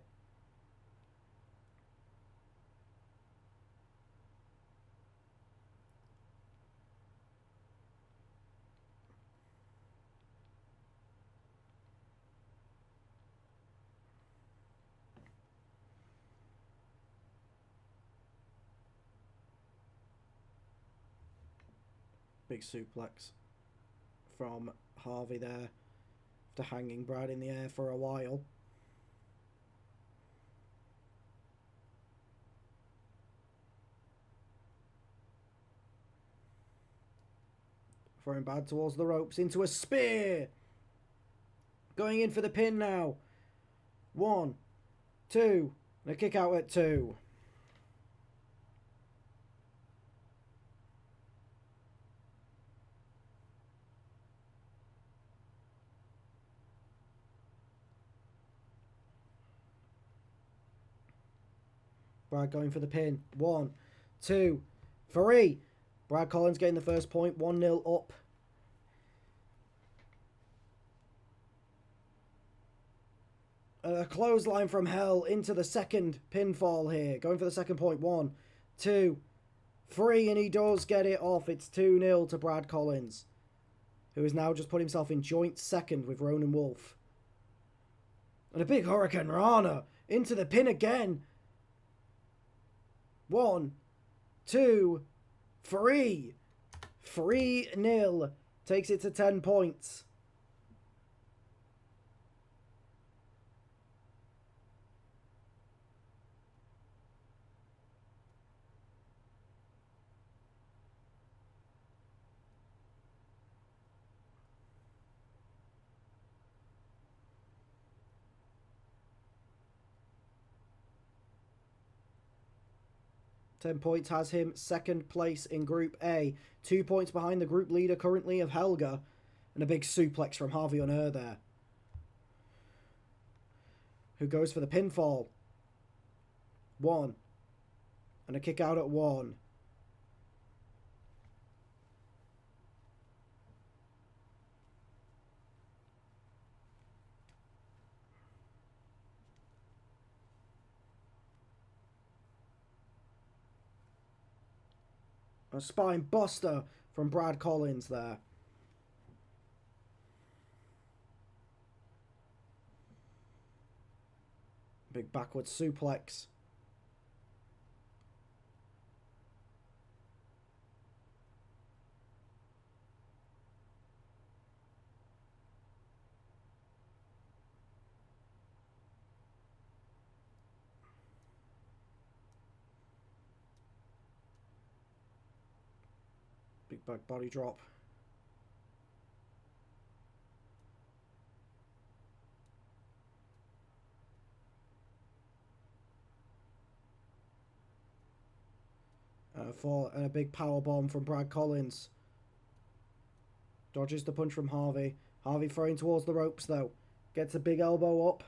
Big suplex from Harvey there. After hanging Brad in the air for a while. Throwing Brad towards the ropes into a spear. Going in for the pin now. 1, 2. And a kick out at 2. Brad going for the pin. 1, 2, 3. Brad Collins getting the first point. 1-0 up. A clothesline from hell into the second pinfall here. Going for the second point. 1, 2, 3. And he does get it off. It's 2-0 to Brad Collins, who has now just put himself in joint second with Ronan Wolf. And a big Hurricane Rana into the pin again. 1, 2, 3. 3-0. Takes it to 10 points. Ten points has him second place in Group A. 2 points behind the group leader currently of Helga. And a big suplex from Harvey on her there. Who goes for the pinfall. 1. And a kick out at 1. A spine buster from Brad Collins there. Big backward suplex. Big back body drop. And a big power bomb from Brad Collins. Dodges the punch from Harvey. Harvey throwing towards the ropes, though. Gets a big elbow up.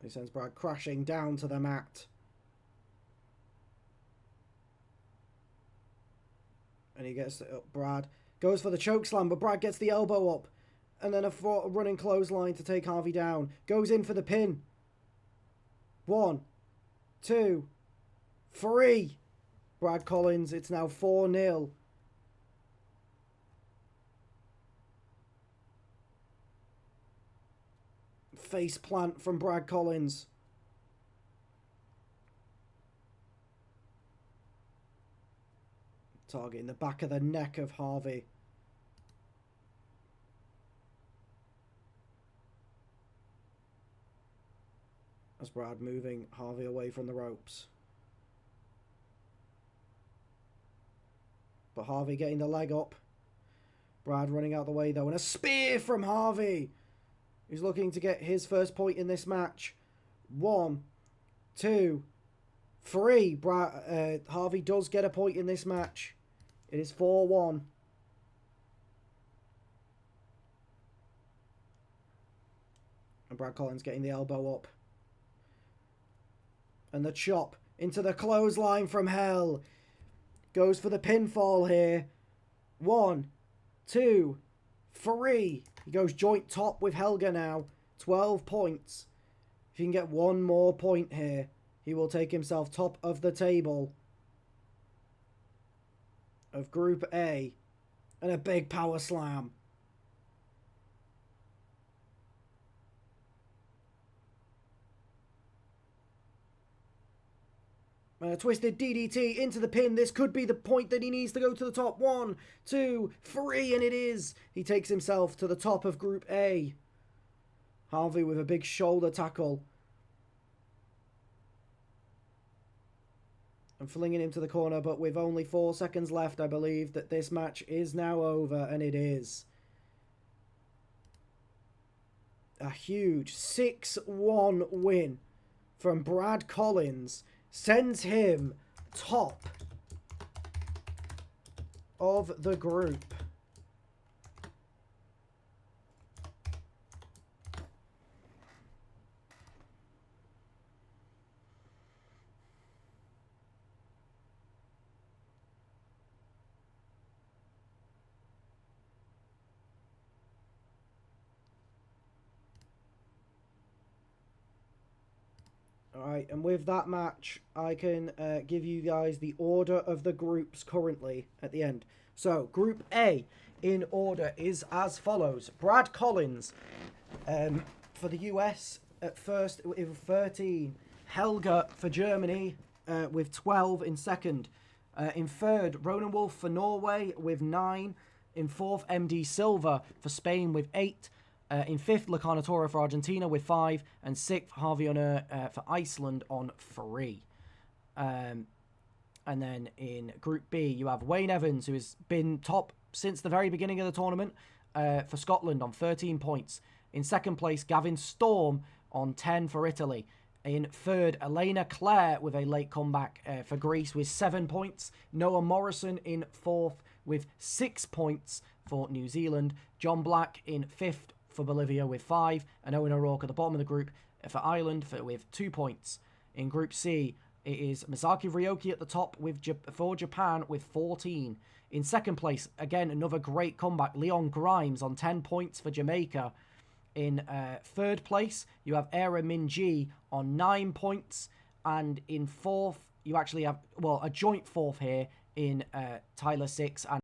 He sends Brad crashing down to the mat. And he gets it up. Brad goes for the choke slam, but Brad gets the elbow up. And then a running clothesline to take Harvey down. Goes in for the pin. 1, 2, 3. Brad Collins, it's now 4-0. Face plant from Brad Collins. Targeting the back of the neck of Harvey. As Brad moving Harvey away from the ropes. But Harvey getting the leg up. Brad running out the way though. And a spear from Harvey. He's looking to get his first point in this match. 1, 2, 3. Harvey does get a point in this match. It is 4-1. And Brad Collins getting the elbow up. And the chop into the clothesline from hell. Goes for the pinfall here. 1, 2, 3. He goes joint top with Helga now. 12 points. If he can get one more point here, he will take himself top of the table of Group A. And a big power slam. And a twisted DDT into the pin. This could be the point that he needs to go to the top. 1, 2, 3, and it is. He takes himself to the top of Group A. Harvey with a big shoulder tackle. And flinging him to the corner, but with only 4 seconds left, I believe that this match is now over, and it is. A huge 6-1 win from Brad Collins sends him top of the group. Alright, and with that match, I can give you guys the order of the groups currently at the end. So, Group A in order is as follows. Brad Collins for the US at first with 13. Helga for Germany with 12 in second. In third, Ronan Wolf for Norway with 9. In fourth, MD Silva for Spain with 8. In fifth, Locanatore for Argentina with 5. And sixth, Harvey Unner for Iceland on 3. And then in Group B, you have Wayne Evans, who has been top since the very beginning of the tournament for Scotland on 13 points. In second place, Gavin Storm on 10 for Italy. In third, Elena Clare with a late comeback for Greece with 7 points. Noah Morrison in fourth with 6 points for New Zealand. John Black in fifth for Bolivia with 5, and Owen O'Rourke at the bottom of the group for Ireland with 2 points. In Group C, it is Masaki Ryoki at the top for Japan with 14. In second place, again, another great comeback, Leon Grimes on 10 points for Jamaica. In third place, you have Era Minji on 9 points, and in fourth, you actually have, well, a joint fourth here in Tyler 6 and